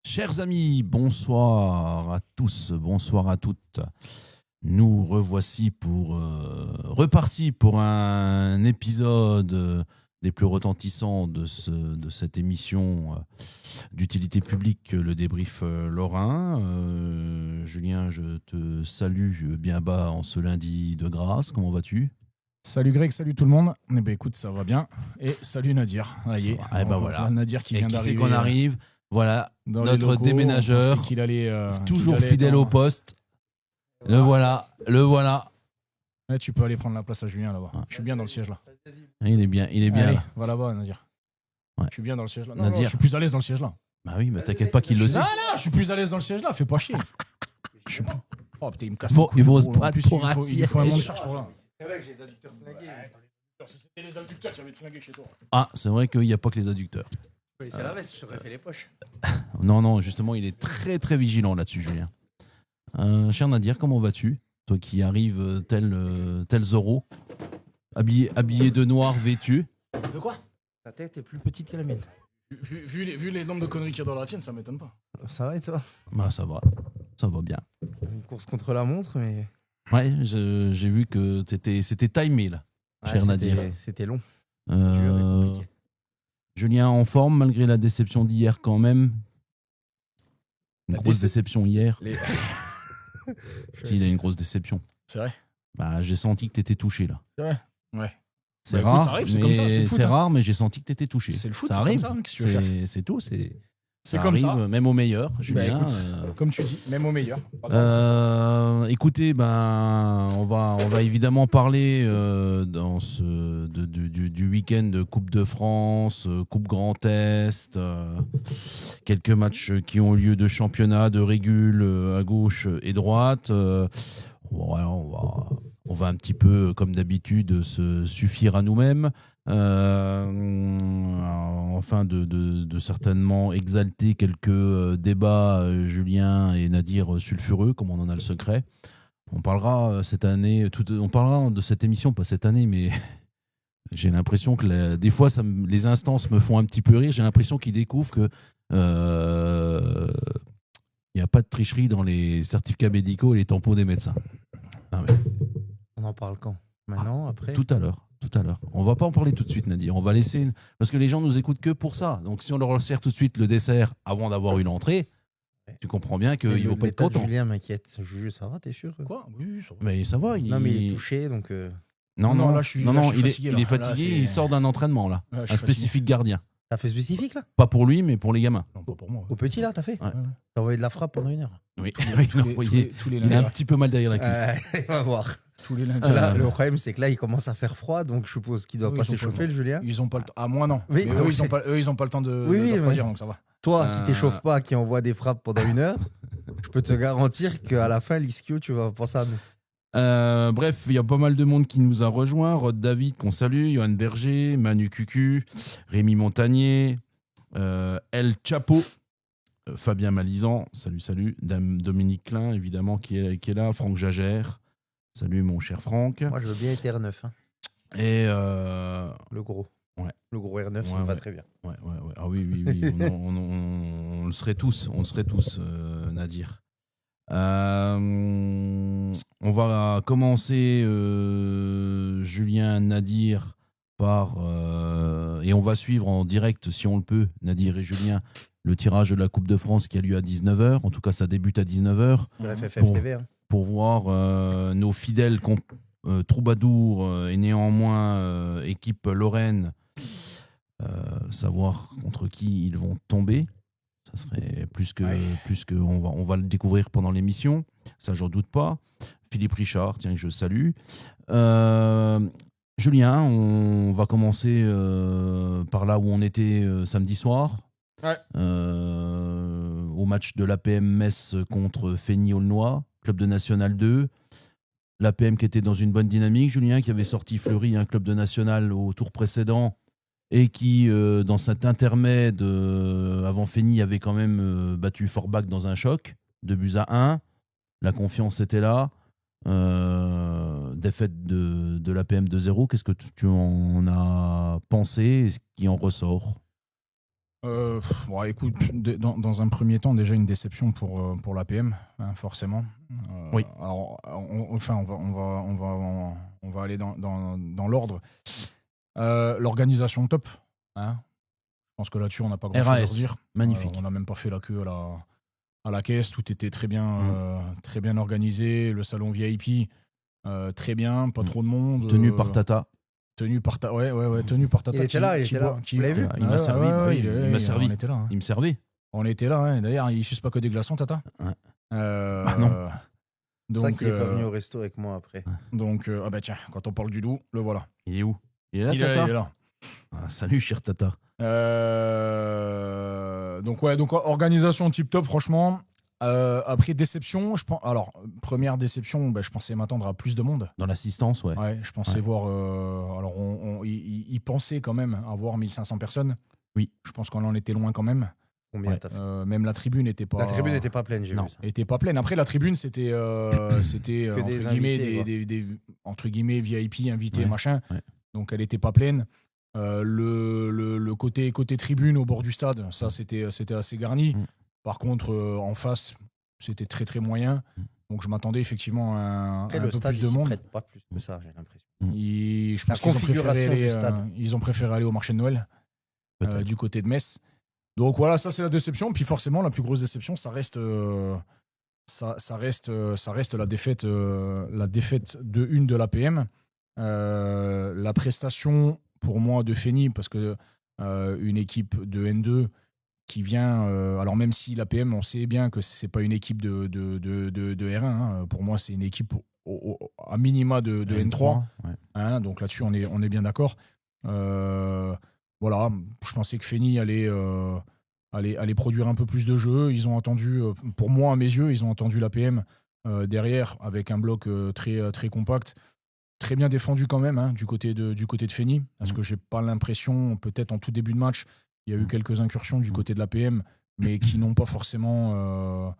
Chers amis, bonsoir à tous, bonsoir à toutes. Nous revoici repartis pour un épisode des plus retentissants de cette émission d'utilité publique, le débrief lorrain. Julien, je te salue bien bas en ce lundi de grâce. Comment vas-tu ? Salut Greg, salut tout le monde. Eh ben écoute, ça va bien. Et salut Nadir. Eh ben voilà. Nadir qui vient d'arriver. Et qui c'est qu'on arrive ? Voilà, dans notre locaux. déménageur, toujours fidèle au poste. Le voilà. Ouais, tu peux aller prendre la place à Julien là-bas. Ouais. Je suis bien dans le siège là. Il est bien Allez, là. Va là-bas, Nadir. Ouais. Je suis bien dans le siège là. Nadir. Non, je suis plus à l'aise dans le siège là. Bah oui, mais t'inquiète pas qu'il le sait. Non, je suis plus à l'aise dans le siège là, fais pas chier. Je suis... Oh putain, il me casse Il faut se En battre plus, pour un il faut un siège. monde de charge pour là. C'est vrai que j'ai les adducteurs flingués. C'était les adducteurs qui avaient flingué chez toi. Ah, c'est vrai qu'il n'y a pas que les adducteurs. Oui, c'est la veste, je t'aurais fait les poches. Non, justement, il est très très vigilant là-dessus, Julien. Cher Nadir, comment vas-tu ? Toi qui arrives tel Zorro, habillé de noir, vêtu. De quoi ? Ta tête est plus petite que la mienne. Vu les nombres de conneries qu'il y a dans la tienne, ça m'étonne pas. Ça va et toi ? Bah ça va bien. Une course contre la montre, mais. Ouais, j'ai vu que c'était timé là, cher Nadir. C'était long. Dur et compliqué. Julien en forme malgré la déception d'hier quand même. Une grosse déception hier. S'il a une grosse déception. C'est vrai. Bah j'ai senti que t'étais touché là. C'est vrai. Ouais. C'est Bah, rare, écoute, ça arrive, c'est comme ça, c'est le foot, c'est hein. rare, mais j'ai senti que t'étais touché. C'est le foot, ça c'est arrive. comme ça, qu'est-ce que tu veux faire ? C'est tout, C'est ça comme arrive, ça. même au meilleur. Julien. Écoute, comme tu dis, même au meilleur. Écoutez, on va évidemment parler du week-end de Coupe de France, Coupe Grand Est, quelques matchs qui ont eu lieu de championnat, de régule à gauche et droite. Voilà, on va un petit peu, comme d'habitude, se suffire à nous-mêmes. Enfin de certainement exalter quelques débats Julien et Nadir sulfureux, comme on en a le secret. On parlera cette année, on parlera de cette émission, pas cette année, mais j'ai l'impression que des fois les instances me font un petit peu rire. J'ai l'impression qu'ils découvrent que il n'y a pas de tricherie dans les certificats médicaux et les tampons des médecins. Ah ouais. On en parle quand ? Maintenant, après ? Tout à l'heure. On va pas en parler tout de suite, Nadir. On va laisser, parce que les gens nous écoutent que pour ça. Donc si on leur sert tout de suite le dessert avant d'avoir une entrée, tu comprends bien qu'il ne vaut pas être content. Julien m'inquiète. Juju, ça va, t'es sûr ? Quoi ? Oui, ça va. Mais ça va. Non, mais il est touché, donc. Non, là, je suis fatigué. Il est fatigué. Il sort d'un entraînement là, Ouais, un spécifique gardien. T'as fait spécifique là ? Pas pour lui, mais pour les gamins. Non, pas pour moi. Au petit là, t'as fait ? Ouais. T'as envoyé de la frappe pendant 1 heure ? Oui. Tous les Il a un petit peu mal derrière la cuisse. On va voir. Tous les lundis. Là, le problème, c'est que là, il commence à faire froid, donc je suppose qu'il doit pas s'échauffer, le Julien. Ils ont pas le temps. Ah, moi non. Oui, Mais eux, ils ont pas le temps de refroidir, donc ça va. Toi qui t'échauffes pas, qui envoie des frappes pendant 1 heure, je peux te garantir qu'à la fin, l'ischio, tu vas penser à nous. Bref, il y a pas mal de monde qui nous a rejoints. Rod David, qu'on salue, Johan Berger, Manu Cucu, Rémi Montagnier, El Chapo, Fabien Malizan, salut, Dominique Klein, évidemment, qui est là, Franck Jagère, salut mon cher Franck. Moi, je veux bien être R9. Hein. Et le gros. Ouais. Le gros R9, ça me va très bien. Ouais. Ah oui. on le serait tous, Nadir. On va commencer, Julien, Nadir, et on va suivre en direct, si on le peut, Nadir et Julien, le tirage de la Coupe de France qui a lieu à 19h. En tout cas, ça débute à 19h. Le FFF TV. Hein. Pour voir nos fidèles troubadours et néanmoins équipe Lorraine, savoir contre qui ils vont tomber. Ça serait plus que on va le découvrir pendant l'émission. Ça, j'en doute pas. Philippe Richard, tiens, que je salue. Julien, on va commencer par là où on était samedi soir. Ouais. Au match de l'APM Metz contre Feigny-Aulnois, club de National 2. L'APM qui était dans une bonne dynamique, Julien, qui avait sorti Fleury, un club de National au tour précédent, et qui, dans cet intermède, avant Feigny, avait quand même battu Forbach dans un choc, 2-1. La confiance était là. Défaite de l'APM 2-0. Qu'est-ce que tu en as pensé et ce qui en ressort ? Bon, écoute, dans un premier temps, déjà une déception pour l'APM, hein, forcément. Oui. Alors, on va aller dans l'ordre. L'organisation top. Hein. Je pense que là-dessus, on n'a pas grand-chose à RAS, redire. magnifique. On n'a même pas fait la queue à la caisse. Tout était très bien organisé. Le salon VIP, très bien, pas trop de monde. Tenu par Tata. Tenu par Tata. Ouais, tenu par Tata. Il était là. Vous l'avez vu? Il m'a servi. Il m'a servi. On était là. Hein. Il me servait. On était là. Hein. D'ailleurs, il suce pas que des glaçons, Tata. Ouais. Non. C'est pour ça qu'il est pas venu au resto avec moi après. Donc, ah bah tiens, quand on parle du loup, le voilà. Il est où? Il est là, Tata? Il est là. Ah, salut, cher Tata. Donc organisation tip top, franchement. Après déception, je pense. Alors première déception, je pensais m'attendre à plus de monde. Dans l'assistance, ouais. Ouais, je pensais voir. Alors ils pensaient quand même avoir 1500 personnes. Oui. Je pense qu'on en était loin quand même. Combien t'as fait? Même la tribune n'était pas. La tribune n'était pas pleine, j'ai vu ça. Était pas pleine. Après la tribune c'était Que entre des guillemets invités, des entre guillemets VIP invités Ouais, machin. ouais. Donc elle n'était pas pleine. Le côté tribune au bord du stade, ça c'était assez garni. Par contre, en face, c'était très très moyen. Donc je m'attendais effectivement à un le peu stade, plus de monde. prête pas plus que ça, j'ai l'impression. Je pense La configuration du stade. Ils ont préféré aller au marché de Noël du côté de Metz. Donc voilà, ça c'est la déception. Puis forcément, la plus grosse déception, ça reste la défaite de 1 de l'APM. La prestation pour moi de Feni, parce que une équipe de N2 qui vient, alors même si l'APM, on sait bien que c'est pas une équipe de R1, hein, pour moi c'est une équipe à minima de N3, ouais. Hein, donc là-dessus on est bien d'accord. Voilà, je pensais que Feni allait produire un peu plus de jeux. Ils ont attendu, pour moi à mes yeux, ils ont attendu l'APM derrière avec un bloc très, très compact. Très bien défendu quand même, hein, du côté de Feni, parce que j'ai pas l'impression, peut-être en tout début de match, il y a eu quelques incursions du côté de l'APM, mais qui n'ont pas forcément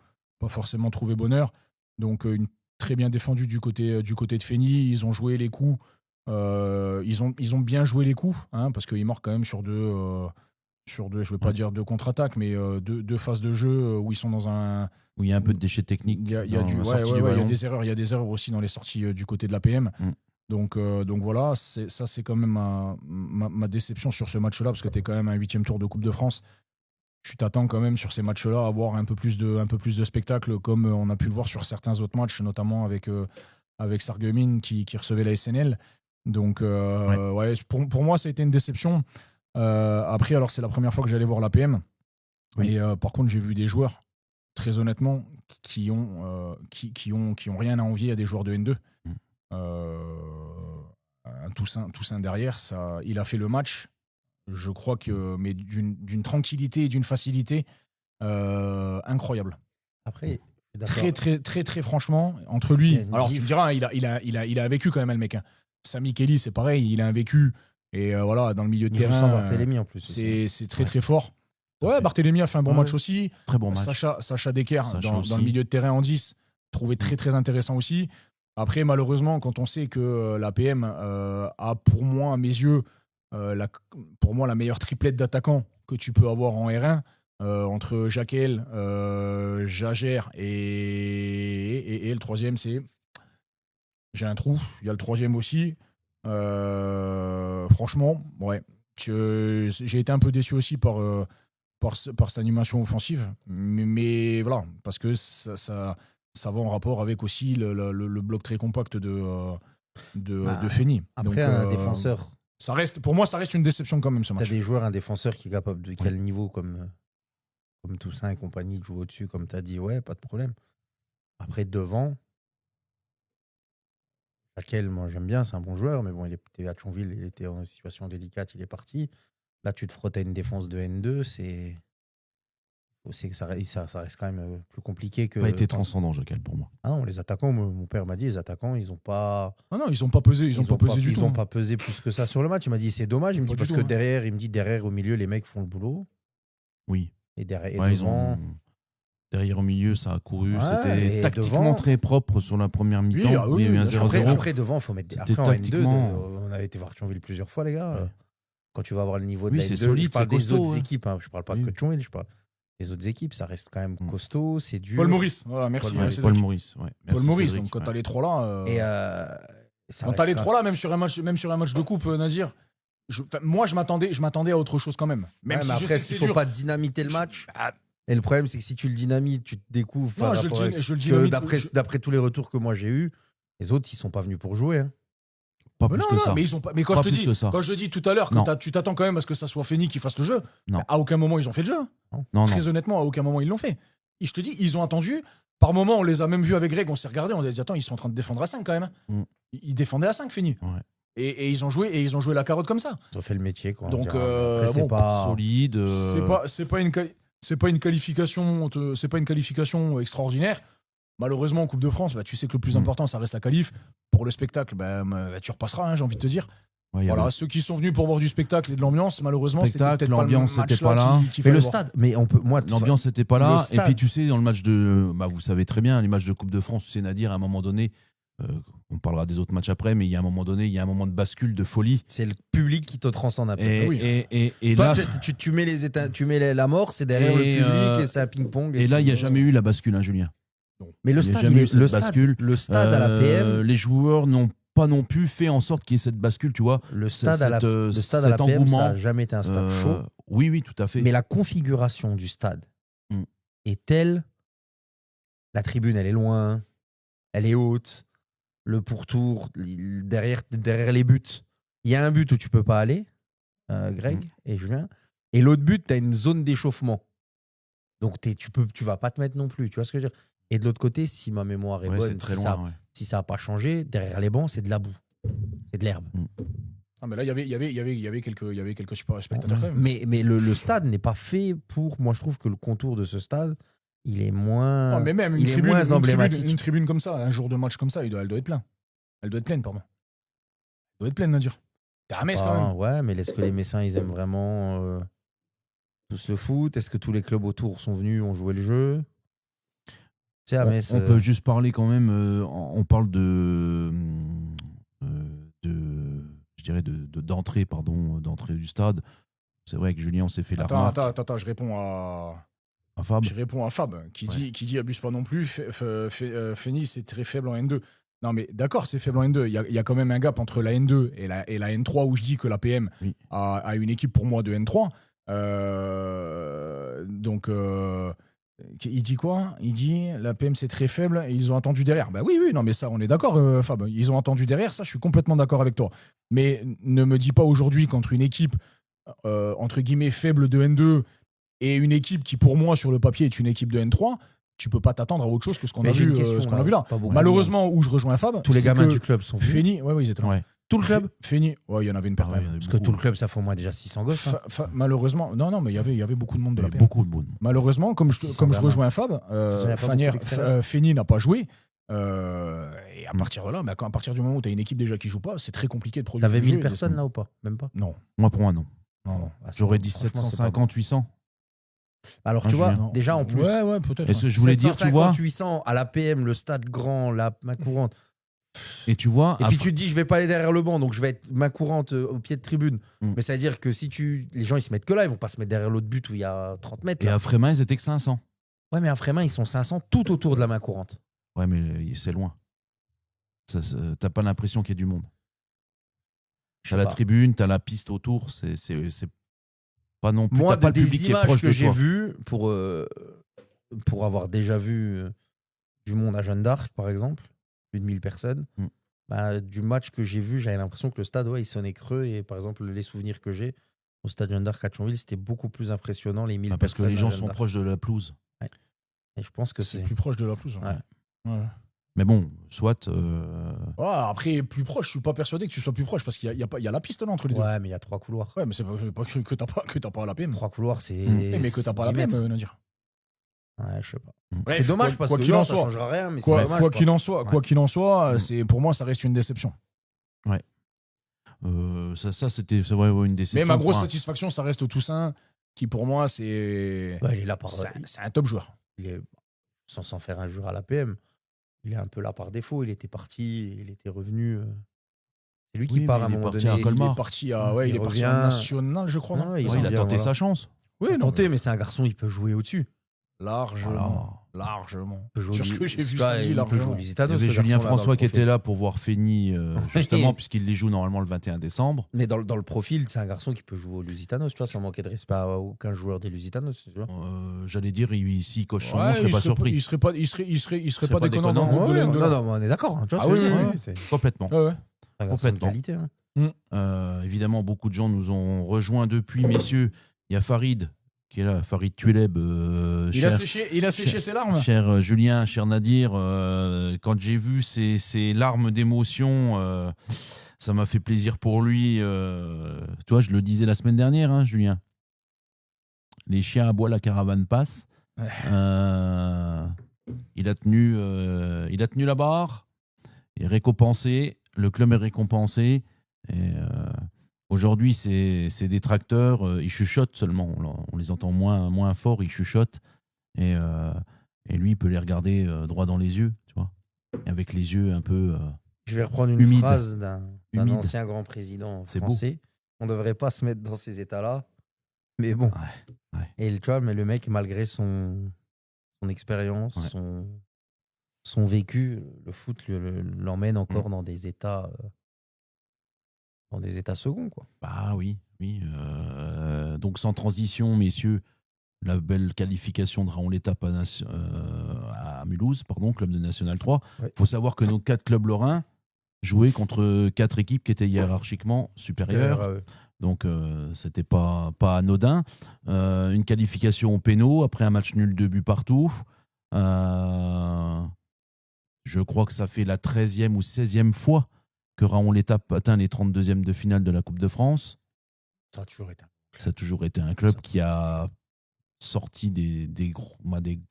trouvé bonheur. Donc une très bien défendu du côté de Feni. Ils ont joué les coups, ils ont bien joué les coups, hein, parce qu'ils marquent quand même sur deux, je ne veux pas dire deux contre-attaques, mais deux phases de jeu où ils sont dans un... Où il y a un peu de déchets techniques. Il y a il y a des erreurs. Il y a des erreurs aussi dans les sorties du côté de l'APM. Donc voilà, ça c'est quand même ma déception sur ce match-là, parce que tu es quand même un 8e tour de Coupe de France. Tu t'attends quand même sur ces matchs-là à avoir un peu plus de spectacle, comme on a pu le voir sur certains autres matchs, notamment avec Sarreguemines qui recevait la SNL. Donc pour moi, ça a été une déception. Après, alors c'est la première fois que j'allais voir l'APM. Oui. Et par contre, j'ai vu des joueurs, très honnêtement, qui ont rien à envier à des joueurs de N2. Un Toussaint derrière, il a fait le match, je crois mais d'une tranquillité et d'une facilité incroyable. Après, très très très très franchement, entre lui, alors tu me diras, il a vécu quand même le mec. Hein. Sami Kelly, c'est pareil, il a un vécu et voilà, dans le milieu de terrain. Barthélémy en plus. C'est très très fort. Ouais, Barthélémy a fait un bon match aussi. Très bon match. Sacha Decker dans le milieu de terrain en 10, trouvé très très intéressant aussi. Après, malheureusement, quand on sait que l'APM a, pour moi, à mes yeux, pour moi, la meilleure triplette d'attaquants que tu peux avoir en R1, entre Jaquel, Jagère et le troisième, c'est... J'ai un trou. Il y a le troisième aussi. Franchement, ouais. J'ai été un peu déçu aussi par cette animation offensive. Mais voilà, parce que ça va en rapport avec aussi le bloc très compact de Feni. Après, donc, un défenseur... Pour moi, ça reste une déception quand même, ce match. Tu as des joueurs, un défenseur qui est capable de quel niveau, comme Toussaint et compagnie, de jouer au-dessus, comme tu as dit, ouais, pas de problème. Après, devant, Jaquel, moi j'aime bien, c'est un bon joueur, mais bon, il était à Thionville, il était en situation délicate, il est parti. Là, tu te frottes à une défense de N2, c'est que ça reste quand même plus compliqué que... Il a été transcendant, Jaquel, pour moi. Ah non, les attaquants, mon père m'a dit, les attaquants, ils n'ont pas... Ah non, ils n'ont pas pesé, ils n'ont pas pesé du tout. Ils n'ont pas pesé plus que ça sur le match. Il m'a dit, c'est dommage. Il me dit, parce que derrière, derrière, au milieu, les mecs font le boulot. Oui. Et derrière, et devant... Derrière, au milieu, ça a couru. C'était tactiquement devant... très propre sur la première mi-temps. Oui, il y a eu un 0-0. Après, devant, il faut mettre... Après, en N2, on a été voir Thionville plusieurs fois, les gars. Ouais. quand tu vas voir le niveau de Oui, la c'est N2, solide, je parle c'est des costaud, autres ouais. équipes. Hein. Je parle pas Oui. que de Chonville, je parle des autres équipes. Ça reste quand même costaud, c'est dur. Paul Maurice, voilà, merci. Paul Cédric. Paul Maurice, ouais. Paul Merci, Maurice, Cédric, donc quand ouais. t'as les trois là. Et ça Quand reste t'as les quand trois là, même sur un match de coupe, Nazir, moi je m'attendais à autre chose quand même. Même Ouais, si mais je après, sais que il c'est faut dur. pas dynamiter le match. Ah, Et le problème, c'est que si tu le dynamites, tu te découvres. Non, par je le rapport dis- avec- je le que dynamite- d'après tous les retours que moi j'ai eus, les autres, ils sont pas venus pour jouer. Hein. Pas Mais plus non, que non, ça. mais ils ont pas. Mais quand Pas je te plus dis, que ça. quand je dis tout à l'heure Non. que tu t'attends quand même à ce que ça soit Feni qui fasse le jeu, Non. à aucun moment ils ont fait le jeu. Non, Très honnêtement, à aucun moment ils l'ont fait. Et je te dis, ils ont attendu. Par moment, on les a même vus avec Greg, on s'est regardé, on a dit attends, ils sont en train de défendre à 5 quand même. Mm. Ils défendaient à 5, Feni. Ouais. Et ils ont joué la carotte comme ça. Ils ont fait le métier. Quoi, on Donc, dira. Après, c'est bon, pas. Solide. C'est pas une qualification extraordinaire. Malheureusement, en Coupe de France, bah, tu sais que le plus important, ça reste la qualif. Pour le spectacle, tu repasseras, hein, j'ai envie de te dire. Ouais, il y Voilà, avait- ceux qui sont venus pour voir du spectacle et de l'ambiance, malheureusement, c'était Spectacle, peut-être pas le l'ambiance, match c'était pas là. qu'il Mais fallait le voir. stade, mais on peut. Moi, L'ambiance n'était pas le là. Et stade. puis tu sais, dans le match de. Bah, vous savez très bien, les matchs de Coupe de France, tu sais, Nadir, à un moment donné, on parlera des autres matchs après, mais il y a un moment donné, il y a un moment de bascule, de folie. c'est le public qui te transcende un peu. Et, oui. et Toi, là, tu mets la mort, c'est derrière le Et, public et c'est un ping-pong. et là, il n'y a tu- jamais eu la bascule, hein, Julien. Mais le il y a stade, jamais eu cette bascule. le stade à la PM, Les joueurs n'ont pas non plus fait en sorte qu'il y ait cette bascule, tu vois. le stade à la cet PM, engouement, ça n'a jamais été un stade chaud. Oui, oui, tout à fait. Mais la configuration du stade Mm. est telle. La tribune, elle est loin, elle est haute. Le pourtour, derrière les buts, il y a un but où tu peux pas aller, Greg et Julien. Et l'autre but, tu as une zone d'échauffement. Donc tu vas pas te mettre non plus. Tu vois ce que je veux dire? Et de l'autre côté, si ma mémoire est Ouais, c'est bonne, très si loin. Ouais. ça n'a pas changé, derrière les bancs, c'est de la boue. C'est de l'herbe. Ah, mais là, il y avait quelques super spectateurs quand même. Mais le stade n'est pas fait pour. Moi, je trouve que le contour de ce stade, il est moins. Ah, mais même il est moins emblématique. une tribune comme ça, un jour de match comme ça, elle doit être pleine. Elle doit être pleine, pardon. Elle doit être pleine, Nadir. T'es à Metz quand même. Ouais, mais est-ce que les Messins, ils aiment vraiment tous le foot? Est-ce que tous les clubs autour sont venus, ont joué le jeu? Tu sais, à Metz. On peut juste parler quand même. On parle je dirais d'entrée, pardon, d'entrée du stade. C'est vrai que Julien, on s'est fait la remarque. Attends, je réponds À Fab. Je réponds à Fab, qui dit abuse pas non plus. Feni, c'est très faible en N2. Non, mais d'accord, c'est faible en N2. Il y a quand même un gap entre la N2 et la N3 où je dis que la PM Oui. a une équipe pour moi de N3. Il dit quoi? Il dit la PM c'est très faible et ils ont attendu derrière. Bah oui, non, mais ça, on est d'accord, Fab. Ils ont attendu derrière, ça, je suis complètement d'accord avec toi. Mais ne me dis pas aujourd'hui qu'entre une équipe, entre guillemets, faible de N2 et une équipe qui, pour moi, sur le papier, est une équipe de N3, tu peux pas t'attendre à autre chose que ce qu'on Mais a j'ai vu, une question, ce qu'on a vu là. pas beaucoup. Malheureusement, où je rejoins Fab, tous les c'est gamins que du club sont venus. Feni, ouais, ils étaient là. Ouais. Tout le club? Feni, ouais, il y en avait une paire quand Ah ouais, même. il y en avait Parce que beaucoup. tout le club, ça fait au moins déjà 600 gosses. hein. Malheureusement, non, mais il y avait beaucoup de monde de Il y la avait PM. beaucoup de monde. Malheureusement, comme je gamins. rejoins Fab, Il y a pas beaucoup d'extérieurs. Feni n'a pas joué. Et à partir de là, à partir du moment où tu as une équipe déjà qui joue pas, c'est très compliqué de produire. T'avais du jeu 1000 et de- personnes là ou pas? Même pas? Non. Moi, pour moi, non. Non. Ah, c'est J'aurais pas- dit franchement, c'est pas 750, 800. bon. Alors, Ah, tu vois, Julien. déjà en plus. Ouais, peut-être. Est-ce que je voulais dire, tu vois, 800 à la PM, le stade grand, la main courante. et tu vois, Et puis tu te dis, je vais pas aller derrière le banc, donc je vais être main courante au pied de tribune. Mm. Mais ça veut dire que si les gens ils se mettent que là, ils vont pas se mettre derrière l'autre but où il y a 30 mètres. et Là. à Frémin, ils étaient que 500. Ouais, mais à Frémin, ils sont 500 tout autour de la main courante. Ouais, mais c'est loin. T'as pas l'impression qu'il y ait du monde. Je T'as sais la pas. tribune, t'as la piste autour, c'est pas non plus. Moi, T'as pas le des public qui est images proche que de j'ai toi. vues pour avoir déjà vu du monde à Jeanne d'Arc, par exemple, plus de 1000 personnes, Mm. bah, du match que j'ai vu, j'avais l'impression que le stade, ouais, il sonnait creux. Et par exemple, les souvenirs que j'ai au stade Jeanne d'Arc à Thionville, c'était beaucoup plus impressionnant, les 1000 Bah, parce que personnes les à gens Jeanne sont d'Arc. proches de la pelouse. Et je pense que C'est c'est. plus proche de la pelouse. Ouais. Mais bon, soit. Ouais, après, plus proche, je suis pas persuadé que tu sois plus proche parce qu'il y a la piste là entre les deux. Ouais, mais il y a 3 couloirs. Ouais, mais c'est pas que t'as pas la PM. 3 couloirs, c'est. Mais que t'as pas la 10 PM, mètres. Nadir. Ouais, je sais pas. Bref, C'est dommage parce quoi que qu'il non, en ça soit, changera rien. Mais c'est dommage, quoi qu'il en soit, Mm. c'est pour moi ça reste une déception. Ça c'était, c'est vrai, une déception. Mais ma grosse Enfin, satisfaction, ça reste Toussaint, qui pour moi c'est Ouais, il est là par. c'est un top joueur. Il est, sans faire injure à la PM, il est un peu là par défaut. Il était parti, il était revenu. C'est lui qui part à un mais il est moment parti donné. à Colmar. Il est parti à, il est parti en revient. national, je crois. Non Ouais, Ouais, il a revient, tenté voilà. sa chance. Oui, non, Tenté, mais c'est un garçon, il peut jouer au-dessus. largement. Largement. Il peut jouer Sur ce que j'ai vu il samedi, peut largement. jouer au Il y Lusitanos. avait ce Julien garçon-là, dans François le qui était profil. là pour voir Fény, justement, puisqu'il les joue normalement le 21 décembre. Mais dans le profil, c'est un garçon qui peut jouer au Lusitanos, tu vois, sans manquer de respect à aucun joueur des Lusitanos. Tu vois. J'allais dire, s'il coche son Ouais, nom, je serais pas surpris. Il serait pas pas déconnant dans le déconnant. groupe de non, l'M2. non, mais on est d'accord. Hein, tu vois Ah ce que je oui, veux dire, oui, c'est Complètement. Ouais, ouais. un garçon de Complètement. qualité. Hein. Évidemment, beaucoup de gens nous ont rejoints depuis, messieurs. Il y a Farid qui est là, Farid Tueleb. Il a séché ses larmes. Cher Julien, cher Nadir, quand j'ai vu ces larmes d'émotion, ça m'a fait plaisir pour lui. Tu vois, je le disais la semaine dernière, hein, Julien. Les chiens aboient, la caravane passe. Ouais. Il a tenu la barre. Il est récompensé. Le club est récompensé. Et, aujourd'hui, ces détracteurs, ils chuchotent seulement. On les entend moins fort, ils chuchotent. Et lui, il peut les regarder droit dans les yeux, tu vois. Et avec les yeux un peu... Je vais reprendre une Humide. phrase d'un Humide. ancien grand président C'est beau. français. On ne devrait pas se mettre dans ces états-là. Mais bon. Ouais. Et tu vois, mais le mec, malgré son expérience, Ouais. son vécu, le foot l'emmène encore dans des états seconds, quoi. Bah oui. Donc sans transition, messieurs, la belle qualification de Raon l'Étape à Mulhouse, club de National 3. Ouais. Faut savoir que nos 4 clubs lorrains jouaient contre 4 équipes qui étaient hiérarchiquement supérieures. Donc, c'était pas anodin. Une qualification au péno après un match nul 2 buts partout. Je crois que ça fait la 13e ou 16e fois que Raon l'Étape atteint les 32e de finale de la Coupe de France. Ça a toujours été. Ça a toujours été un club qui a sorti des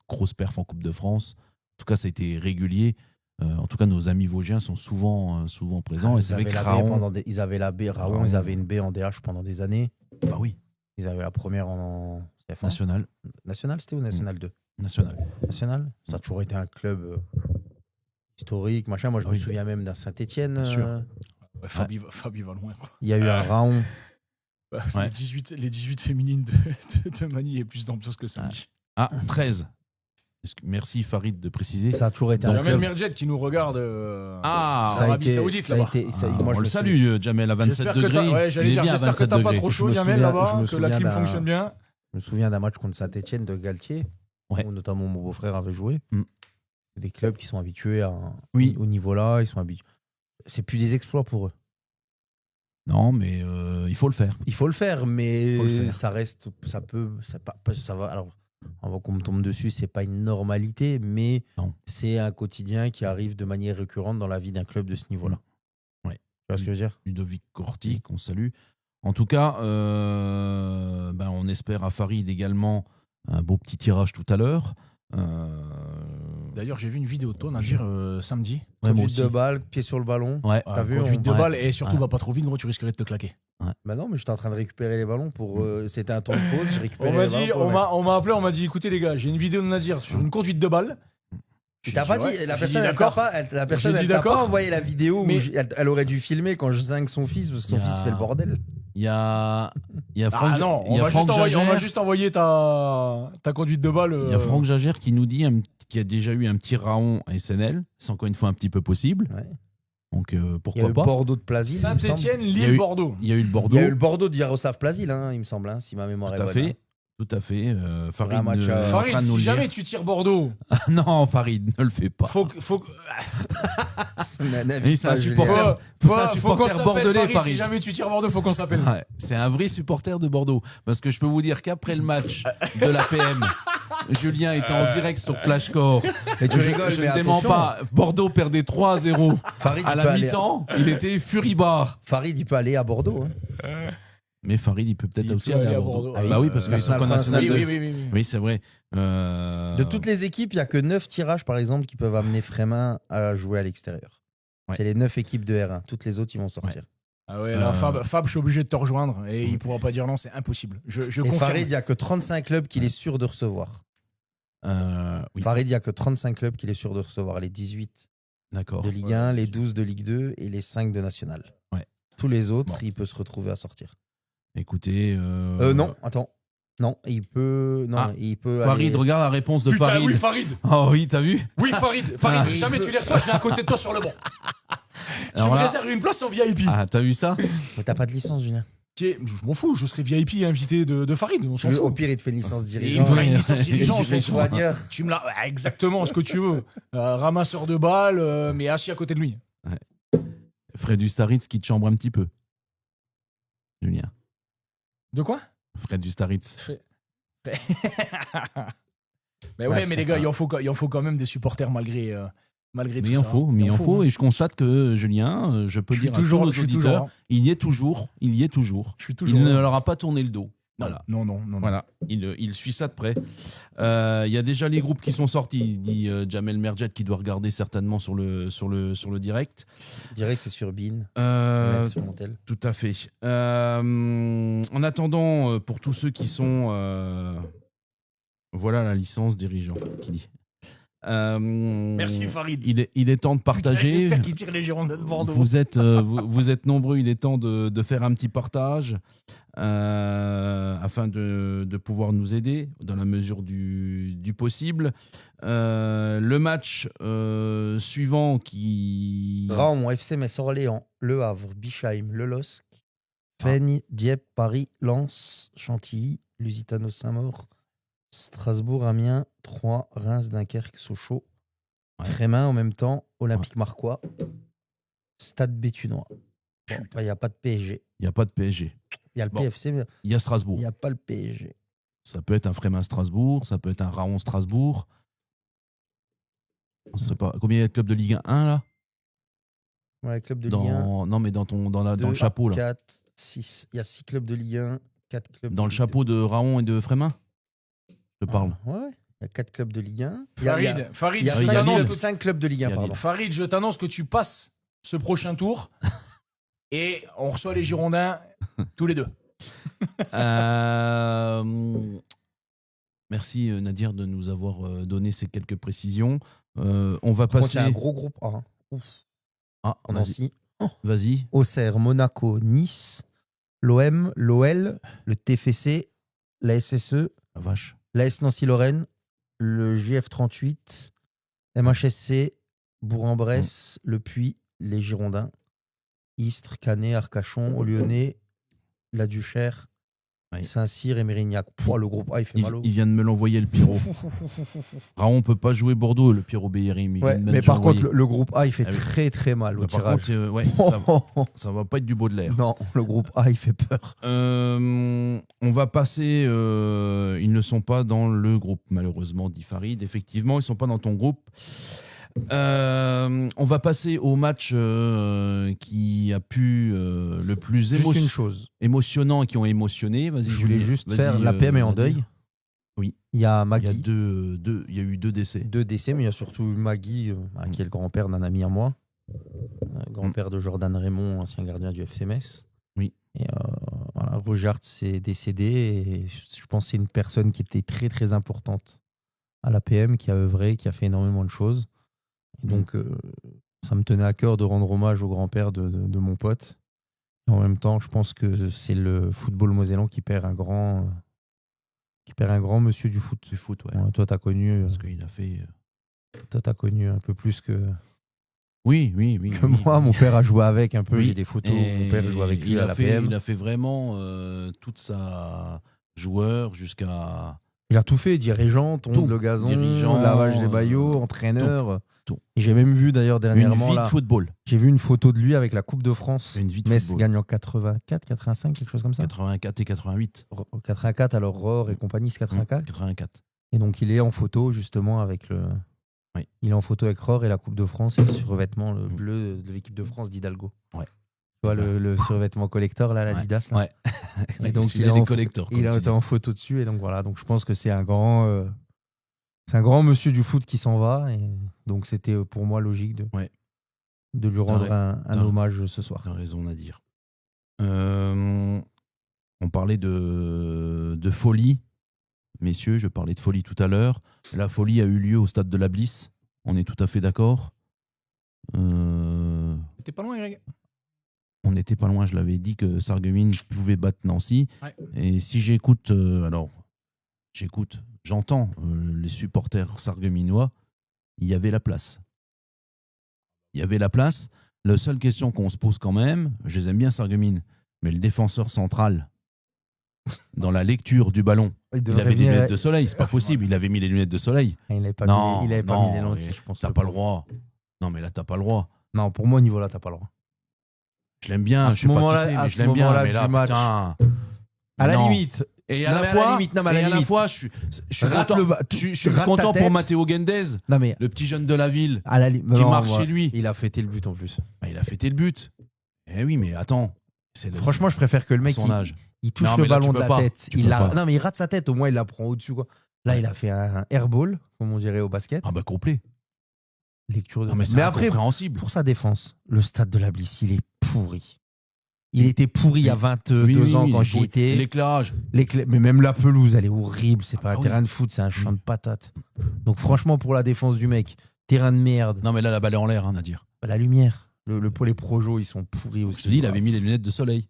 grosses perfs en Coupe de France. En tout cas, ça a été régulier. En tout cas, nos amis vosgiens sont souvent présents. Et c'est vrai que Raon... Ils avaient la baie, Raon, ils avaient une baie en DH pendant des années. Bah oui, Ils avaient la première en CF1. national. National, c'était ou National 2 National. National. Ça a toujours été un club historique, machin. Moi, je me souviens même d'un Saint-Etienne. Bien sûr. Ouais, Fabi va loin, quoi. Il y a eu un Raon. Ouais. Les 18 féminines de Mani, il y a plus d'ambiance que ça. Ah, 13. Merci Farid de préciser. Ça a toujours été un Jamel club. Merjet qui nous regarde Ah, Ça a Arabie été- Saoudite ça a là-bas. été- ça- moi, je on me le souviens- salue, Jamel, à 27 J'espère que degrés. ouais, j'allais Il est dire, bien à j'espère que 27 t'as pas degrés. trop chaud, Je me Jamel, souviens- là-bas, je me que la souviens clim d'un- fonctionne bien. Je me souviens d'un match contre Saint-Etienne de Galtier, Ouais. où notamment mon beau-frère avait joué. Mm. C'est des clubs qui sont habitués Oui. au niveau-là. Ils sont habitués. C'est plus des exploits pour eux. Non, mais il faut le faire. Il faut le faire, mais Faut le faire. ça reste, ça peut, ça va. Alors, avant qu'on me tombe dessus, c'est pas une normalité, mais Non. c'est un quotidien qui arrive de manière récurrente dans la vie d'un club de ce niveau-là. Ouais. Tu vois ce que je veux dire? Ludovic Corti, qu'on salue. En tout cas, on espère à Farid également un beau petit tirage tout à l'heure. D'ailleurs, j'ai vu une vidéo de toi, Nadir, samedi. Ouais, moi Conduite aussi. de balle, pied sur le ballon. Ouais. T'as vu, Conduite de ouais. balle et surtout, Ouais. va pas trop vite, gros, tu risquerais de te claquer. Bah non, mais j'étais en train de récupérer les ballons pour. C'était un temps de pause. J'ai récupéré On m'a les ballons dit, pour les mettre. on m'a appelé, on m'a dit, écoutez les gars, j'ai une vidéo de Nadir sur une conduite de balle. Tu t'as pas dit, ouais. la J'ai personne, dit elle t'a d'accord. pas, la personne, J'ai dit elle t'a pas d'accord. envoyé la vidéo Mais- où elle aurait dû filmer quand je zingue son fils parce que son Il y a- fils fait le bordel. Il y a Franck, Ah non, il y on a m'a Franck Jagère. juste envoyé ta conduite de balle. Il y a Franck Jagère qui nous dit qu'il y a déjà eu un petit Raon à SNL. C'est encore une fois un petit peu possible. Ouais. Donc Il y a pourquoi eu pas. Bordeaux de Plasil. il me semble. Saint-Etienne, Il y a Lille, eu- Bordeaux. Il y a eu le Il Bordeaux. y a eu le Bordeaux de Yaroslav Plasil, hein, il me semble, hein, si ma mémoire Tout est à bonne. fait. hein. Tout à fait. Farid Un match est en Farid, train de nous si le jamais dire. tu tires Bordeaux, Non, Farid, ne le fais pas. faut Et c'est un supporter. C'est un supporter qu'on bordelais, s'appelle Farid. Farid. Si jamais tu tires Bordeaux, faut qu'on s'appelle. Ouais, c'est un vrai supporter de Bordeaux. Parce que je peux vous dire qu'après le match de la PM, Julien était en direct sur Flashcore. Mais tu Je rigoles, je mais ne dément attention, pas. Bordeaux perdait 3-0. Farid, À il peut la aller- mi-temps, il était furibard. Farid, il peut aller à Bordeaux. hein. Mais Farid, il peut peut-être Il aussi peut aller aller à à Bordeaux. Bordeaux. Bah oui, parce qu'ils sont pas national Oui, 2. oui. Oui, c'est vrai. De toutes les équipes, il n'y a que 9 tirages, par exemple, qui peuvent amener Frémin à jouer à l'extérieur. Ouais. C'est les 9 équipes de R1. Toutes les autres, ils vont sortir. Ah ouais, là, Fab, je suis obligé de te rejoindre et il pourra pas dire non, c'est impossible. Je Et confirme. Farid, il n'y a que 35 clubs qu'il est sûr de recevoir. Oui, Farid, il n'y a que 35 clubs qu'il est sûr de recevoir. Les 18 d'accord. de Ligue 1, les 12 de Ligue 2 et les 5 de National. Tous les autres, Bon. il peut se retrouver à sortir. Écoutez. Non, attends. Non, il peut. Non, Ah, il peut. Farid, aller- regarde la réponse de Putain, Farid. oui, Farid. Oh oui, t'as vu? Oui, Farid. Farid, Ah. si jamais tu les reçois, je viens à côté de toi sur le banc. Tu Alors me là- réserves une place en VIP. Ah, t'as vu ça? Mais t'as pas de licence, Julien. Tiens, je m'en fous, je serai VIP invité de Farid. On s'en Au fout. pire, il te fait une licence Et il dirigeant. me fera une licence dirigeant, on Il s'en fait fout. soigneur. Tu me l'as. Exactement, ce que tu veux. Ramasseur de balles, mais assis à côté de lui. Fred Ustaritz qui te chambre un petit peu. Julien. De quoi? Fred Ustaritz. Mais ouais, mais les gars, il en faut quand même des supporters malgré tout Mais il en ça. faut, mais il en faut. hein. Et je constate que Julien, je peux Je suis dire à tous toujours, nos je suis auditeurs, toujours. il y est toujours. Il y est toujours. Je suis Il toujours. ne leur a pas tourné le dos. Voilà. Non. Voilà, il suit ça de près. Il y a déjà les groupes qui sont sortis, dit Jamel Merjet, qui doit regarder certainement sur le direct. Je dirais que c'est sur Bean. Sur Montel. Tout à fait. En attendant, pour tous ceux qui sont... voilà la licence dirigeant qui dit. Merci Farid. Il est temps de partager. Putain, j'espère qu'il tire les Girondins de Bordeaux. Vous êtes nombreux, il est temps de faire un petit partage afin de pouvoir nous aider dans la mesure du possible. Le match suivant qui... Raon, FC Metz Orléans, Le Havre, Bischheim, Le LOSC, Feigne, Dieppe, Paris, Lens, Chantilly, Lusitano Saint-Maur, Strasbourg, Amiens, Troyes, Reims, Dunkerque, Sochaux, Ouais. Frémin en même temps, Olympique Marcois, Stade Béthunois. Bon, il n'y a pas de PSG. Il n'y a pas de PSG. Il y a le Bon. PFC, mais Il y a il Strasbourg. n'y a pas le PSG. Ça peut être un Frémin Strasbourg, ça peut être un Raon Strasbourg. On serait pas... Combien il y a de clubs de Ligue 1 là? Ouais, club de Ligue 1. Non, mais dans le chapeau là. 4, 6. Il y a 6 clubs de Ligue 1, 4 clubs Dans de le Ligue chapeau de Raon et de Frémin? Je 2. parle. Ouais, il y a 4 clubs de Ligue 1. Il y a Farid, il y a je t'annonce que 5 clubs de Ligue 1, Il y a pardon. Farid, je t'annonce que tu passes ce prochain tour et on reçoit les Girondins tous les deux. Merci Nadir de nous avoir donné ces quelques précisions. On va Par contre, il y passer. a un gros groupe A. Ouf. Ah, En vas-y. Nancy. Vas-y. Auxerre, Monaco, Nice, l'OM, l'OL, le TFC, la SSE, La vache. l'AS Nancy-Lorraine, le JF38, MHSC, Bourg-en-Bresse, Le Puy, les Girondins, Istres, Canet, Arcachon, au Lyonnais, la Duchère, Ouais. Saint-Cyr et Mérignac. Pouah, le groupe A, il fait mal au. Il vient de me l'envoyer, le Pierrot. Raon peut pas jouer Bordeaux, le Pierrot Béhérim. Ouais, mais par contre, le groupe A, il fait Ah oui. très très mal au Par tirage. contre, ouais, ça va pas être du beau de l'air. Non, le groupe A, il fait peur. On va passer. Ils ne sont pas dans le groupe, malheureusement, dit Farid. Effectivement, ils ne sont pas dans ton groupe. On va passer au match qui a pu le plus Juste une chose. émotionnant et qui ont émotionné. Vas-y, Je voulais Julien, juste vas-y, faire l'APM est en Nadir. deuil. Oui. Il y a Il y a Maggie, il y a eu 2 décès. 2 décès, mais il y a surtout Maggie, qui est le grand-père d'un ami à moi. Grand-père de Jordan Raymond, ancien gardien du FC Metz. Oui. Et voilà, Rojard s'est décédé. Et je pense que c'est une personne qui était très très importante à l'APM, qui a œuvré, qui a fait énormément de choses. Et donc, ça me tenait à cœur de rendre hommage au grand-père de mon pote. Et en même temps, je pense que c'est le football mosellan qui perd un grand monsieur du foot. Du foot, ouais. Ouais, toi, t'as connu, Parce qu'il a fait. t'as connu un peu plus que Oui. moi. Mon père a joué avec un peu. Oui. J'ai des photos. Et Mon père jouait avec lui il à a fait, l'APM. il a fait vraiment toute sa joueur jusqu'à. Il a tout fait, dirigeant, Tout. tonde le gazon, Dirigeant, lavage des maillots, entraîneur. tout. Et j'ai même vu d'ailleurs Une dernièrement, vie là, de football. j'ai vu une photo de lui avec la Coupe de France. Une vie de Metz football. gagne en 84, 85, quelque chose comme ça. 84 et 88. 84, alors Rohr et compagnie, c'est 84. 84. Et donc il est en photo justement avec le. Oui. Il est en photo avec Rohr et la Coupe de France et le survêtement le bleu de l'équipe de France d'Hidalgo. Ouais. Tu vois le survêtement collector là, l'Adidas là. Ouais. Et donc il est collector. Il a été en photo dessus et donc voilà. Donc je pense que c'est un grand monsieur du foot qui s'en va et donc c'était pour moi logique de lui rendre un hommage ce soir. T'as raison à dire. On parlait de folie. Messieurs, je parlais de folie tout à l'heure. La folie a eu lieu au stade de la Bliss. On est tout à fait d'accord. T'es pas loin, Greg. on n'était pas loin, je l'avais dit, que Sarreguemines pouvait battre Nancy. Ouais. Et si j'écoute, j'entends les supporters sarregueminois, il y avait la place. Il y avait la place. La seule question qu'on se pose quand même, je les aime bien Sarreguemines, mais le défenseur central, dans la lecture du ballon, il avait des lunettes de soleil, c'est pas possible. Il avait mis les lunettes de soleil. Il n'avait pas Non, mis les non, lentilles, je pense. T'as pas le droit. Non, mais là, t'as pas le droit. Non, pour moi, au niveau là, t'as pas le droit. Je l'aime bien, À je ce sais pas moment-là- qui c'est, à mais ce je l'aime bien. moment-là Mais là, du match. putain. À la Non. limite. Et à Non, la mais à fois, la limite, non, mais à la et à la limite. fois, je suis Rate content, le ba- je suis rate ta content pour tête. Matteo Gendez, Non, mais le petit jeune de la ville, à la limite. qui marche chez lui. Il a fêté le but en plus. Bah, il a fêté le but. Eh oui, mais attends. Franchement, je préfère que le mec, son âge. il touche Non, le mais là, ballon tu de peux la pas. tête. Tu peux pas. Non, mais il rate sa tête, au moins il la prend au-dessus, quoi. Là, il a fait un airball, comme on dirait au basket. Ah bah complet. Lecture de. Non, mais c'est Mais après, incompréhensible. pour sa défense, le stade de la Bliss, il est pourri. Il était pourri il y a 22 Oui, ans oui, quand oui, j'y pour- étais. L'éclairage. Mais même la pelouse, elle est horrible. C'est pas Ah un oui. terrain de foot, c'est un champ de patates. Donc franchement, pour la défense du mec, terrain de merde. Non, mais là, la balle est en l'air, hein, Nadir. La lumière, les projos, ils sont pourris aussi. Je te dis, il avait mis les lunettes de soleil.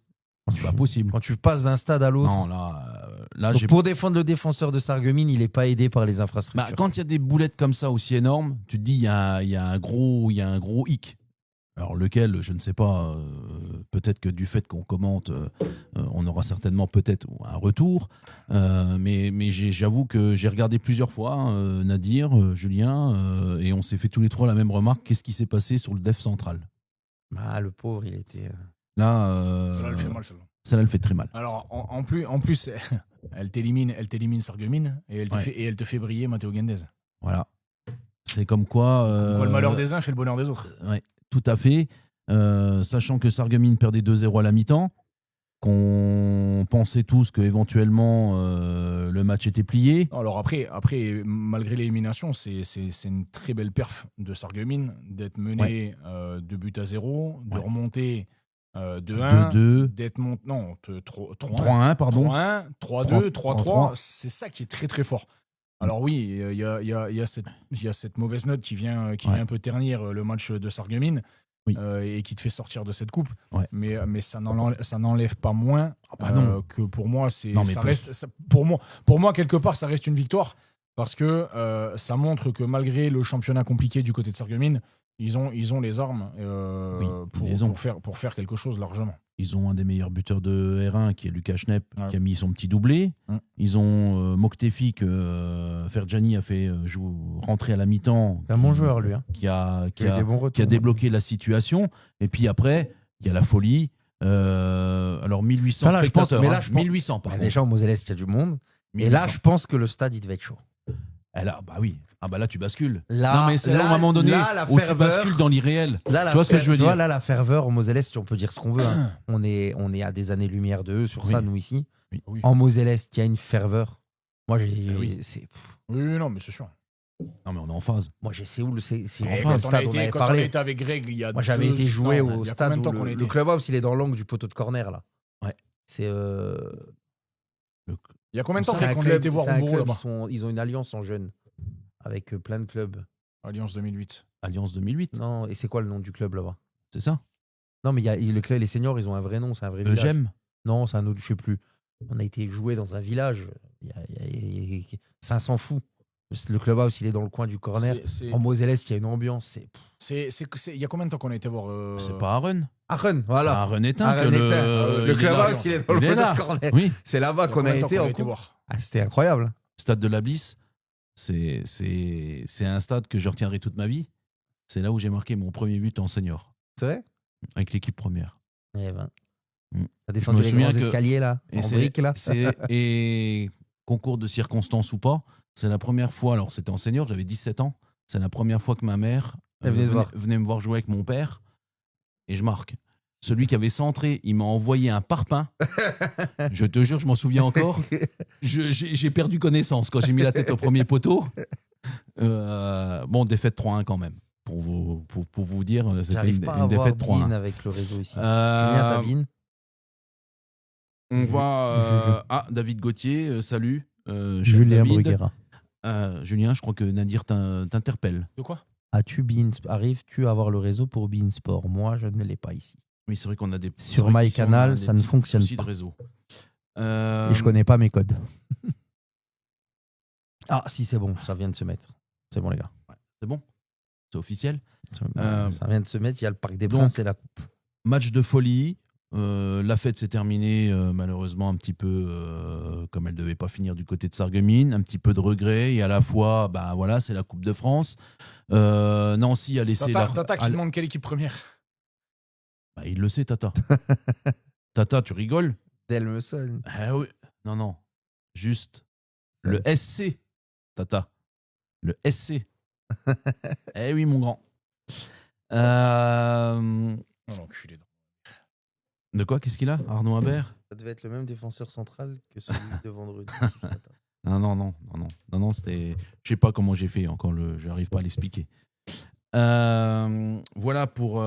C'est pas possible. Quand tu passes d'un stade à l'autre. Non, là Donc, j'ai. pour défendre le défenseur de Sarreguemines, il n'est pas aidé par les infrastructures. Bah, quand il y a des boulettes comme ça aussi énormes, tu te dis il y a un gros hic. Alors lequel, je ne sais pas. Peut-être que du fait qu'on commente, on aura certainement peut-être un retour. Mais j'avoue que j'ai regardé plusieurs fois Nadir, Julien, et on s'est fait tous les trois la même remarque. Qu'est-ce qui s'est passé sur le def central? Ah, le pauvre, il était. Là, Ça, elle fait mal, celle-là. ça le fait très mal. Alors, en plus, elle t'élimine Sarreguemines et elle te fait briller Matteo Gendez. Voilà. C'est comme quoi. Le malheur des uns fait le bonheur des autres. Ouais, tout à fait. Sachant que Sarreguemines perdait 2-0 à la mi-temps, qu'on pensait tous que éventuellement le match était plié. Alors après, malgré l'élimination, c'est une très belle perf de Sarreguemines d'être mené 2 buts à 0, de Ouais. remonter 2-1, 2-2. d'être monté. Non, 3-1. 3-1, pardon. 3-1, 3-2, 3-3, 3-3. c'est ça qui est très très fort. Alors oui, il y a cette mauvaise note qui vient un peu ternir le match de Sarreguemines. Oui. Et qui te fait sortir de cette coupe. Ouais. Mais ça n'enlève pas moins non. que pour moi, Non, mais pour moi, quelque part, ça reste une victoire parce que ça montre que malgré le championnat compliqué du côté de Sarreguemines, ils ont les armes pour faire quelque chose largement. Ils ont un des meilleurs buteurs de R1 qui est Lucas Schnepp, Ouais. qui a mis son petit doublé. Ils ont Moktefi que Ferjani a fait rentrer à la mi-temps. C'est un bon joueur, lui. Hein. Qui a Il a eu des bons retours. qui a débloqué la situation. Et puis après, il y a la folie. Alors 1800 Enfin, là, je pense- spectateurs. mais là, hein. je pense- 1800 par Bah, contre. déjà, au Moselle-Est, il y a du monde. 1800. Et là, je pense que le stade, il devait être chaud. Et là, bah oui. Ah bah là, tu bascules. Là, non, mais c'est là, à un moment donné là, la où tu ferveur- bascules dans l'irréel. Là, Tu vois ce que je veux dire? Là, la ferveur au Moselle-Est, on peut dire ce qu'on veut. Hein. On est à des années-lumière de eux sur Oui. ça, nous, ici. Oui. En Moselle-Est, il y a une ferveur. Moi, j'ai. oui. c'est- Oui, non, mais c'est sûr. Non, mais on est en phase. Moi, j'ai Séoul, c'est Enfin, le Quand on stade, on avait quand on parlé. était avec Greg, il y a Moi, j'avais été jouer au il y a stade combien de temps où qu'on le était clubhouse, il est dans l'angle du poteau de corner, là. Ouais. C'est. Il y a combien de temps c'est un qu'on a club- été voir c'est un Umbro club, là-bas ils ont une alliance en jeunes avec plein de clubs. Alliance 2008. Alliance 2008, Non, et c'est quoi le nom du club là-bas? c'est ça? Non, mais le club, les seniors, ils ont un vrai nom, c'est un vrai village. J'aime. Non, c'est un autre, je sais plus. On a été jouer dans un village. Il y a 500 fous. Le clubhouse, il est dans le coin du corner. En Moselle-Est, il y a une ambiance. Il y a combien de temps qu'on a été voir C'est pas Aaron. Aachen, C'est voilà. Aaron éteint Aachen que éteint. le Le il est clubhouse, là. il est dans le Il est poteau là. de corner. Oui. C'est là-bas qu'on a été en coupe. voir. Ah, c'était incroyable. Stade de la Bliss, c'est un stade que je retiendrai toute ma vie. C'est là où j'ai marqué mon premier but en senior, C'est vrai? avec l'équipe première. Eh ben. Mm. T'as descendu me les souviens grands que- escaliers là, Et en c'est- briques là. et concours de circonstances ou pas, c'est la première fois, alors c'était en senior, j'avais 17 ans, c'est la première fois que ma mère Elle venait te voir. venait me voir jouer avec mon père, et je marque. Celui qui avait centré, il m'a envoyé un parpaing. Je te jure, je m'en souviens encore. J'ai perdu connaissance quand j'ai mis la tête au premier poteau. Bon, défaite 3-1 quand même. Pour vous dire, c'était J'arrive une pas à avoir défaite Bean 3-1. avec le réseau ici. Euh, Julien Tabine. On va. Je- Ah, David Gauthier, salut. Cher Julien David. Bruguera. Julien, je crois que Nadir t'interpelle. De quoi? Arrives-tu à avoir le réseau pour Beansport? Moi, je ne l'ai pas ici. Oui, c'est vrai qu'on a des. Sur c'est vrai qu'ici, on a MyCanal, des ça ne petits fonctionne soucis de pas. réseau. Et je connais pas mes codes. Ah, si, c'est bon, ça vient de se mettre. C'est bon, les gars. C'est bon, c'est officiel. Ça vient de se mettre. Il y a le Parc des donc, Princes et la coupe. Match de folie. La fête s'est terminée malheureusement un petit peu comme elle devait pas finir du côté de Sarreguemines, un petit peu de regret et à la fois, bah voilà, c'est la Coupe de France. Nancy a laissé Tata qui demande quelle équipe première. Bah, il le sait, Tata. Tata, tu rigoles? Delmeson. Ah oui, non, juste le SC, Tata, le SC. Eh oui, mon grand. Oh, l'enculé. De quoi? Qu'est-ce qu'il a, Arnaud Habert? Ça devait être le même défenseur central que celui de vendredi. Non, c'était. Je sais pas comment j'ai fait encore, j'arrive pas à l'expliquer. Voilà pour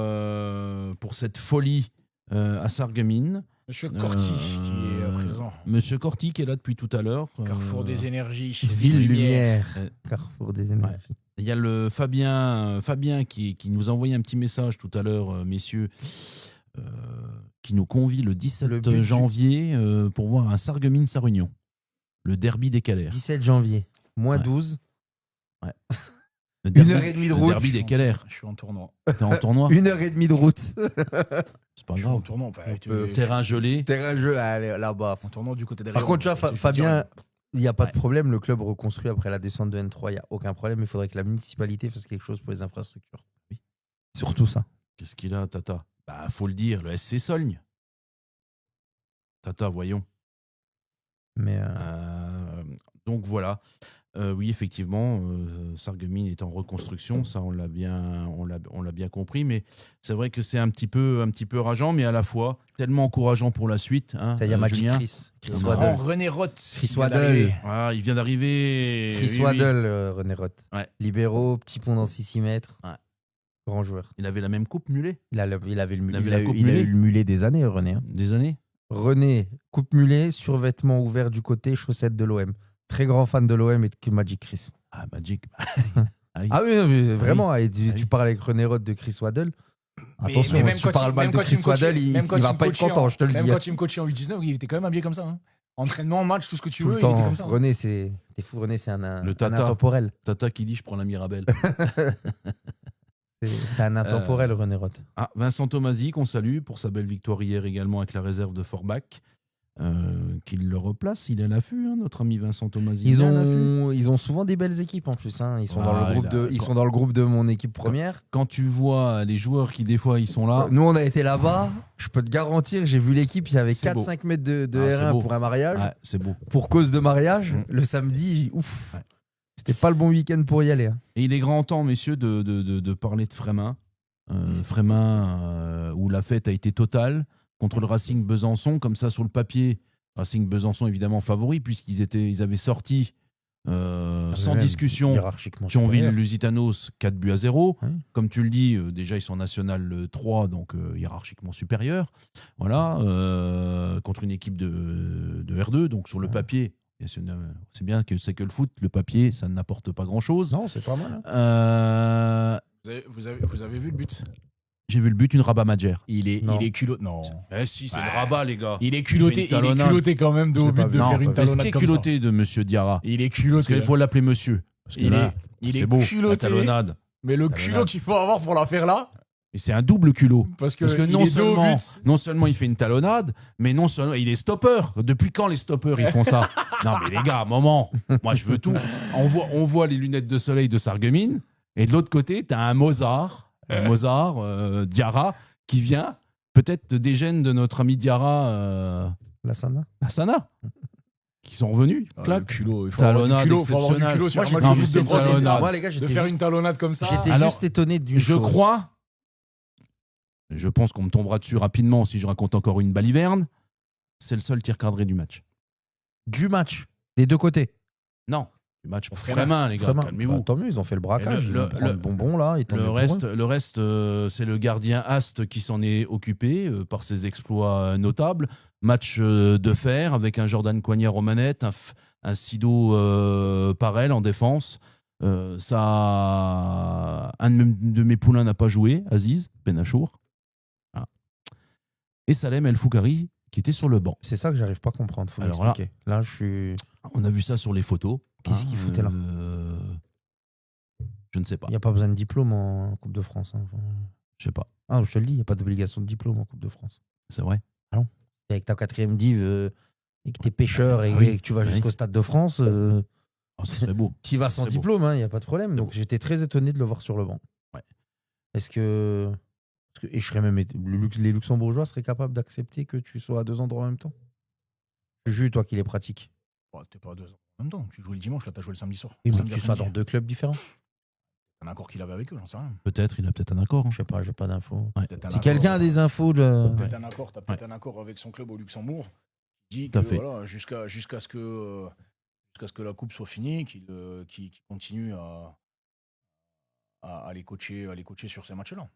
cette folie à Sarreguemines. Monsieur Corti qui est présent. Monsieur Corti qui est là depuis tout à l'heure. Carrefour des énergies. Ville Lumière. Euh, Carrefour des énergies. Il y a le Fabien qui nous a envoyé un petit message tout à l'heure, messieurs, qui nous convie le 17 janvier pour voir un Sarreguemines-Sarre-Union, le derby des Calaires. 17 janvier, moins Ouais. 12. Ouais. Une heure et demie de route. Le derby des Calaires. Je suis en tournoi. T'es en tournoi? 1h30 de route. C'est pas Je suis en grave. tournoi. Enfin, Terrain gelé. Terrain jeu, allez, là-bas. En tournoi du côté derrière. Par contre, tu vois, Fabien, il n'y a pas de problème. Le club reconstruit après la descente de N3. Il n'y a aucun problème. Il faudrait que la municipalité fasse quelque chose pour les infrastructures. Oui. Surtout ça. Qu'est-ce qu'il a, Tata? Bah, faut le dire, le SC Solgne. Tata, voyons. Mais Donc voilà. Oui, effectivement, Sarreguemines est en reconstruction, ça on l'a bien compris, mais c'est vrai que c'est un petit peu rageant, mais à la fois tellement encourageant pour la suite. Hein, il y a Magic Julien. Chris Grand Waddle. René Roth. Chris Waddle. Ah, il vient d'arriver. Chris Oui. Waddle, René Roth. Ouais. Libéraux, petit pont dans 6 mètres. Ouais. Grand joueur. Il avait la même coupe mulet Il avait la coupe eu mulet le mulet des années, René. Hein. des années. René, coupe mulet, survêtement ouvert du côté, chaussettes de l'OM. Très grand fan de l'OM et de Magic Chris. Ah, Magic. Ah oui, non, mais vraiment, et oui. tu parles avec René Roth de Chris Waddle. Mais Attention, même si quand tu parles il- mal même de quand Chris il me coachait- Waddle, il même quand va il me pas être coachait content, je te le Même dis. quand il me coachait en U19, il était quand même habillé comme ça. Hein. Entraînement, match, tout ce que tu Tout veux, le il était temps. comme ça. Hein. René, t'es fou, René, c'est un Le Tata. intemporel. Tata qui dit je prends la Mirabelle. C'est un intemporel, René Roth. Ah, Vincent Tomasi, qu'on salue pour sa belle victoire hier également avec la réserve de Forbach. Qu'il le replace, il est à l'affût, hein, notre ami Vincent Tomasi. Ils ont souvent des belles équipes en plus. Hein. Ils sont dans le groupe de mon équipe première. Quand tu vois les joueurs qui des fois ils sont là, Nous, on a été là-bas. Je peux te garantir, j'ai vu l'équipe, il y avait C'est 4-5 mètres de Ah, c'est R1 beau. pour un mariage. ouais, c'est beau. Pour cause de mariage, Mm. le samedi, ouf. Ouais. C'était pas le bon week-end pour y aller. Hein. Et il est grand temps, messieurs, de parler de Frémin. Frémin, où la fête a été totale contre le Racing Besançon, comme ça sur le papier. Racing Besançon évidemment favori puisqu'ils avaient sorti sans Même discussion hiérarchiquement Thionville supérieur. Lusitanos 4-0. Oui. Comme tu le dis, déjà ils sont national 3, donc hiérarchiquement supérieurs. Voilà, contre une équipe de R2, donc sur le papier, c'est bien que c'est que le foot, le papier, ça n'apporte pas grand-chose. Non, c'est pas mal. Hein. Vous avez vu le but? J'ai vu le but, une Rabat Madjer. Il est culotté. Non. Eh si, c'est le Rabat, les gars. Il est Il culotté. fait une talonnade. Quand même de J'ai au pas but vu. de Non, faire une pas vu. Est-ce talonnade qu'il est comme ça. culotté de Monsieur Diarra? Il est Parce culotté. qu'il faut l'appeler monsieur. Parce que Il là, est c'est beau, la culotté. talonnade. Mais le Talonnade. culot qu'il faut avoir pour la faire là, Et c'est un double culot. parce que, Parce que il non est dos au non but. seulement il fait une talonnade, mais non seulement il est stopper. Depuis quand les stoppers ils font ça? Non mais les gars, un moment, moi je veux tout. On voit les lunettes de soleil de Sarreguemines, et de l'autre côté, tu as un Mozart, Diarra, qui vient peut-être des gènes de notre ami Diarra La Sana. Asana, qui sont revenus. Ah, Clac. le culot, il faut avoir Talonnade du culot, faut avoir du exceptionnelle. culot sur Moi, un j'étais match non, de mais Coupe c'est de France comme talonnade. ça. Moi, les gars, De j'étais faire juste, une talonnade comme ça. j'étais Alors, juste étonné d'une Je chose. crois, je pense qu'on me tombera dessus rapidement si je raconte encore une baliverne, c'est le seul tir cadré du match. Du match, des deux côtés. Non, du match pour Frémin. Frémin, les gars, Vraiment. calmez-vous. Bah, tant mieux, ils ont fait le braquage. Et Ils vont prendre le bonbon là. Et tant mieux Le pour reste, eux. c'est le gardien Ast qui s'en est occupé par ses exploits notables. Match de fer avec un Jordan Coignard aux manettes, un Sido Parel en défense. Un de mes poulains n'a pas joué, Aziz Benachour. Voilà. et Salem El Foukhari qui était sur le banc. C'est ça que j'arrive pas à comprendre. Faut Alors m'expliquer. Là, je suis. On a vu ça sur les photos. Qu'est-ce qu'il foutait là Je ne sais pas. Il n'y a pas besoin de diplôme en Coupe de France. Hein. Je sais pas. Ah, je te le dis, il n'y a pas d'obligation de diplôme en Coupe de France. C'est vrai. T'es avec ta 4e div et que t'es pêcheur et que tu vas jusqu'au Stade de France, Oh, ça serait beau. tu vas sans serait beau. diplôme, il n'y a pas de problème. Donc beau. j'étais très étonné de le voir sur le banc. Ouais. Est-ce que. Et je serais même. Les Luxembourgeois seraient capables d'accepter que tu sois à 2 endroits en même temps? Tu joues, toi qui les pratiques. T'es pas à 2 ans en même temps. Tu joues le dimanche, là, t'as joué le samedi soir. Oui, mais Samedi que tu sois après-midi. dans 2 clubs différents. Un accord qu'il avait avec eux, j'en sais rien. Peut-être, il a peut-être un accord. Je sais pas, j'ai pas d'infos. Ouais. Peut-être un Si accord, quelqu'un a des infos de. T'as peut-être un accord avec son club au Luxembourg qui dit Tout à que fait. voilà, jusqu'à ce que la coupe soit finie, qu'il continue à les coacher sur ces matchs-là.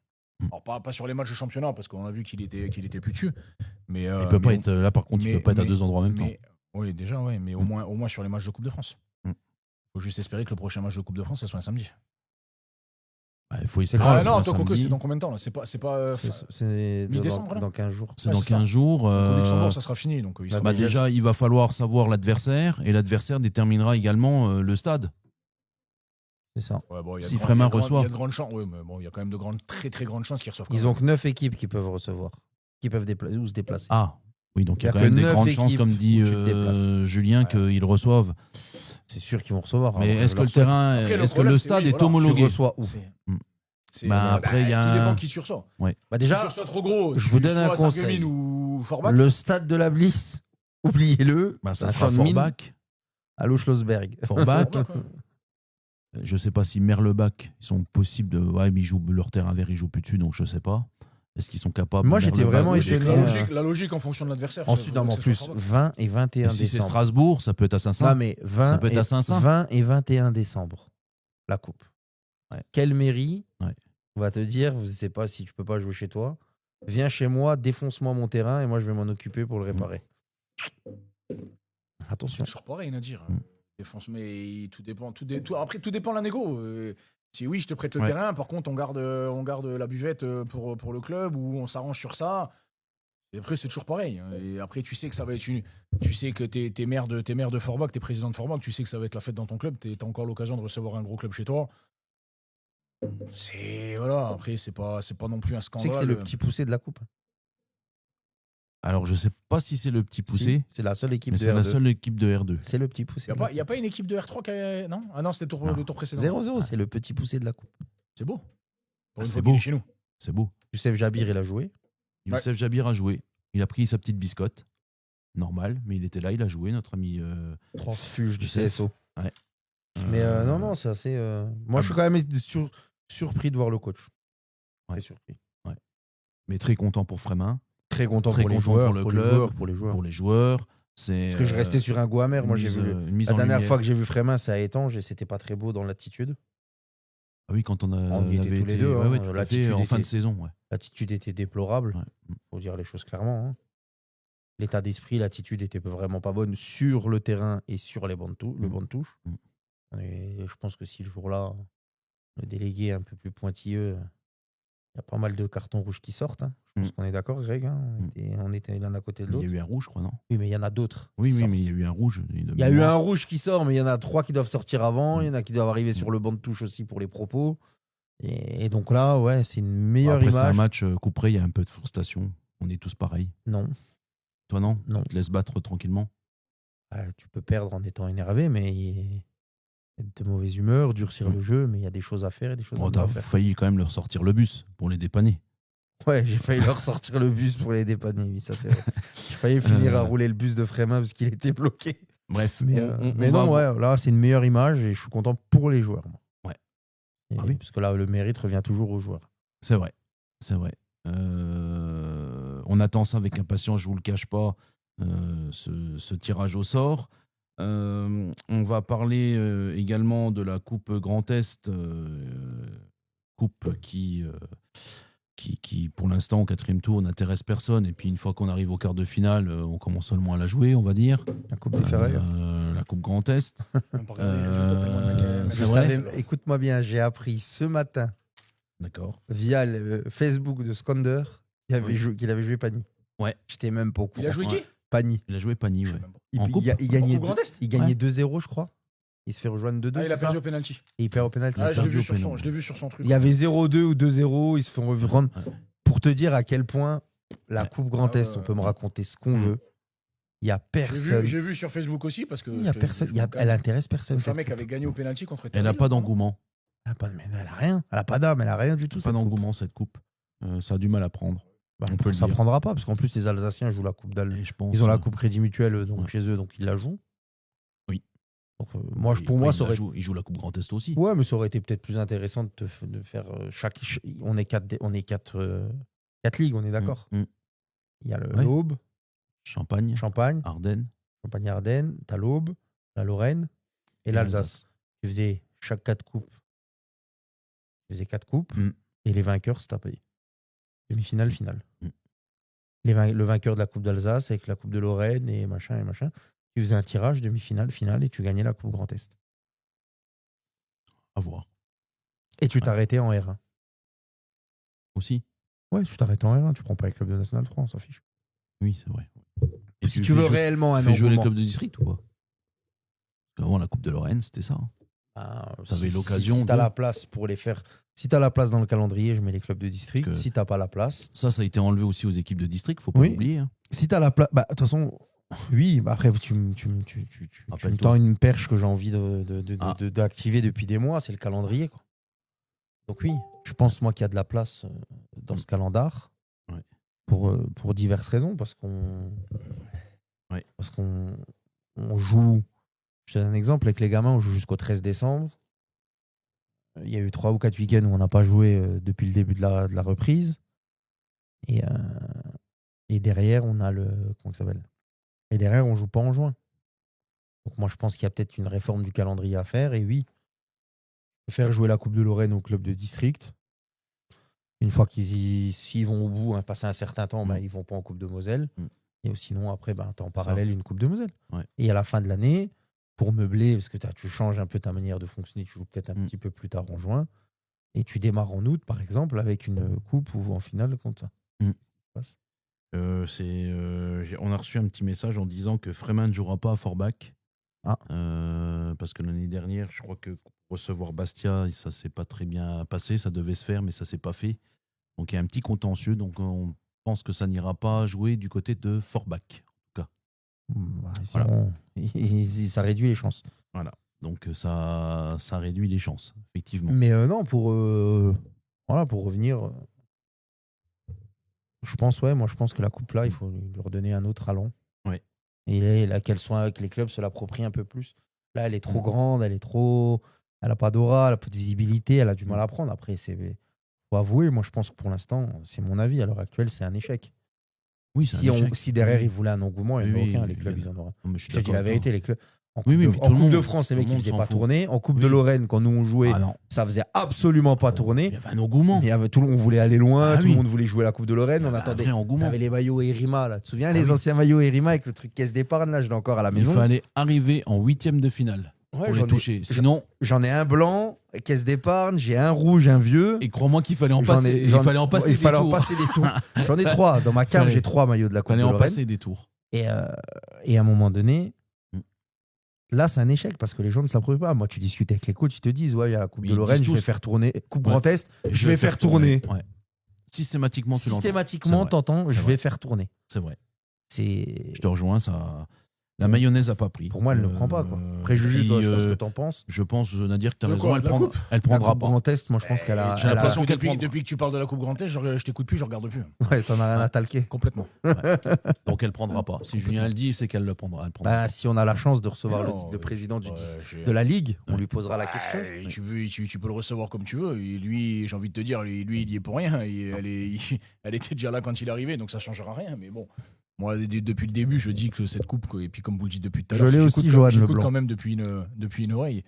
Alors pas sur les matchs de championnat parce qu'on a vu qu'il était plus dessus. Mais Il peut pas être là, par contre, il peut pas être à 2 endroits en même temps. Oui, déjà, ouais, mais au moins sur les matchs de Coupe de France. Mm. Faut juste espérer que le prochain match de Coupe de France, ça soit un samedi. Bah, il faut C'est espérer. grave. que ce non, soit toi, Coco, samedi. c'est dans combien de temps là? C'est pas C'est mi-décembre, là dans 15 jours. C'est Ouais, dans c'est ça. 15 jours. au Luxembourg, ça sera fini. Donc, Bah, Bah déjà, il va falloir savoir l'adversaire et l'adversaire déterminera également le stade. C'est ça. ouais, bon, il y a si de grandes- Frémin il y a de grandes- reçoit. Il y a de grandes chances. Oui, mais bon, il y a quand même très très grandes chances qu'ils reçoivent. Ils ont que 9 équipes qui peuvent recevoir, qui peuvent se déplacer. Ah, oui, donc il y a Il y a quand que même des 9 grandes chances, équipes comme dit où tu te déplaces. Julien, Ouais. qu'ils reçoivent. C'est sûr qu'ils vont recevoir. Mais Alors, est-ce que leur le souhaite. terrain, Après, le est-ce que problème, le c'est stade oui, est voilà, tu homologué? Tu reçois où? Après, il y a tout un- dépend qui tu reçois. Bah Déjà, déjà, si tu reçois trop gros, je vous donne un conseil. Sarreguemines ou Forbach. le stade de la Bliss, oubliez-le. Bah, ça un sera champ de mine Forbach. à Schlossberg. Forbach. Forbach, ouais. Je sais pas si Merlebach, ils sont possibles de. Ouais, mais ils jouent leur terrain vert, ils jouent plus dessus, donc je sais pas. Est-ce qu'ils sont capables? Moi, j'étais Merlebach, vraiment logique. étonné. La logique en fonction de l'adversaire. Ensuite, non, mais en plus, 20 et 21 Et si c'est décembre. Strasbourg, ça peut être à Saint-Saëns. Non, mais 20, Ça peut être et, à Saint-Saëns. 20 et 21 décembre, la coupe. Ouais. Quelle mairie Ouais. va te dire, je sais pas si tu peux pas jouer chez toi, viens chez moi, défonce-moi mon terrain et moi je vais m'en occuper pour le réparer. C'est Attention. toujours pareil à dire. Mm. Défonce, mais tout dépend. Après, tout dépend de la négo. Si oui, je te prête le Ouais. terrain, par contre, on garde la buvette pour le club ou on s'arrange sur ça. Et après, c'est toujours pareil. Et après, tu sais que ça va être tu sais que t'es maire de Forbach, t'es président de Forbach, tu sais que ça va être la fête dans ton club, t'as encore l'occasion de recevoir un gros club chez toi. Voilà, après, c'est pas non plus un Tu sais scandale. que c'est le petit poussé de la coupe. Alors, je sais pas si c'est le petit poussé, Si, c'est la seule équipe mais de c'est la R2. seule équipe de R2. C'est le petit poussé. Il n'y a pas une équipe de R3 qui a. Non? Ah non, c'était Non. le tour précédent. 0-0, c'est le petit poussé de la coupe. C'est beau. Pour une c'est fois beau. qu'il est chez nous. C'est beau. Youssef Jabir, il a joué. Youssef Jabir a joué. Il a pris sa petite biscotte. Normal, mais il était là, il a joué, notre ami. Transfuge du Youssef. CSO. Ouais. Mais non, c'est assez. Moi, je suis quand même surpris de voir le coach. Ouais. Très surpris. Mais très content pour Frémin, Très content Très pour les content joueurs. pour le Pour les club, joueurs. Pour les joueurs. pour les joueurs. C'est, Parce que je restais sur un goût amer. Moi, j'ai une vu. mise La en dernière lumière. fois que j'ai vu Frémin, c'est à Étanges et c'était pas très beau dans l'attitude. Ah oui, quand on y était avait tous les été deux, hein. ouais, tout à fait, L'attitude en fin de était- saison. Ouais. L'attitude était déplorable. Ouais. Faut dire les choses clairement. Hein. L'état d'esprit, l'attitude était vraiment pas bonne sur le terrain et sur le banc de touche. Et je pense que si le jour-là, le délégué est un peu plus pointilleux, il y a pas mal de cartons rouges qui sortent. Hein. Je pense qu'on est d'accord, Greg. Hein. On était l'un à côté de Il y l'autre. a eu un rouge, je crois, non? Oui, mais il y en a d'autres. Oui, qui sortent. mais il y a eu un rouge. Il y a eu un rouge qui sort, mais il y en a 3 qui doivent sortir avant. Il y en a qui doivent arriver sur le banc de touche aussi pour les propos. Et donc là, ouais, c'est une meilleure Après, c'est un image. match couperé, il y a un peu de frustration. On est tous pareils. Non. Toi, non? Non. Tu te laisses battre tranquillement. Tu peux perdre en étant énervé, mais être de mauvaise humeur, durcir le jeu, mais il y a des choses à faire et des choses à Bon, ne t'as pas faire. failli quand même leur sortir le bus pour les dépanner. Ouais, j'ai failli leur sortir le bus pour les dépanner, oui, ça c'est vrai. J'ai failli finir à rouler le bus de Frémin parce qu'il était bloqué. Bref, Mais non, ouais, là c'est une meilleure image et je suis content pour les joueurs. Moi. Ouais. Et Ah oui. parce que là, le mérite revient toujours aux joueurs. C'est vrai. C'est vrai. On attend ça avec impatience, je vous le cache pas, ce tirage au sort. On va parler également de la Coupe Grand Est, coupe qui pour l'instant au 4e tour n'intéresse personne. Et puis une fois qu'on arrive au quart de finale, on commence seulement à la jouer, on va dire. La Coupe des Ferrailles. La Coupe Grand Est. On peut regarder les résultats tellement le mec est- c'est Je vrai. savais- écoute-moi bien, j'ai appris ce matin D'accord. via le Facebook de Skander qu'il avait joué Pani. Ouais. J'étais même pas au courant. Il a joué qui? Pani. Il a joué Pani, Je ouais. sais même pas. Il, En il coupe ga- il gagnait, En Coupe Grand Est il gagnait 2-0, je crois. Il se fait rejoindre 2-2. Ah, il a c'est perdu ça au penalty. Et il perd au penalty. Ah, je l'ai perdu vu au sur pénal. son truc. Il y avait 0-2 ou 2-0. Ils se font rendre. Ouais. Pour te dire à quel point la Ouais. Coupe Grand Ah, Est, ouais, on peut me ouais. raconter ce qu'on veut. Il y a personne. J'ai vu sur Facebook aussi parce que. Il y a personne. Elle intéresse personne. C'est un cette mec coupe. avait gagné au penalty contre Elle n'a Taville, pas non d'engouement. Elle a rien. Elle a pas d'âme. Elle a rien du tout. Pas cette coupe. d'engouement, cette coupe. Ça a du mal à prendre. Bah, on peut le ça dire. prendra pas parce qu'en plus les Alsaciens jouent la Coupe d'Al. Et je pense, Ils ont la Coupe Crédit Mutuel donc ouais. chez eux, donc ils la jouent. Oui. Donc, pour moi, ça aurait. Il joue la Coupe Grand Est aussi. Ouais, mais ça aurait été peut-être plus intéressant de faire On est quatre ligues, on est d'accord. Mm. Il y a Ouais. l'Aube, Champagne, Champagne, Ardennes. Champagne-Ardenne, t'as l'Aube, la Lorraine et l'Alsace. Tu faisais chaque 4 coupes. Tu faisais 4 coupes Mm. et les vainqueurs se tapaient. Demi-finale, finale. Mm. Le vainqueur de la Coupe d'Alsace avec la Coupe de Lorraine et machin. Tu faisais un tirage, demi-finale, finale et tu gagnais la Coupe Grand Est. À voir. Et tu t'arrêtais en R1. Aussi. Ouais, tu t'arrêtais en R1, tu prends pas les clubs de National 3, on s'en fiche. Oui, c'est vrai. Et Si tu veux réellement un fais jouer les engouement. clubs de district ou pas? Parce qu'avant, la Coupe de Lorraine, c'était ça. T'avais l'occasion Si t'as de- la place pour les faire. Si t'as la place dans le calendrier, je mets les clubs de district. Que- Si t'as pas la place. Ça a été enlevé aussi aux équipes de district, faut pas Oui. l'oublier. Hein. Si t'as la place. Bah, de toute façon, oui, bah après, tu me Rappelle-toi. tends une perche que j'ai envie Ah. d'activer depuis des mois, c'est le calendrier, quoi. Donc, oui, je pense, moi, qu'il y a de la place dans ce calendar. Ouais. Pour diverses raisons. Parce qu'on. Ouais. Parce qu'on on joue. Je te donne un exemple, avec les gamins, on joue jusqu'au 13 décembre. Il y a eu 3 ou 4 week-ends où on n'a pas joué depuis le début de la reprise. Et derrière, on a le. Comment ça s'appelle ? Et derrière, on joue pas en juin. Donc moi, je pense qu'il y a peut-être une réforme du calendrier à faire. Et oui, faire jouer la Coupe de Lorraine au club de district. Une fois s'ils vont au bout, hein, passer un certain temps, bah, ils vont pas en Coupe de Moselle. Mm. Et sinon, après, bah, tu as en parallèle une Coupe de Moselle. Ouais. Et à la fin de l'année, pour meubler, parce que tu changes un peu ta manière de fonctionner, tu joues peut-être un petit peu plus tard en juin, et tu démarres en août, par exemple, avec une coupe ou en finale contre ça. Mm. Passe. On a reçu un petit message en disant que Freeman ne jouera pas à Forbach. Ah. Parce que l'année dernière, je crois que pour recevoir Bastia, ça s'est pas très bien passé. Ça devait se faire, mais ça s'est pas fait. Donc il y a un petit contentieux. Donc on pense que ça n'ira pas jouer du côté de Forbach. Voilà. Ça réduit les chances. Voilà. Donc ça réduit les chances, effectivement. Mais non, pour revenir, je pense que la coupe là, il faut lui redonner un autre allant. Ouais. Et là, qu'elle soit que les clubs se l'approprient un peu plus. Là, elle est trop grande, elle a pas d'aura, elle a pas de visibilité, elle a du mal à prendre. Après, faut avouer, moi je pense que pour l'instant, c'est mon avis, à l'heure actuelle, c'est un échec. Oui, c'est un échec. Si derrière ils voulaient un engouement, il n'y en a Oui, aucun. oui, Les clubs, bien. ils en auraient. Non, mais je suis Je te dis d'accord la avec vérité, toi. les clubs. En Oui, mais en tout le Coupe monde- de France, les tout mecs, le ils monde faisaient s'en pas fout. tourner. En Coupe de Oui. Lorraine, quand nous on jouait, Ah non. ça faisait absolument pas tourner. Il y avait un engouement. Il y avait on voulait aller loin, Ah tout oui. le monde voulait jouer la Coupe de Lorraine. Il y On avait un attendait. vrai engouement. T'avais les maillots Erima, là. Tu te souviens, Ah les oui. anciens maillots Erima avec le truc caisse d'épargne, là, je l'ai encore à la Il maison. fallait arriver en 8e de finale Ouais, pour j'en les ai- toucher. Sinon, J'en ai un blanc, caisse d'épargne, j'ai un rouge, un vieux. et crois-moi qu'il fallait en J'en passer. ai- Il j'en- fallait en passer il des fallait en tours. passer des tours. J'en ai 3. Dans ma cave, Fallait- j'ai 3 maillots de la Il Coupe fallait de en Lorraine. passer des tours. Et à un moment donné, là, c'est un échec parce que les gens ne se l'approprient pas. Moi, tu discutes avec les coachs, ils te disent ouais, il y a la Coupe Mais de ils Lorraine, disent je vais tous. faire tourner. Coupe Ouais. Grand Est, Et je vais faire tourner. Ouais. Systématiquement, tu l'entends. Systématiquement, C'est vrai. t'entends, C'est je vrai. vais faire tourner. C'est vrai. C'est Je te rejoins, ça. La mayonnaise n'a pas pris. Pour moi, elle ne prend pas. Quoi. Préjugé, toi, je sais pas ce que t'en penses. Je pense, Nadir, que tu as De raison. quoi, Elle de la prendra, coupe elle prendra La Coupe pas. Grand Est, moi, je pense qu'elle a. j'ai l'impression elle qu'elle prend- Depuis que tu parles de la Coupe Grand Est, je t'écoute plus, je regarde plus. a- Ouais, t'en as rien à talquer. Complètement. Donc elle prendra pas. Si Julien le dit, c'est qu'elle le prendra. Elle prendra Bah, pas. si on a la chance de recevoir Non, le président ouais, de la Ligue, on Ouais. lui posera la question. Tu peux le recevoir comme tu veux. Et lui, j'ai envie de te dire, lui, il y est pour rien. Elle était déjà là quand il est arrivé, donc ça changera rien. Mais bon, moi, depuis le début, je dis que cette coupe, et puis comme vous le dites depuis tout à Je l'heure, l'ai j'écoute aussi, quand- Johan j'écoute Leblanc. quand même depuis une oreille.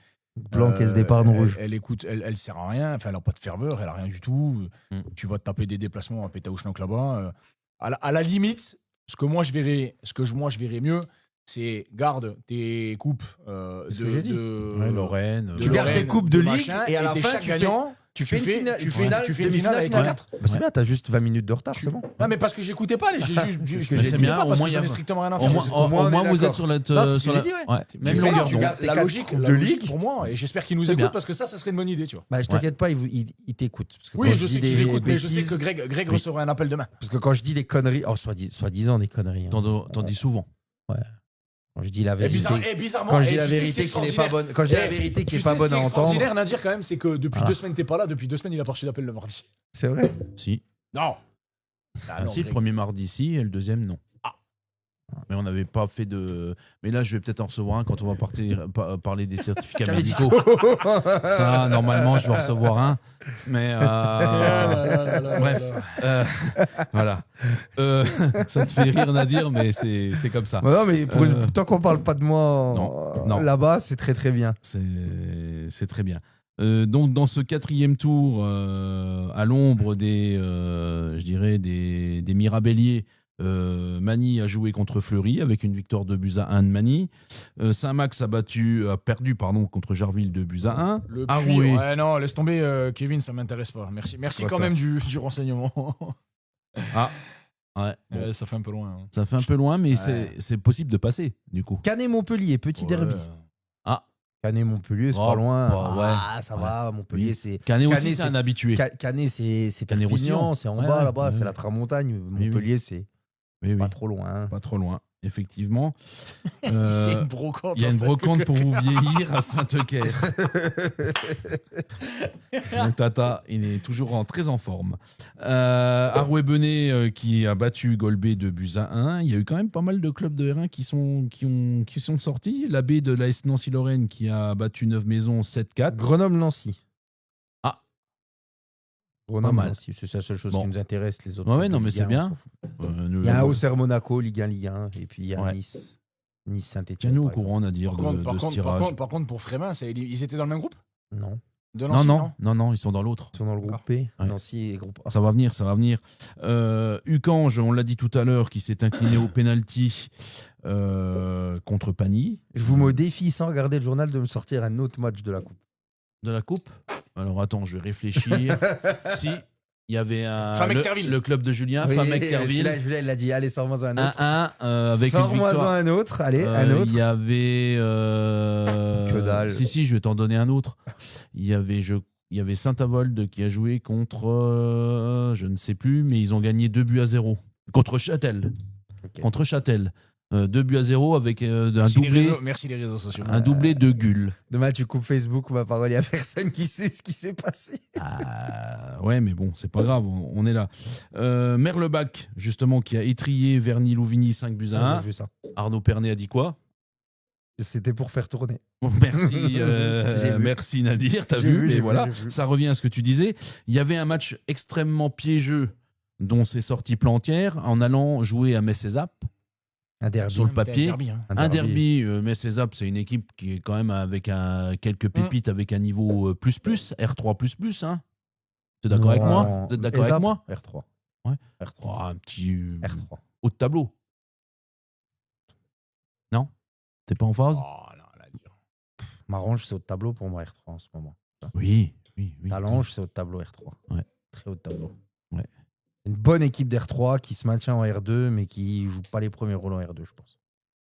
Blanc, caisse d'épargne rouge. Elle écoute, elle sert à rien. Enfin, elle n'a pas de ferveur, elle a rien du tout. Mm. Tu vas te taper des déplacements à Pétaouchnok là-bas. À la limite, ce que moi je verrais mieux, c'est garde tes coupes C'est ce que j'ai dit. Ouais, Lorraine. Tu gardes tes coupes de ligue machin, et à la t'es fin, chaque tu fais- gagnant. Tu fais une finale, tu fais une demi-finale avec finale. 4. Bah, c'est bien, t'as juste 20 minutes de retard, c'est bon. Non, mais parce que j'écoutais pas, C'est ce que j'ai j'écoutais dit. pas Au parce moins, que il y a- j'en ai strictement rien à Au faire. moins, Au moins, on est vous êtes d'accord. sur la. Non, c'est ce sur que la- j'ai dit, ouais. Même Tu fais- longueur tu d'onde. gardes tes La quatre logique, coupes la de logique ligue. pour moi, et j'espère qu'ils nous C'est écoutent bien. parce que ça serait une bonne idée, tu vois. Bah, je t'inquiète pas, ils t'écoutent. Parce que Oui, quand je dis sais des qu'ils écoutent, mais je sais bêtises- que Greg Oui. recevrait un appel demain. Parce que quand je dis des conneries, soi-disant des conneries. hein. T'en dis souvent. Quand je dis la Et vérité. bizarrement, Quand je et dis la tu sais ce vérité qui est qui n'est pas extraordinaire. bonne, quand je dis la vérité qui Tu est sais pas ce bonne qui à est entendre, extraordinaire, Nadir, quand même, c'est que depuis Voilà. 2 semaines, t'es pas là. Depuis 2 semaines, il a pas reçu d'appel le mardi. c'est vrai. Si. Non. Si, le premier mardi, si, et le deuxième, non. Ah. Mais on n'avait pas fait de. Mais là, je vais peut-être en recevoir un quand on va parler des certificats Quel médicaux. Ça, normalement, je vais en recevoir un. Mais. Bref. Voilà. Ça te fait rire, Nadir, mais c'est comme ça. Bah non, mais tant qu'on parle pas de moi Non. là-bas, c'est très très bien. C'est très bien. Donc dans ce 4e tour, à l'ombre je dirais des Mirabelliers, Manny a joué contre Fleury avec une victoire de buts à 1 de Manny. Saint-Max a perdu contre Jarville de buts à 1. Le Ah puits, oui. ouais, non, laisse tomber, Kevin, ça m'intéresse pas. Merci Quoi, quand ça même du renseignement. Ah, ouais. Bon, Ça fait un peu loin. hein. ça fait un peu loin, mais Ouais. c'est possible de passer du coup. Canet-Montpellier, petit derby. Ah, Canet-Montpellier, c'est Oh, pas loin. bah, ouais. Ah, ça va, Montpellier, Oui. c'est. Canet aussi, Canet, c'est un habitué. Canet, c'est Canet-Roussillon. Perpignan, c'est en Ouais, bas ouais, là-bas, ouais, c'est ouais. la Tramontagne. Oui, Montpellier, c'est Oui, oui. pas trop loin. hein. Pas trop loin, effectivement. Il y a une brocante. Il y a une brocante pour vous vieillir à Saint-Eucaire. Mon tata, il est toujours très en forme. Arouet Benet qui a battu Golbet de buts à 1. Il y a eu quand même pas mal de clubs de R1 qui sont sortis. L'AB de l'AS Nancy-Lorraine qui a battu Neuve-Maisons 7-4. Grenoble-Nancy. Ah. Pas mal. Grenoble-Nancy, c'est la seule chose Bon. qui nous intéresse. Les autres. Ouais, clubs non, de mais Ligue c'est 1, on bien. s'en fout. Il y a un Auxerre Monaco, Ligue 1, Ligue 1. Et puis il y a Ouais. Nice. Nice-Saint-Etienne. Tiens-nous au courant, Nadir, de ce tirage. Par contre, pour Frémin, ils étaient dans le même groupe Non. de Non, Nancy, non, ils sont dans l'autre. Ils sont dans le groupe D'accord. P. Ouais. Nancy et groupe A. Ça va venir, ça va venir. Ucange, on l'a dit tout à l'heure, qui s'est incliné au penalty contre Pagny. Je vous me défie, sans regarder le journal, de me sortir un autre match de la Coupe. De la coupe. Alors attends, je vais réfléchir. Si, il y avait Famec-Carville. le club de Julien, Oui, Famec-Carville. celui-là, Julien, il a dit, allez, sors-moi un autre. 1-1 avec une Sors-moi victoire. un autre, allez, un autre. Il y avait. Que dalle. Si, je vais t'en donner un autre. Il y avait Saint-Avold qui a joué contre. Je ne sais plus, mais ils ont gagné 2-0. Contre Châtel. Ok. Contre Châtel. 2-0 avec un doublé. Merci les réseaux sociaux. Un doublé de Gull. Demain, tu coupes Facebook, ma parole, il n'y a personne qui sait ce qui s'est passé. Ouais, mais bon, c'est pas grave, on est là. Merlebach, justement, qui a étrié Verny-Louvigny 5 buts Ça, à 1. j'ai vu ça. Arnaud Pernet a dit quoi? C'était pour faire tourner. Bon, merci, J'ai vu. merci Nadir, t'as J'ai vu, vu, et j'ai voilà, vu, j'ai vu. ça revient à ce que tu disais. Il y avait un match extrêmement piégeux dont s'est sorti Plantière en allant jouer à Metz-et-Zap. Un derby. Sur le papier. Derby, hein. Un derby, Metz-et-Zap, c'est une équipe qui est quand même avec quelques pépites, avec un niveau R3++. Hein. Tu es d'accord avec moi? Vous êtes d'accord avec moi? R3. Ouais. R3. Oh, un petit R3. haut de tableau. Non? T'es pas en phase? Oh, non, là, dur. Marange, c'est au tableau pour moi, R3 en ce moment. Oui. Talange, c'est au tableau R3. Ouais. Très haut de tableau. Ouais. Une bonne équipe d'R3 qui se maintient en R2, mais qui joue pas les premiers rôles en R2, je pense.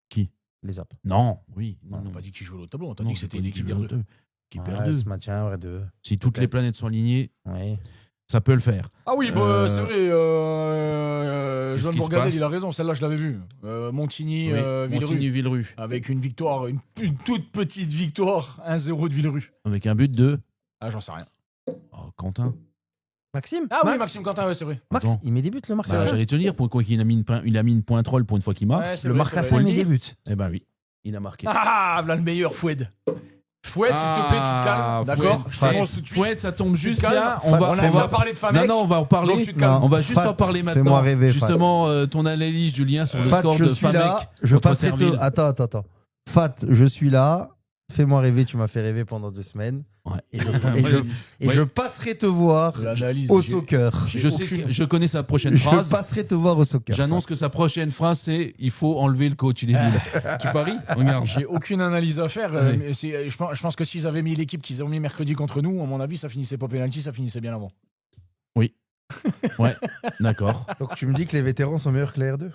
Qui? Les Zap. Non, oui. On n'a pas dit qu'il jouait au tableau, on t'a Non, dit que c'était j'ai une pas dit équipe qu'il d'R2. jouait Qui Ouais, perd 2. se maintient en R2. Si toutes les planètes sont alignées, Ouais. ça peut le faire. Ah oui, c'est vrai. Qu'est-ce Joan qui se Bourgadel, passe il a raison, celle-là, je l'avais vue. Montigny, Oui, Villerue. Montigny-Villerue. Avec une victoire, une toute petite victoire, 1-0 de Villerue. Avec un but de Ah, j'en sais rien. Quentin. Maxime Ah oui, Max Maxime Quentin, ouais, c'est vrai. Max, Attends. il met des buts, le Bah, Marseillais. J'allais te dire pourquoi il a mis une pointroll pour une fois qu'il marque. Ouais, c'est Le vrai, Marcassin, c'est il vrai. met des buts. Eh ben oui, il a marqué. Ah, voilà le meilleur, Foued. Foued, s'il te plaît, tu te calmes. D'accord Foued. Je t'annonce tout de suite. Foued, ça tombe juste calmes. bien. On On a déjà parlé de Famec. Non, on va en parler. Donc tu te calmes. On va juste Fat, en parler fais-moi maintenant. rêver, Fat. Justement, ton analyse, Julien, sur le Fat, score je de suis Famec là. Je contre passerai Serville. Attends. Fat, je suis là. Fais-moi rêver, tu m'as fait rêver pendant 2 semaines. Ouais. Et je passerai te voir L'analyse. au soccer. Je connais sa prochaine Je phrase. passerai te voir au soccer. J'annonce que sa prochaine phrase, c'est « Il faut enlever le coach, il est nul ». Tu paries? Regarde. J'ai aucune analyse à faire. Oui. Mais je pense que s'ils avaient mis l'équipe qu'ils ont mis mercredi contre nous, à mon avis, ça finissait pas penalty, ça finissait bien avant. Ouais, d'accord. Donc tu me dis que les vétérans sont meilleurs que les R2?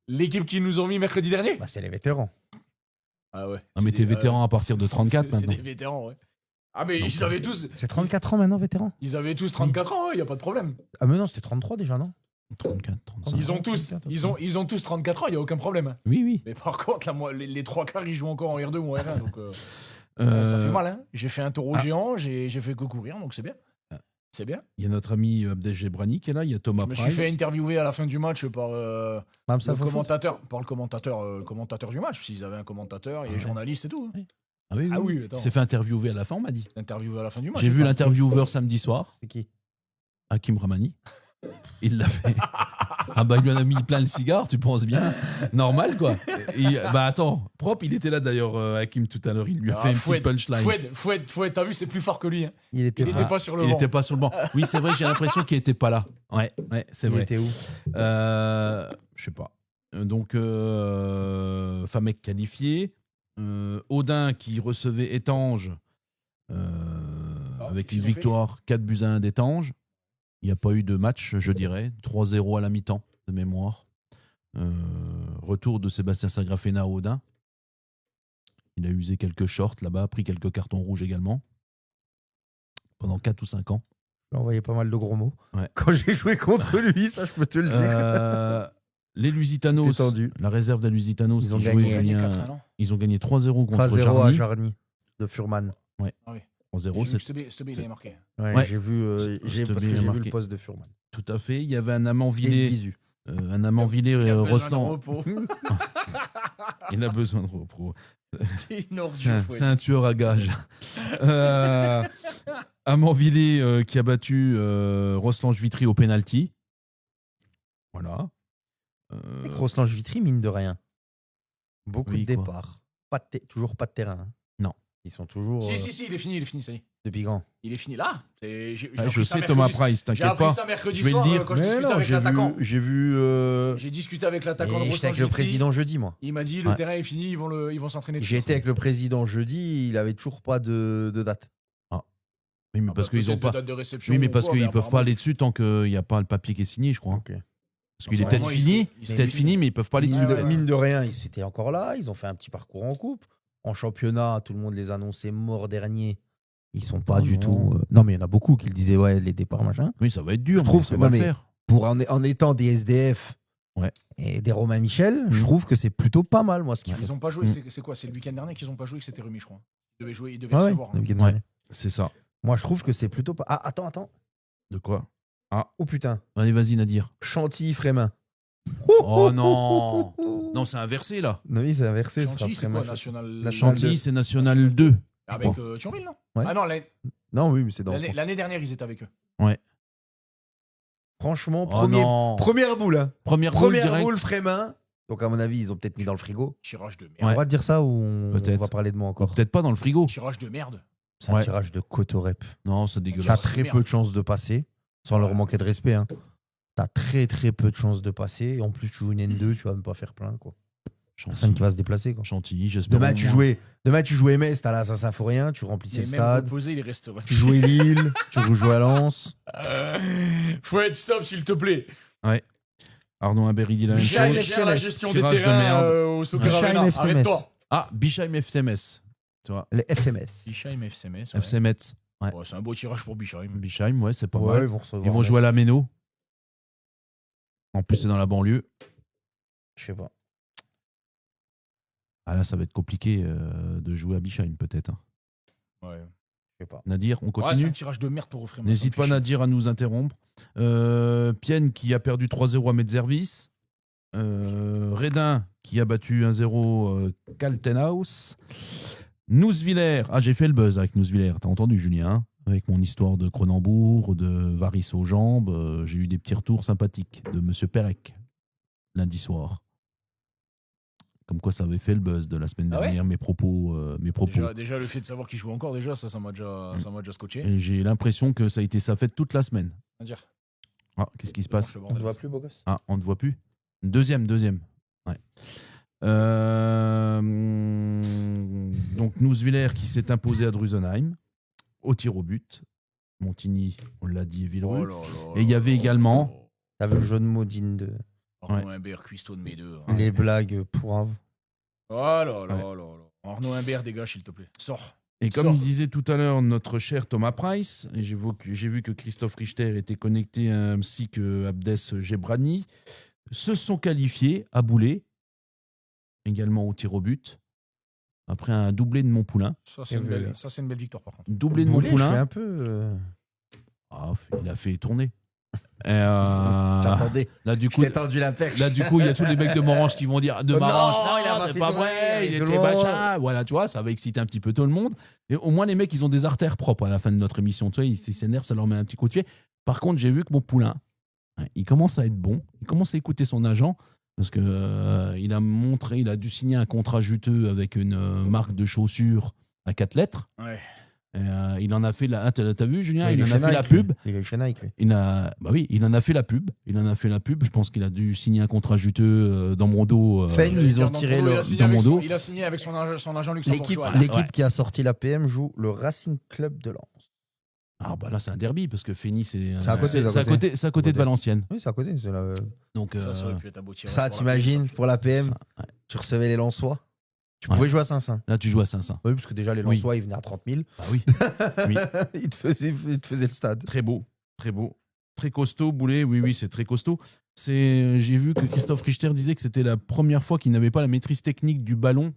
L'équipe qu'ils nous ont mis mercredi dernier? Bah, c'est les vétérans. Ah ouais. Ah, mais t'es vétéran à partir de 34 C'est maintenant. des vétérans, ouais. Ah mais Donc, ils avaient tous. C'est 34 ans maintenant, vétérans? Ils avaient tous 34 ans, il y a pas de problème. Ah, mais non, c'était 33 déjà, non? 34, 35. Ils ont tous 34 ans, il y a aucun problème. Oui, oui. Mais par contre, là, moi, les 3 quarts, ils jouent encore en R2 ou en R1, donc ça fait mal. Hein. J'ai fait un taureau géant, j'ai fait que courir, donc c'est bien. C'est bien. Il y a notre ami Abdel Gebrani qui est là, il y a Thomas Je me Price. suis fait interviewer à la fin du match par le commentateur du match. S'ils avaient un commentateur, il y a journaliste et tout. Hein. Ah oui, oui. Ah oui, attends. Il s'est fait interviewer à la fin, on m'a dit. Interviewé à la fin du match. J'ai vu l'intervieweur samedi soir, C'est qui? Hakim Ramani. Il l'a fait. Ah bah il lui en a mis plein le cigare, tu penses bien. Normal quoi. Bah attends, propre, il était là d'ailleurs, Hakim tout à l'heure, il lui a fait une petite punchline. Foued, t'as vu, c'est plus fort que lui. Hein. Il était pas sur le Il banc. était pas sur le banc. Oui, c'est vrai, j'ai l'impression qu'il était pas là. Ouais, c'est Il vrai. était où? Je sais pas. Donc, Famek qualifié. Odin qui recevait Étanges avec qu'est-ce une qu'ils ont victoire 4-1 d'Étanges. Il n'y a pas eu de match, je dirais. 3-0 à la mi-temps, de mémoire. Retour de Sébastien Sagrafena à Odin. Il a usé quelques shorts là-bas, pris quelques cartons rouges également. Pendant 4 ou 5 ans. J'ai envoyé pas mal de gros mots. Ouais. Quand j'ai joué contre lui, ça, je peux te le dire. Les Lusitanos, C'était tendu. la réserve des Lusitanos, Ils ont qui gagné. jouaient Julien, ils ont gagné 3-0 contre 3-0 à Jarny. Jarny de Furman. 3-0, c'est Stebe, il est marqué. Ouais, j'ai vu, parce que j'ai vu le poste de Furman. tout à fait. Il y avait un Et Amand-Villers, Guizu. Rostand. Il a besoin de repos. C'est un tueur à gages. Amand-Villers qui a battu Roslange-Vitry au penalty. Voilà. Roslange-Vitry, mine de rien. Beaucoup Oui, de quoi. départs. Toujours pas de terrain. Hein. Non. Ils sont toujours. Si, il est fini, ça y est. Depuis quand? Il est fini là. Je sais, Thomas Price, J'ai t'inquiète appris pas. ça mercredi Je vais soir le dire. quand je discutais avec l'attaquant. J'ai vu. J'ai discuté avec l'attaquant de J'étais avec le Roslange-Vitry. président jeudi, moi. Il m'a dit le terrain est fini, ils vont s'entraîner. J'ai été avec le président jeudi, il avait toujours pas de date. Oui, mais parce qu'ils ont pas. date de réception. Oui, mais parce ou quoi, qu'ils peuvent pas apparemment, aller dessus tant qu'il n'y a pas le papier qui est signé, je crois. Ok. Parce qu'il est Apparemment, peut-être fini, il c'est s'est peut-être fini. fini, mais ils peuvent pas aller Mine, dessus. de, mine de rien, ils étaient encore là, ils ont fait un petit parcours en coupe. En championnat, tout le monde les annonçait morts derniers. Ils sont pas Oh du non. tout. Non, mais il y en a beaucoup qui le disaient, ouais, les départs, machin. Oui, ça va être dur, Je trouve mais ça que- va non, le mais- faire. Pour en étant des SDF Ouais. et des Romain Michel, je trouve que c'est plutôt pas mal, moi, ce qu'ils font. Ils ont pas joué. Mm. C'est quoi? C'est le week-end dernier qu'ils ont pas joué, que c'était remis, je crois. Ils devaient jouer, ils devaient Ouais, recevoir. le week-end Ouais. dernier. C'est ça. Moi, je trouve que c'est plutôt pas. Ah, attends. De quoi? Oh putain. Allez, vas-y, Nadir. Chantilly-Frémin. Oh non. Non, c'est inversé là. Non, oui, c'est inversé. ce sera Chantilly, c'est Frémin. quoi? National. National Chantilly, deux. c'est National 2. Avec Thionville, non? Ouais. Ah non, Non, oui, mais c'est dans. l'année dernière, ils étaient avec eux. Franchement, Oh non. première boule. Hein. Première boule Première direct. boule, Frémin. Donc, à mon avis, ils ont peut-être mis dans le frigo. Tirage de merde. On va dire ça ou on Peut-être. va parler de moi encore? Peut-être pas dans le frigo. Tirage de merde. C'est un Ouais. tirage de cotorep. Non, c'est T'as dégueulasse. très Merde. peu de chances de passer, sans leur manquer de respect. Hein. T'as très peu de chances de passer. Et en plus, tu joues une N2, tu vas même pas faire plein. Quoi. Personne Chantilly, qui va se déplacer. Quoi. Chantilly, j'espère. Demain, au tu moins. jouais MS, t'as la Saint-Symphorien, tu remplissais Mais le même stade. reposé, il resterait. Tu jouais Lille, tu jouais à Lens. Fouette, stop, s'il te plaît. Arnaud Imbert, il dit la même Bichheim, chose. Gère la gestion des Tirage de terrains merde. au Soccer Bichheim, Arena. FCMS. Arrête-toi. Ah, Bichheim FCMS. Tu vois, Les FMS. Bichheim, FCMS. FC Metz. Ouais. C'est un beau tirage pour Bichheim. Bichheim, ouais, c'est pas Ouais, mal. ils vont recevoir. Ils vont Metz. jouer à la Méno. En plus, c'est dans la banlieue. Je sais pas. Ah là, ça va être compliqué de jouer à Bichheim, peut-être. hein. Ouais. Je sais pas. Nadir, on Ouais, c'est continue. un tirage de merde pour offrir. N'hésite pas, Nadir, à nous interrompre. Pienne qui a perdu 3-0 à Metzervis. Redin qui a battu 1-0 Kaltenhaus. Nousviller. Ah, j'ai fait le buzz avec Nousviller. T'as entendu, Julien hein, avec mon histoire de Cronenbourg, de varices aux jambes. J'ai eu des petits retours sympathiques de Monsieur Perec lundi soir. Comme quoi, ça avait fait le buzz de la semaine Ah ouais dernière, mes propos. Déjà, le fait de savoir qu'il joue encore, déjà, ça m'a déjà scotché. Et j'ai l'impression que ça a été sa fête toute la semaine. À dire. Ah, qu'est-ce qui se passe? On ne voit plus, beau gosse. Ah, on ne te voit plus? Deuxième. Ouais. Donc, Nouswiller qui s'est imposé à Drusenheim au tir au but. Montigny, on l'a dit, et Villeroy. Et il y avait également. T'avais le jeu de mots digne de. Arnaud Imbert, cuistot de mes deux. Les blagues pourraves. Oh là là là là. Arnaud Imbert, dégage, s'il te plaît. Sors. Et comme disait tout à l'heure notre cher Thomas Price, et j'ai vu que Christophe Richter était connecté ainsi que Abdes Gebrani, se sont qualifiés à Boulay, également au tir au but, après un doublé de Montpoulain. Ça, c'est une belle victoire, par contre. Doublé de Boulay, Montpoulain. je suis un peu. Il a fait tourner. T'attendais. Là, du Je coup, t'ai tendu la perche. il y a tous les mecs de Morange qui vont dire de Oh Morange, non, il a pas c'est fait pas tourner, vrai, il tout était le monde. machin. Voilà, tu vois, ça va exciter un petit peu tout le monde. Et au moins, les mecs, ils ont des artères propres à la fin de notre émission. Tu vois, ils s'énervent, ça leur met un petit coup de pied. Par contre, j'ai vu que mon poulain, il commence à être bon. Il commence à écouter son agent parce que il a dû signer un contrat juteux avec une marque de chaussures à 4 lettres. Ouais. Il en a fait t'as vu, Julien? Ouais, Il en a chez fait la Nike, pub. Il est chez Nike, lui. Il en a fait la pub. Je pense qu'il a dû signer un contrat juteux dans mon dos. Feign, ils ont tiré dans mon dos. Il a signé avec son agent luxembourgeois. L'équipe qui a sorti la PM joue le Racing Club de Lens. Ah bah là c'est un derby parce que Feigny c'est à côté de Valenciennes. Oui, c'est à côté. Donc ça aurait pu être un beau tirage. Ça, t'imagines, pour la PM, tu recevais les Lensois. Tu pouvais jouer à Saint-Saint. Là tu joues à Saint-Saint. Oui, parce que déjà les Lensois, ils venaient à 30 000. Ah oui. Oui. Ils te faisaient le stade. Très beau. Très costaud, Boulay, oui, c'est très costaud. J'ai vu que Christophe Richter disait que c'était la première fois qu'il n'avait pas la maîtrise technique du ballon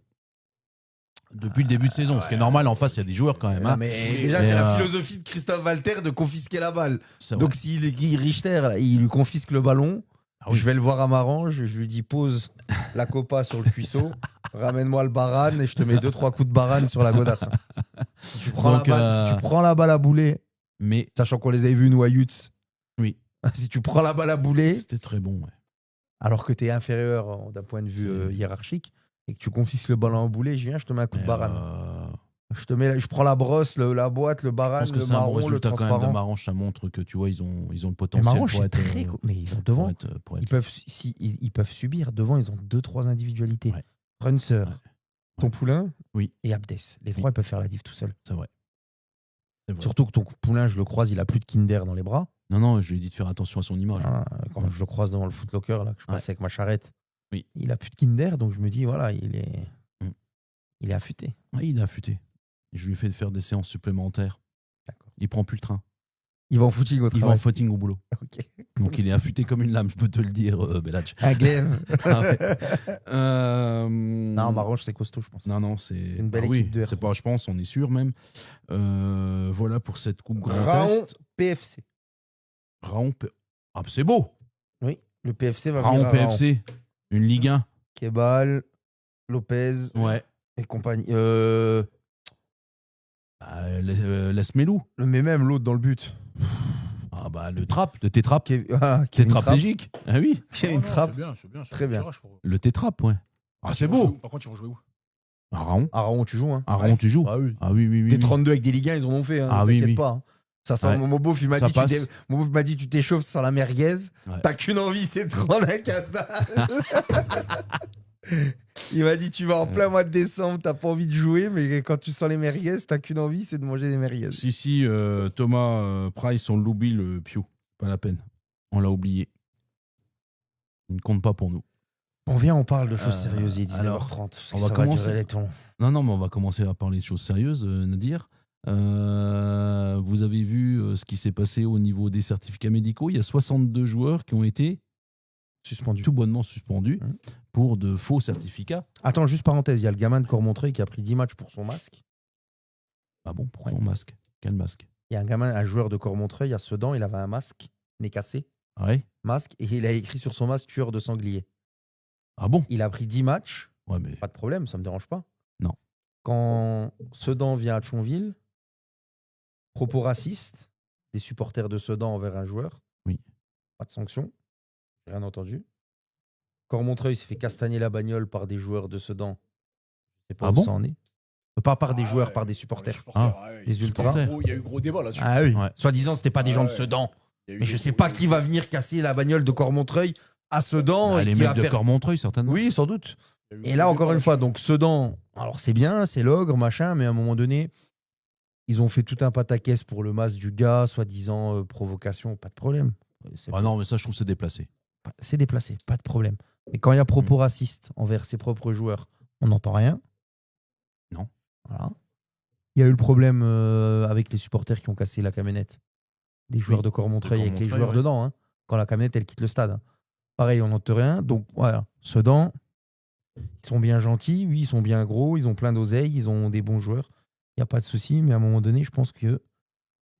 depuis le début de saison. Ce qui est normal, en face, il y a des joueurs quand même. Hein. Mais déjà, c'est la philosophie de Christophe Walter de confisquer la balle. Donc, s'il est Guy Richter, là, il lui confisque le ballon. Je vais le voir à Marange, je lui dis pose la copa sur le cuisseau, ramène-moi le barane et je te mets 2-3 coups de barane sur la godasse. Si tu prends la balle à Boulay, sachant qu'on les avait vus nous à Yutz, oui. Si tu prends la balle à Boulay, c'était très bon. Ouais. Alors que tu es inférieur d'un point de vue hiérarchique et que tu confisques le ballon à Boulay, je te mets un coup de barane. Je prends la brosse, la boîte, le barane, le marron, le transparent. Quand même de Marange, ça montre que tu vois, ils ont le potentiel Marange, pour être. Mais ils ont devant. Ils peuvent subir. Devant, ils ont 2-3 individualités. Ouais. Runser, ton poulain et Abdes. Les trois, ils peuvent faire la diff tout seuls. C'est vrai. Surtout que ton poulain, je le croise, il a plus de Kinder dans les bras. Non, je lui ai dit de faire attention à son image. Quand je le croise devant le Footlocker, là, que je passe avec ma charrette, il a plus de Kinder, donc je me dis, voilà, il est affûté. Oui, il est affûté. Je lui ai fait faire des séances supplémentaires. D'accord. Il prend plus le train. Il va en footing au travail. Il va en footing au boulot. Okay. Donc il est affûté comme une lame, je peux te le dire, Belhadj. Un glaive. Non, Marange, c'est costaud, je pense. Non, c'est une belle équipe de c'est pas, je pense, on est sûr même. Voilà pour cette Coupe Grand Est. PFC. C'est beau. Oui, le PFC va venir. PFC, une Ligue 1. Kebal, Lopez et compagnie. Lesmelou. Mais même l'autre dans le but. Ah bah le tétrap. Tétraplégique. Ah oui. Une trappe. C'est bien. Très bien. Le tétrap, ouais. Ah, c'est beau. Par contre, ils vont jouer où? À Raon. À Raon, tu joues. Hein. À Raon, tu joues. Ah oui. Ah oui. T'es 32 avec des Ligue 1, ils en ont fait. Hein. T'inquiète pas. Hein. Ça sent. Mon beauf, il m'a dit, tu t'échauffes sans la merguez. T'as qu'une envie, c'est de prendre un casse-dalle. Il m'a dit, tu vas en plein mois de décembre, t'as pas envie de jouer, mais quand tu sens les merguez, t'as qu'une envie, c'est de manger des merguez. Si, Thomas Price, on l'oublie, le Pio. Pas la peine. On l'a oublié. Il ne compte pas pour nous. On vient, on parle de choses sérieuses, il est 19h30. On va commencer. Non, mais on va commencer à parler de choses sérieuses, Nadir. Vous avez vu ce qui s'est passé au niveau des certificats médicaux. Il y a 62 joueurs qui ont été tout bonnement suspendus pour de faux certificats. Attends, juste parenthèse, il y a le gamin de Cormontreuil qui a pris 10 matchs pour son masque. Ah bon, pourquoi son masque? Quel masque? Il y a un joueur de Cormontreuil à Sedan, il avait un masque, nez cassé. Masque, et il a écrit sur son masque tueur de sanglier. Ah bon? Il a pris 10 matchs. Mais... Pas de problème, ça me dérange pas. Non. Quand Sedan vient à Thionville, propos racistes des supporters de Sedan envers un joueur. Oui. Pas de sanction. J'ai rien entendu. Cormontreuil s'est fait castagner la bagnole par des joueurs de Sedan. Je sais pas Ah où bon ça en est. Pas par des Ah joueurs, ouais, par des supporters. Des Des ultras. Il y a eu gros débat là-dessus. Ah oui. Ouais. Soi-disant, c'était pas des Ah gens de ouais. Sedan. Il y a eu Mais des je sais gros- pas qui va venir casser la bagnole de Cormontreuil à Sedan. et les qui mecs va de faire... Cormontreuil, certainement. Oui, sans doute. il y a eu Et gros là, débat encore une fois, là-dessus. donc Sedan, alors c'est bien, c'est l'ogre, machin, mais à un moment donné, ils ont fait tout un pataquès pour le masque du gars, soi-disant provocation, pas de problème. Ah non, mais ça, je trouve que c'est déplacé. C'est déplacé, pas de problème. Et quand il y a propos racistes envers ses propres joueurs, on n'entend rien. Non. Voilà. Il y a eu le problème avec les supporters qui ont cassé la camionnette des joueurs de Cormontreuil avec les Cormontreuil, joueurs ouais. dedans, hein, quand la camionnette elle quitte le stade. Hein. Pareil, on n'entend rien. Donc voilà, Sedan, ils sont bien gentils, oui, ils sont bien gros, ils ont plein d'oseille, ils ont des bons joueurs. Il n'y a pas de souci, mais à un moment donné, je pense qu'il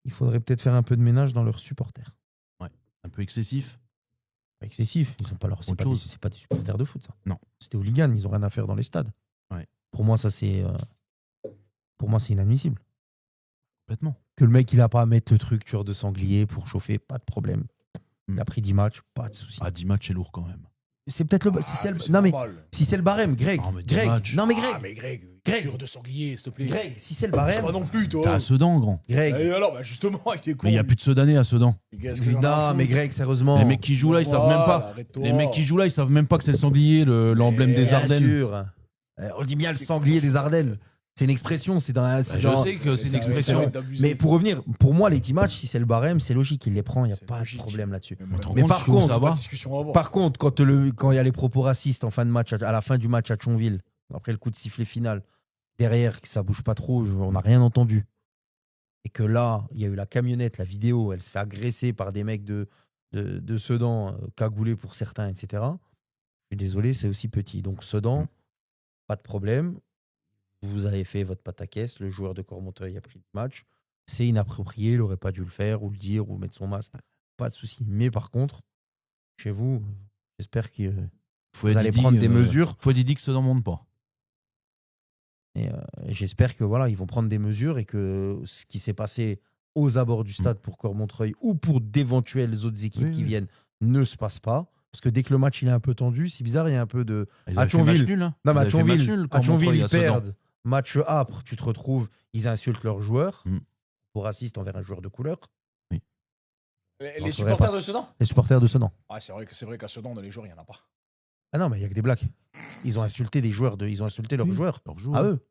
faudrait peut-être faire un peu de ménage dans leurs supporters. Un peu excessif. Excessif. Ils sont pas Autre chose. c'est pas des supporters de foot, ça. Non. C'est des hooligans, ils ont rien à faire dans les stades. Ouais. Pour moi, ça c'est inadmissible. Complètement. Que le mec il a pas à mettre le truc tueur de sanglier pour chauffer, pas de problème. Il a pris 10 matchs, pas de souci. Ah, 10 matchs, c'est lourd quand même. C'est peut-être le Ah, mais c'est non mais normal. si c'est le barème, Greg. Non, mais 10 Greg. matchs. Non mais Ah, Greg. mais Greg, Greg. tueur de sanglier, s'il te plaît. Greg, si c'est le C'est barème. pas non plus, T'es toi. à Sedan, grand. Greg. Et alors, bah justement, il est con. Mais il n'y a plus de Sedanais à Sedan. Qu'est-ce que j'en ai à Non, foutre mais Greg, sérieusement. Les mecs qui jouent là, ils savent même Voilà, pas. arrête-toi. Les mecs qui jouent là, ils savent même pas que c'est le sanglier, l'emblème des Bien Ardennes. sûr. On dit bien le sanglier des Ardennes. C'est une expression, c'est dans. Bah, je sais que c'est une expression. Mais pour revenir, pour moi, les 10 matchs, si c'est le barème, c'est logique, il les prend, il n'y a C'est pas logique. de problème là-dessus. Mais par jusqu'où contre, ça va. Par contre, quand il y a les propos racistes en fin de match, à la fin du match à Thionville, après le coup de sifflet final, derrière, que ça bouge pas trop, on n'a rien entendu. Et que là, il y a eu la camionnette, la vidéo, elle se fait agresser par des mecs de Sedan, cagoulés pour certains, etc. Je suis désolé, c'est aussi petit. Donc Sedan, pas de problème. Vous avez fait votre pataquès, le joueur de Cormontreuil a pris le match. C'est inapproprié, il n'aurait pas dû le faire, ou le dire, ou mettre son masque. Pas de souci. Mais par contre, chez vous, j'espère que vous allez prendre des mesures. Faut Didi que Sedan monte pas. Et j'espère que voilà, ils vont prendre des mesures et que ce qui s'est passé aux abords du stade pour Cormontreuil ou pour d'éventuelles autres équipes qui viennent ne se passe pas. Parce que dès que le match il est un peu tendu, c'est bizarre, il y a un peu de. Ils À avaient fait match Thionville. nul, hein. Non, mais Ils à avaient fait match Thionville, nul, à Thionville, Cormontreuil, ils à Sedan. perdent. Match âpre, tu te retrouves, ils insultent leurs joueurs pour racistes envers un joueur de couleur. Les supporters de Sedan. Les supporters de Sedan. Ah, c'est vrai qu'à Sedan, dans les joueurs, il n'y en a pas. Ah non, mais il n'y a que des blagues. Ils ont insulté des joueurs, ils ont insulté leurs joueurs. Leurs joueurs. À eux.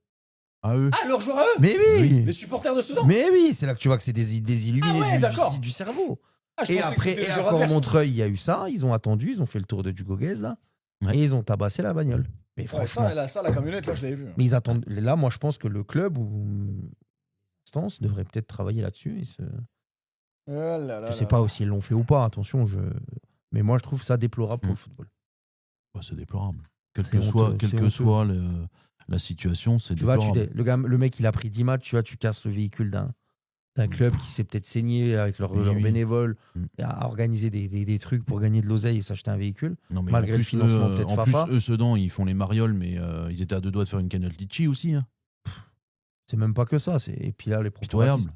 À eux. Ah, leurs joueurs à eux. Mais oui. Les supporters de Sedan. Mais oui, c'est là que tu vois que c'est des illuminés Ah ouais, d'accord. du cerveau. Ah, je Et pensais que après, c'était et les à joueurs adverses. Cormontreuil, il y a eu ça. Ils ont attendu, ils ont fait le tour de Dugoguez, là. Ouais. Et ils ont tabassé la bagnole. Mais Ouais, franchement. la camionnette, là, je l'avais vu. Mais ils attendent. Là, moi, je pense que le club ou l'instance devrait peut-être travailler là-dessus. Oh là là Je sais là pas là. si ils l'ont fait ou pas, attention. Mais moi, je trouve ça déplorable pour le football. Ouais, c'est déplorable. Quelle C'est que soit, honteux, quelle c'est que honteux. soit la situation, c'est Tu vois, déplorable. le mec, il a pris 10 matchs, tu vois, tu casses le véhicule d'un club qui s'est peut-être saigné avec leurs Oui. bénévoles Mm. à organiser des trucs pour gagner de l'oseille et s'acheter un véhicule. Non, mais malgré en le plus, financement peut-être en Fafa. plus, eux, Sedan, ils font les marioles, mais ils étaient à 2 doigts de faire une cagnotte litchi aussi. Hein. C'est même pas que ça. Et puis là, les propos Pitoyable. racistes.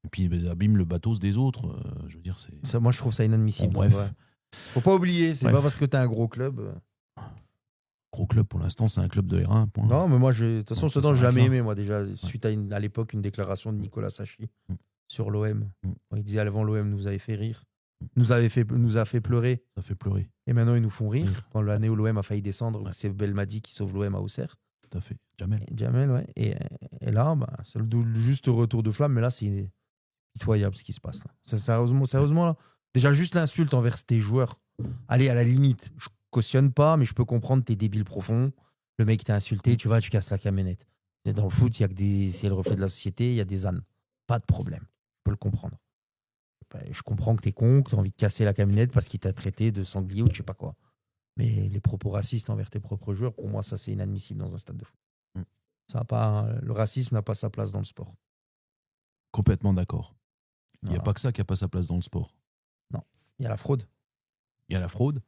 Et puis, ils abîment le bateau des autres. Je veux dire, c'est. Ça, moi, je trouve ça inadmissible. Bon, bref. Ouais. Faut pas oublier, c'est Bref. pas parce que t'es un gros club. Gros club pour l'instant, c'est un club de R1. Point. Non, mais moi, de toute façon, Donc, ça Sedan, j'ai s'arrête jamais là. aimé, moi, déjà, suite à l'époque, une déclaration de Nicolas Sachi Mm. sur l'OM. Mm. Il disait avant l'OM nous avait fait rire, nous a fait pleurer, Ça fait pleurer. et maintenant ils nous font rire. Rire. Quand l'année où l'OM a failli descendre, Ouais. c'est Belmadi qui sauve l'OM à Auxerre. Tout à fait. Jamel. Et Jamel, ouais. Et là, bah, c'est le juste retour de flamme, mais là, c'est pitoyable ce qui se passe. Là. Sérieusement, là, déjà juste l'insulte envers tes joueurs. Allez, à la limite, je cautionne pas, mais je peux comprendre tes débiles profonds. Le mec t'a insulté, tu vas, tu casses la camionnette. Et dans le foot, il y a que c'est le reflet de la société, il y a des ânes. Pas de problème. Je peux le comprendre. Je comprends que t'es con, que t'as envie de casser la camionnette parce qu'il t'a traité de sanglier ou de je sais pas quoi. Mais les propos racistes envers tes propres joueurs, pour moi, ça, c'est inadmissible dans un stade de foot. Mm. Ça a pas, le racisme n'a pas sa place dans le sport. Complètement d'accord. Il n'y a Voilà. pas que ça qui n'a pas sa place dans le sport. Il y a la fraude. Il y a la fraude.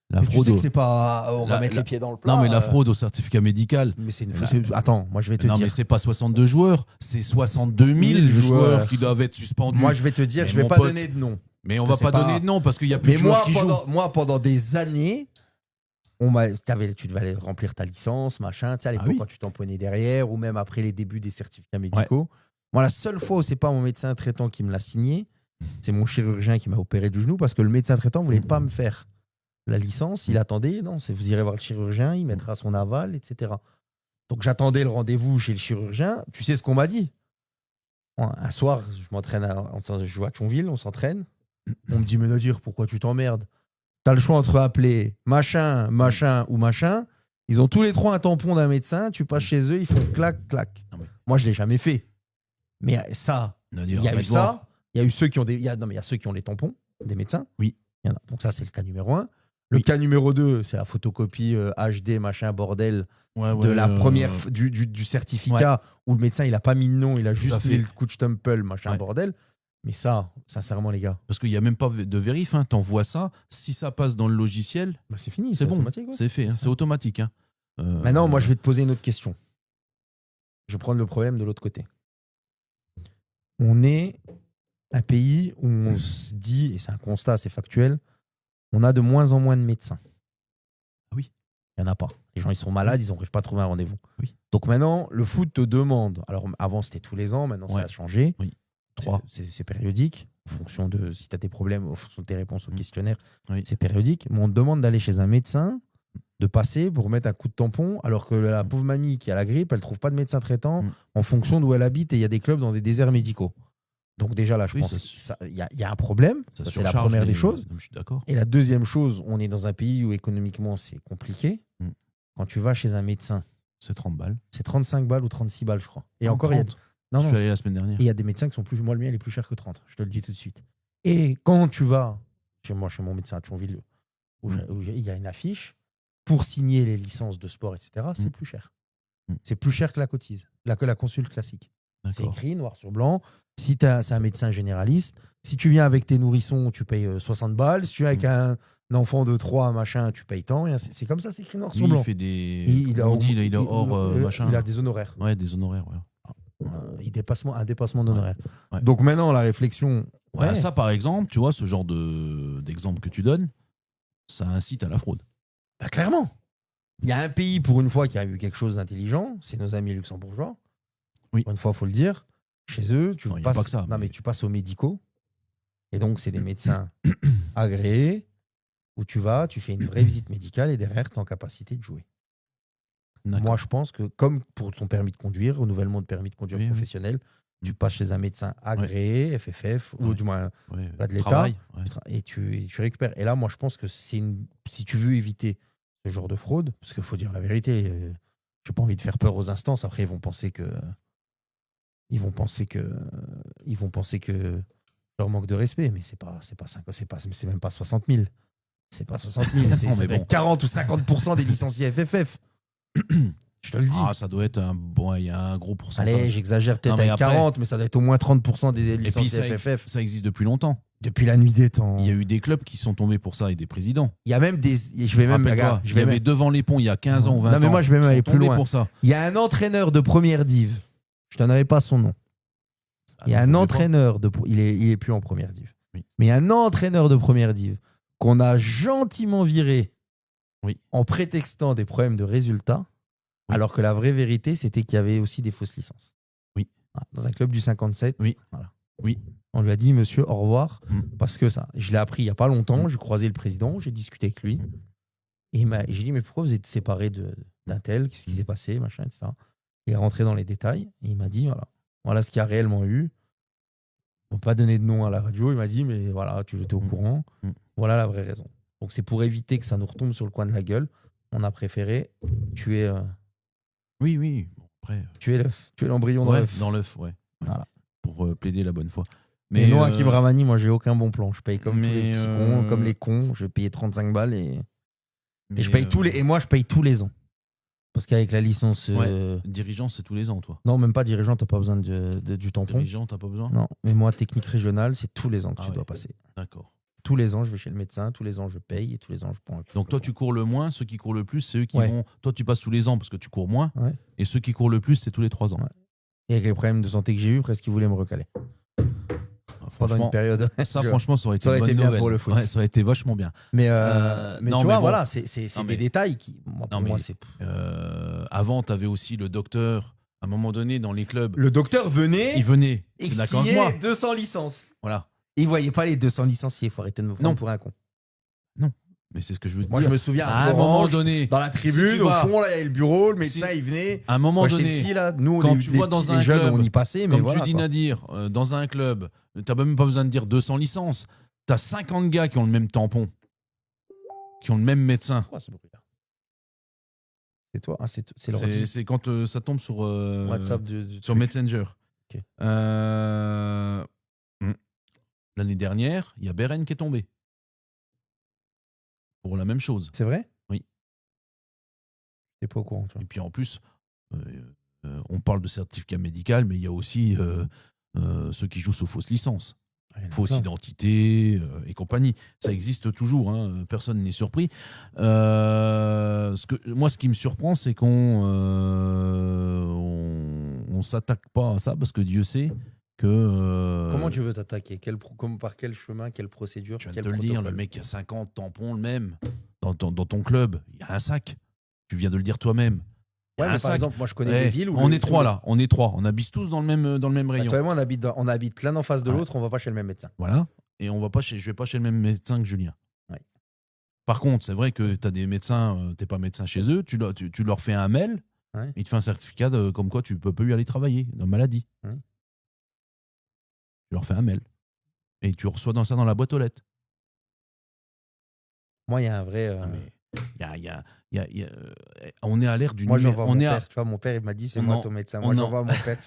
La Mais tu fraude sais au- que c'est pas. On va La- mettre la- les pieds dans le plat. Non, mais la fraude au certificat médical. Mais c'est une. La- Attends, moi je vais te Non, dire. mais c'est pas 62 joueurs, c'est 62 000 joueurs qui doivent être suspendus. Moi je vais te dire, Mais je vais mon pas pote, donner de nom. mais parce on que va c'est pas pas- donner de nom parce qu'il n'y a plus Mais de joueurs qui jouent. moi, pendant des années, Tu devais aller remplir ta licence, machin, tu sais, à l'époque, oui. quand tu tamponnais derrière, ou même après les débuts des certificats médicaux. Moi, la seule fois où c'est pas mon médecin traitant qui me l'a signé, c'est mon chirurgien qui m'a opéré du genou, parce que le médecin traitant voulait pas me faire la licence. Il attendait, non, vous irez voir le chirurgien, il mettra son aval, etc. Donc, j'attendais le rendez-vous chez le chirurgien. Tu sais ce qu'on m'a dit? Un soir, je m'entraîne, je joue à Thionville, on s'entraîne. On me dit, mais Nadir, pourquoi tu t'emmerdes? T'as le choix entre appeler machin ou machin. Ils ont tous les trois un tampon d'un médecin. Tu passes chez eux, ils font clac, clac. Moi, je l'ai jamais fait. Mais ça, il y a eu ça. Il y a eu ceux qui ont il y a ceux qui ont les tampons des médecins. Oui. Il y en a. Donc ça, c'est le cas numéro 1. Le cas numéro 2, c'est la photocopie HD, machin, bordel, de la première du certificat où le médecin, il a pas mis de nom, il a juste mis le coup de stumple, machin, bordel. Mais ça, sincèrement, les gars. Parce qu'il n'y a même pas de vérif, hein. T'envoies ça, si ça passe dans le logiciel, c'est fini, c'est bon, automatique. Ouais. C'est fait, hein. C'est automatique. Hein. Maintenant, moi, je vais te poser une autre question. Je vais prendre le problème de l'autre côté. On est un pays où on se dit, et c'est un constat, c'est factuel, on a de moins en moins de médecins. Oui. Il n'y en a pas. Les gens, ils sont malades, ils n'arrivent pas à trouver un rendez-vous. Oui. Donc maintenant, le foot te demande, alors avant c'était tous les ans, maintenant ça a changé. Oui. 3. C'est périodique, en fonction de si tu as des problèmes, en fonction de tes réponses au questionnaire, Oui. c'est périodique. Mais on te demande d'aller chez un médecin, de passer pour mettre un coup de tampon, alors que la pauvre mamie qui a la grippe, elle ne trouve pas de médecin traitant en fonction d'où elle habite, et il y a des clubs dans des déserts médicaux. Donc déjà là, je pense qu'il y a un problème. Ça, c'est la première des choses. Je suis d'accord. Et la deuxième chose, on est dans un pays où économiquement c'est compliqué. Quand tu vas chez un médecin, c'est 30 balles. C'est 35 balles ou 36 balles, je crois. Et non, encore, 30. Je suis allé la semaine dernière. Et il y a des médecins qui sont plus. Moi, le mien, il est plus cher que 30. Je te le dis tout de suite. Et quand tu vas chez mon médecin à Thionville, où il y a une affiche, pour signer les licences de sport, etc., c'est plus cher. C'est plus cher que la cotise, que la consulte classique. C'est écrit noir sur blanc. Si c'est un médecin généraliste, si tu viens avec tes nourrissons, tu payes 60 balles. Si tu viens avec un enfant de 3, machin, tu payes tant. C'est comme ça, c'est écrit noir sur blanc. Il fait des. Il a des honoraires. Ouais, des honoraires. Ouais. Un dépassement d'honoraires. Ouais. Donc maintenant, la réflexion. Ouais. Ça, par exemple, tu vois, ce genre d'exemple que tu donnes, ça incite à la fraude. Bah, clairement. Il y a un pays, pour une fois, qui a eu quelque chose d'intelligent, c'est nos amis luxembourgeois. Oui. Pour une fois, il faut le dire. Chez eux, tu passes. Pas que ça, mais tu passes aux médicaux. Et donc, c'est des médecins agréés où tu vas, tu fais une vraie visite médicale et derrière, tu es en capacité de jouer. Moi, je pense que, comme pour ton permis de conduire, renouvellement de permis de conduire professionnel, tu passes chez un médecin agréé, FFF, ou du moins de l'État, et tu récupères. Et là, moi, je pense que si tu veux éviter ce genre de fraude, parce qu'il faut dire la vérité, je n'ai pas envie de faire peur aux instances, après, ils vont penser que leur manque de respect, mais c'est même pas 60 000. C'est pas 60 000, c'est peut-être 40 ou 50% des licenciés FFF. Je te le dis. Ah, ça doit être il y a un gros pourcentage. Allez, j'exagère peut-être avec 40, mais ça doit être au moins 30% des licenciés FFF. Ça existe depuis longtemps. Depuis la nuit des temps. Il y a eu des clubs qui sont tombés pour ça et des présidents. Il y a même des. Je vais même devant les ponts il y a 15 ans ou 20 ans. Non, mais moi, je vais même aller plus loin. Pour ça. Il y a un entraîneur de première div. Je ne donnerai pas son nom. Il y a un entraîneur de. Il est plus en première div. Oui. Mais il y a un entraîneur de première div qu'on a gentiment viré en prétextant des problèmes de résultats, alors que la vraie vérité, c'était qu'il y avait aussi des fausses licences. Oui. Dans un club du 57. Oui. Voilà. Oui. On lui a dit, monsieur, au revoir, parce que ça, je l'ai appris il n'y a pas longtemps, j'ai croisé le président, j'ai discuté avec lui, et j'ai dit, mais pourquoi vous êtes séparé d'un tel, qu'est-ce qui s'est passé, machin, etc. Il est rentré dans les détails, et il m'a dit, voilà ce qu'il y a réellement eu. On n'a pas donné de nom à la radio, il m'a dit, mais voilà, tu étais au courant, voilà la vraie raison. Donc c'est pour éviter que ça nous retombe sur le coin de la gueule, on a préféré tuer... Oui. Bon, après, tuer l'œuf, tuer l'embryon dans l'œuf. Dans l'œuf, voilà. Pour plaider la bonne foi. Mais non, Hakim Ramani, moi, j'ai aucun bon plan. Je paye comme tous les petits cons, comme les cons. Je vais payer 35 balles et je paye et moi, je paye tous les ans. Parce qu'avec la licence... Dirigeant, c'est tous les ans, toi. Non, même pas dirigeant, t'as pas besoin du tampon. Dirigeant, t'as pas besoin? Non, mais moi, technique régionale, c'est tous les ans que tu dois passer. D'accord. Tous les ans, je vais chez le médecin, tous les ans, je paye et tous les ans, je prends. Donc toi, tu cours le moins, ceux qui courent le plus, c'est eux qui vont... Toi, tu passes tous les ans parce que tu cours moins, et ceux qui courent le plus, c'est tous les 3 ans. Et avec les problèmes de santé que j'ai eu, presque ils voulaient me recaler. pendant une franchement, période. ça, Je- franchement, ça aurait été ça aurait une été bonne bien nouvelle. pour le foot. Ouais, ça aurait été vachement bien. Mais non, tu vois, bon. voilà, c'est Non, des mais- détails qui, moi, pour Non, moi, mais- c'est. Avant, tu avais aussi le docteur. À un moment donné, dans les clubs, Le docteur venait il venait. et C'est d'accord avec moi. signait 200 licences. Voilà. Il voyait pas les 200 licenciés. Il faut arrêter de me prendre Non. pour un con. Mais c'est ce que je veux te Moi, dire. je me souviens à à un moment Florange, donné, dans la si tribune, tu au vas- fond, là, il y avait le bureau, le médecin, Si- il venait. à un moment Moi, j'étais donné, petit, là. Nous, quand les, tu les vois dans petits, un les jeunes, club, on y passait, mais comme voilà. tu dis quoi. Nadir, dans un club, t'as même pas besoin de dire 200 licences. T'as 50 gars qui ont le même tampon, qui ont le même médecin. Quoi, ce bruit-là C'est toi. Ah, c'est l'ordi. C'est quand ça tombe sur, WhatsApp sur Messenger. Ok. L'année dernière, il y a Beren qui est tombé. Pour la même chose. C'est vrai Oui. T'es pas au courant, toi. Et puis en plus, on parle de certificat médical, mais il y a aussi ceux qui jouent sous fausse licence. Ah, il y en a Fausse plein. identité et compagnie. Ça existe toujours, hein, personne n'est surpris. Moi, ce qui me surprend, c'est qu'on on s'attaque pas à ça, parce que Dieu sait que... Comment tu veux t'attaquer par quel chemin, quelle procédure, Tu viens quel de te le dire, protocole le mec qui a 50 tampons, le même, dans ton club, il y a un sac. Tu viens de le dire toi-même. Il y a Ouais, un mais par sac. exemple, moi, je connais Eh, des villes où... on est trois là, on est trois. On habite tous dans le même Bah, rayon. toi et moi, on habite l'un en face de Ouais. l'autre, on va pas chez le même médecin. Voilà. Et on va pas je vais pas chez le même médecin que Julien. Ouais. Par contre, c'est vrai que tu as des médecins, t'es pas médecin chez eux, tu leur fais un mail, Ouais. il te fait un certificat comme quoi tu peux plus aller travailler, de maladie. Ouais. Tu leur fais un mail. Et tu reçois ça dans la boîte aux lettres. Moi, il y a un vrai... Ah, mais on est à l'ère du Moi, numérique. j'envoie mon père. Tu vois, mon père, il m'a dit, c'est on moi en- ton médecin. on Moi, en- j'envoie mon père.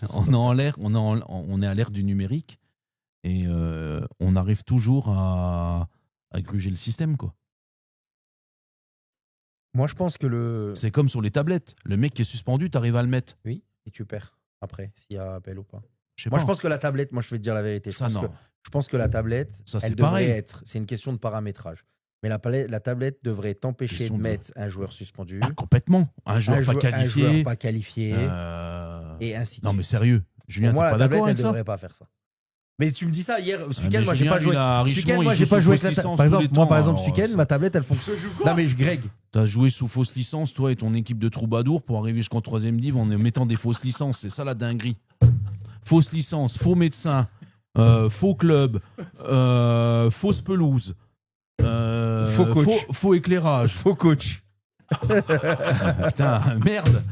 on est à l'ère du numérique et on arrive toujours à gruger le système, quoi. Moi, je pense que le... C'est comme sur les tablettes. Le mec qui est suspendu, tu arrives à le mettre. Oui, et tu perds après, s'il y a appel ou pas. Je sais Moi, pas. je pense que la tablette, moi, je vais te dire la vérité. ça, non. Je pense que la tablette, Ça, c'est elle devrait pareil. être... C'est une question de paramétrage. Mais la tablette devrait t'empêcher Question de de- mettre un joueur suspendu, Ah, complètement. Un joueur pas un joueur qualifié. pas qualifié, et ainsi de Non, mais suite. sérieux. Julien, Pour moi, t'es la pas tablette, d'accord elle avec ça? devrait pas faire ça. Mais tu me dis ça hier, ce Ah, week-end, mais moi, j'ai Julien, pas joué. il a Ce Richemont, week-end, moi, il j'ai joue pas sous joué fausse avec la licence Par tous exemple, les moi, temps, par exemple, ce alors, week-end, ça- ma tablette, elle fonctionne. Non, mais Greg, T'as joué sous fausse licence, toi et ton équipe de troubadours, pour arriver jusqu'en 3ème div en mettant des fausses licences. C'est ça la dinguerie. Fausse licence, faux médecin, faux club, fausse pelouse, Faux coach. faux éclairage. faux coach. Putain, merde.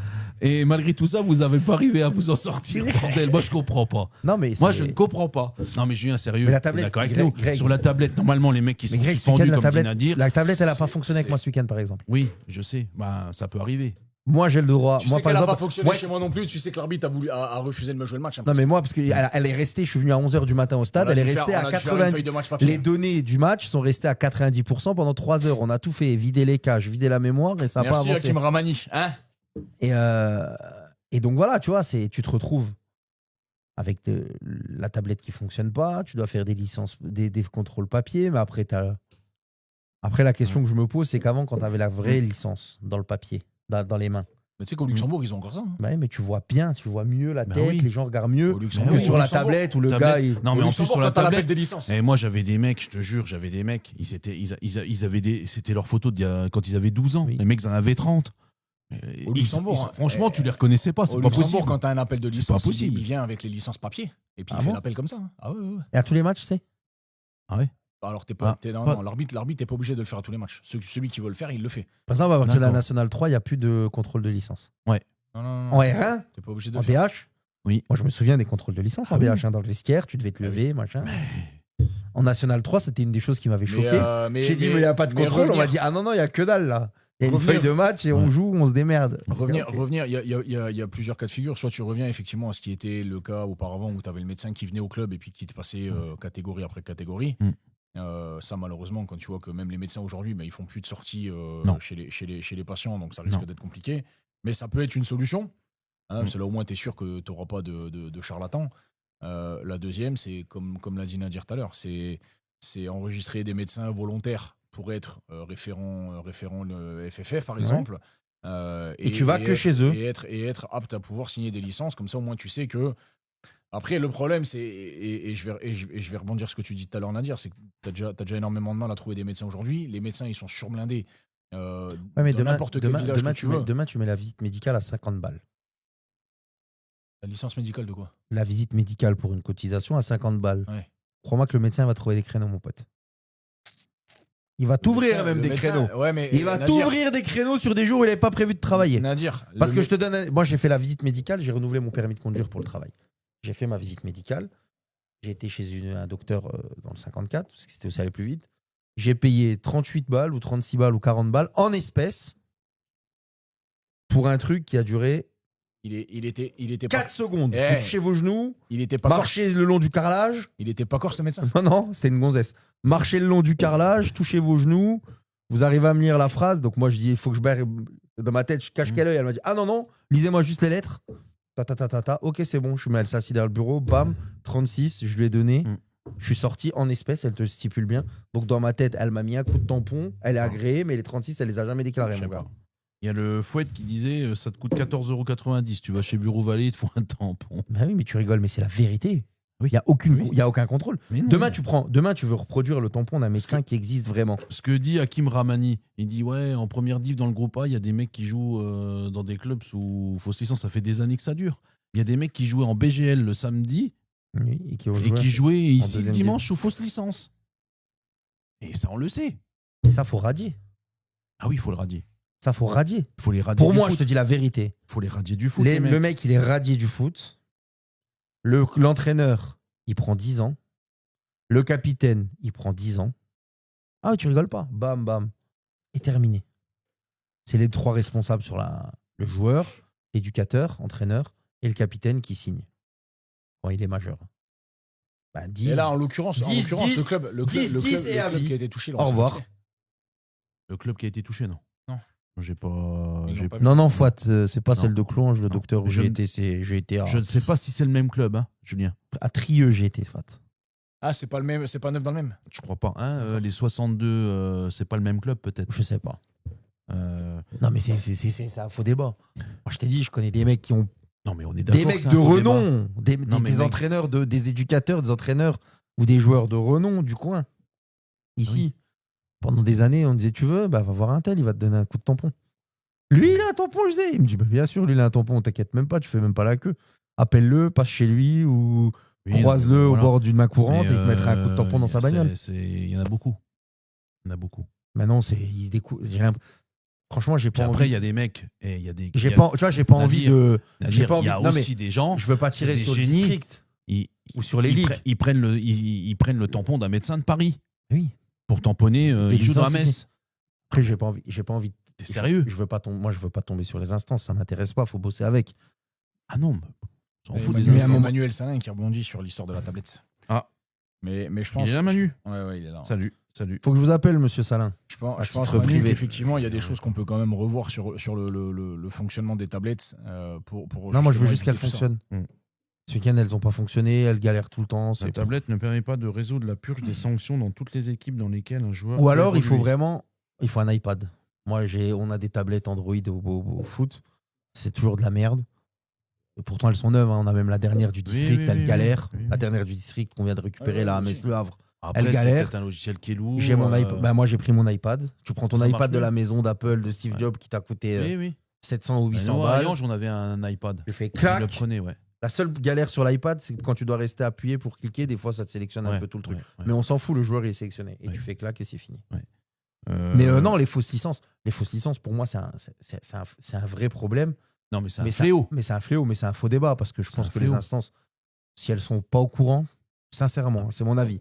Et malgré tout ça, vous n'avez pas arrivé à vous en sortir, bordel. Moi, je comprends pas. Non, mais Moi, c'est- je ne comprends pas. Non, mais Julien, sérieux. Mais la t'es tablette, d'accord avec Greg- nous. Greg- Sur la tablette, normalement, les mecs qui Mais sont Greg, ce suspendus, week-end, comme dit Nadir. la tablette, elle a pas fonctionné avec c'est- moi ce week-end, par exemple. Oui, je sais. Bah, ça peut arriver. Moi, j'ai le droit. Tu Moi, sais par qu'elle n'a exemple, pas fonctionné moi- chez moi non plus. Tu sais que l'arbitre a refusé de me jouer le match. Non, mais moi, parce qu'elle est restée, je suis venu à 11h du matin au stade, elle est restée à 90. Les données du match sont restées à 90% pendant 3 heures. On a tout fait, vider les cages, vider la mémoire et ça n'a pas Merci avancé. Hakim Ramani. Hein Et donc voilà, tu vois, tu te retrouves avec la tablette qui fonctionne pas, tu dois faire des licences, des contrôles papier, mais après, après la question que je me pose, c'est qu'avant, quand tu avais la vraie licence dans le papier, dans les mains, Mais tu sais qu'au Luxembourg, ils ont encore ça. hein. bah oui, mais tu vois bien, tu vois mieux la Bah tête, oui. les gens regardent mieux Au Luxembourg, que oui, sur au la Luxembourg. tablette où le Tablette. gars, il... Non, mais Au en plus, Luxembourg, sur la quand t'as l'appel tablette. des licences. Et moi, j'avais des mecs, je te jure, j'avais des mecs, ils avaient des, c'était leurs photos quand ils avaient 12 ans. Oui. Les mecs, ils en avaient 30. Au Luxembourg, hein. Franchement, tu les reconnaissais pas, c'est Au pas Luxembourg, possible. quand tu as un appel de C'est licence, pas possible. il vient avec les licences papier. Et puis Ah il fait bon l'appel comme ça. hein. Ah ouais, ouais. Et à tous les matchs, tu sais. Ah ouais. Alors t'es pas, Ah, non, pas- non, l'arbitre t'es pas obligé de le faire à tous les matchs. Celui qui veut le faire, il le fait. Par exemple, à partir de la D'accord. Nationale 3, il n'y a plus de contrôle de licence. Non, non, non. En R1, T'es pas obligé de en le faire. DH, Oui. moi je me souviens des contrôles de licence en Ah oui. DH, hein, dans le vestiaire, tu devais te lever, machin. En Nationale 3, c'était une des choses qui m'avait choqué. J'ai dit, mais il n'y a pas de contrôle. On m'a dit, ah non, non, il n'y a que dalle là. Il y a une Revenir. feuille de match et on Ouais. joue, on se démerde. Revenir, Ok. il y a plusieurs cas de figure. Soit tu reviens effectivement à ce qui était le cas auparavant où tu avais le médecin qui venait au club et puis qui te passait catégorie après catégorie. Mm. Ça, malheureusement, quand tu vois que même les médecins aujourd'hui, ils font plus de sorties Non. chez les patients, donc ça risque Non. d'être compliqué. Mais ça peut être une solution. Hein, Mm. parce que là, au moins, tu es sûr que tu n'auras pas de charlatans. La deuxième, c'est comme l'a dit Nadir tout à l'heure, c'est enregistrer des médecins volontaires pour être référent le FFF, par Ouais. exemple. Et tu vas que chez eux. Et être apte à pouvoir signer des licences. Comme ça, au moins, tu sais que Après, le problème, c'est, et je vais rebondir sur ce que tu dis tout à l'heure, Nadir, c'est que t'as déjà énormément de mal à trouver des médecins aujourd'hui. Les médecins, ils sont surblindés. Ouais, mais Dans n'importe quel village que tu veux. demain, tu mets la visite médicale à 50 balles. La licence médicale de quoi? La visite médicale pour une cotisation à 50 balles. Ouais. Crois-moi que le médecin va trouver des créneaux, mon pote. Il va t'ouvrir même des créneaux. Ouais, mais Il va t'ouvrir des créneaux sur des jours où il n'avait pas prévu de travailler. Nadir, Parce que je te donne. Moi, j'ai fait la visite médicale, j'ai renouvelé mon permis de conduire pour le travail. J'ai fait ma visite médicale. J'ai été chez un docteur dans le 54, parce que c'était aussi aller plus vite. J'ai payé 38 balles ou 36 balles ou 40 balles en espèces pour un truc qui a duré il était 4 secondes. Eh. Vous touchez vos genoux, il était pas marchez le long du carrelage. Il était pas corse, ce médecin. Non, c'était une gonzesse. Marchez le long du carrelage, touchez vos genoux. Vous arrivez à me lire la phrase. Donc moi, je dis, il faut que je barre. Dans ma tête, je cache quel œil. Elle m'a dit, ah non, lisez-moi juste les lettres. Ok, c'est bon. Elle s'est assise derrière le bureau. Bam, 36. Je lui ai donné. Je suis sorti en espèces. Elle te stipule bien. Donc dans ma tête, elle m'a mis un coup de tampon. Elle est agréée, mais les 36, elle les a jamais déclarés, mon gars. Il y a le Fouet qui disait ça te coûte 14,90 €. Tu vas chez Bureau Vallée, ils te font un tampon. Bah oui, mais tu rigoles, mais c'est la vérité. Oui. Il n'y a aucun contrôle. Mais non, Demain, tu veux reproduire le tampon d'un médecin qui existe vraiment. Ce que dit Hakim Ramani, il dit ouais, en première div dans le groupe A, il y a des mecs qui jouent dans des clubs sous fausse licence. Ça fait des années que ça dure. Il y a des mecs qui jouaient en BGL le samedi Oui, et qui jouaient ici le deuxième dimanche sous fausse licence. Et ça, on le sait. Et ça, faut radier. Ah oui, il faut le radier. Ça, faut radier. Il faut les radier. Pour du moi, foot. je te dis la vérité. Il faut les radier du foot. Le mec, il est radié du foot. L'entraîneur, il prend 10 ans. Le capitaine, il prend 10 ans. Ah, tu rigoles pas. Bam, bam. Et terminé. C'est les 3 responsables sur le joueur, l'éducateur, entraîneur et le capitaine qui signe. Quand il est majeur. Bah, 10, et là, en l'occurrence, 10, le club et à vie. qui a été touché. Au revoir. Le club qui a été touché, non. Non. J'ai pas. Ils l'ont pas vu. Non, Fouat, c'est pas Non. celle de Clonge, le docteur où Je j'ai ne- été. J'ai été Je ne sais pas si c'est le même club, hein, Julien. à Trieux, j'ai été, Fouat. Ah, c'est pas le même, c'est pas neuf dans le même. Je crois pas. Hein, les 62, c'est pas le même club, peut-être. Je sais pas. Euh, Non, mais c'est un faux débat. Moi, je t'ai dit, je connais des mecs qui ont. Non, mais on est d'accord. Des mecs c'est un de faux débat. renom, des Non, mais mec- entraîneurs, des éducateurs, des entraîneurs ou des joueurs de renom du coin. Ici, pendant des années, on disait tu veux, bah va voir un tel, il va te donner un coup de tampon. Lui, il a un tampon, je dis. Il me dit bah, bien sûr, lui, il a un tampon, t'inquiète même pas, tu fais même pas la queue. Appelle-le, passe chez lui ou Oui, croise-le voilà. au bord d'une main courante Mais, et il te mettra un coup de tampon dans sa bagnole. Il y en a beaucoup. Il y en a beaucoup. Maintenant, il se découvre. Franchement, j'ai Puis pas après, il envie. y a des mecs. Et il y a des. Tu vois, j'ai pas envie de. J'ai pas Il y a envie. Non, mais aussi des gens. je veux pas tirer c'est des sur le génies. district Ils, ou sur les ils ligues. ils prennent le tampon d'un médecin de Paris Oui. pour tamponner. Des Il joue dans la licences messe. Après, j'ai pas envie. T'es sérieux? Moi, je veux pas tomber sur les instances. Ça m'intéresse pas. Faut bosser avec. Ah non, mais on s'en fout des Il y a instances. Emmanuel Salin qui rebondit sur l'histoire de la tablette. Ah. Mais je pense. Il est là, Manu. Ouais, il est là. Salut. Faut que je vous appelle, monsieur Salin. Je pense, À je pense titre Manu, privé. qu'effectivement, il y a des choses qu'on peut quand même revoir sur le fonctionnement des tablettes. Pour Non, moi, je veux justement juste qu'elles éviter tout ça. fonctionnent. Ce week-end, elles ont pas fonctionné. Elles galèrent tout le temps. La tablette ne permet pas de résoudre la purge des sanctions dans toutes les équipes dans lesquelles un joueur. Ou peut alors, il faut évoluer. un iPad. Moi, on a des tablettes Android au foot. C'est toujours de la merde. Et pourtant, elles sont neuves. Hein. On a même la dernière du district. Elle galère. oui. La dernière du district qu'on vient de récupérer là à aussi. Metz-Le Havre. Après, elle c'est galère. peut-être un logiciel qui est lourd. J'ai mon iPad. Bah, moi, j'ai pris mon iPad. Tu prends ton Ça marche iPad de mieux. la maison d'Apple de Steve Ouais. Jobs qui t'a coûté Oui, oui. 700 ou 800 Nous, à balles. Riange, on avait un iPad. Tu fais Je le clac. prenais, ouais. La seule galère sur l'iPad, c'est que quand tu dois rester appuyé pour cliquer, des fois, ça te sélectionne un Ouais, peu tout le truc. ouais, ouais. Mais on s'en fout, le joueur il est sélectionné. Et Ouais. tu fais clac et c'est fini. Euh, Mais non, les fausses licences, pour moi, c'est un vrai problème. Non, mais c'est un Mais fléau. Mais c'est un fléau, mais c'est un faux débat parce que je C'est pense un que les fléau. instances, si elles sont pas au courant, sincèrement, c'est mon avis.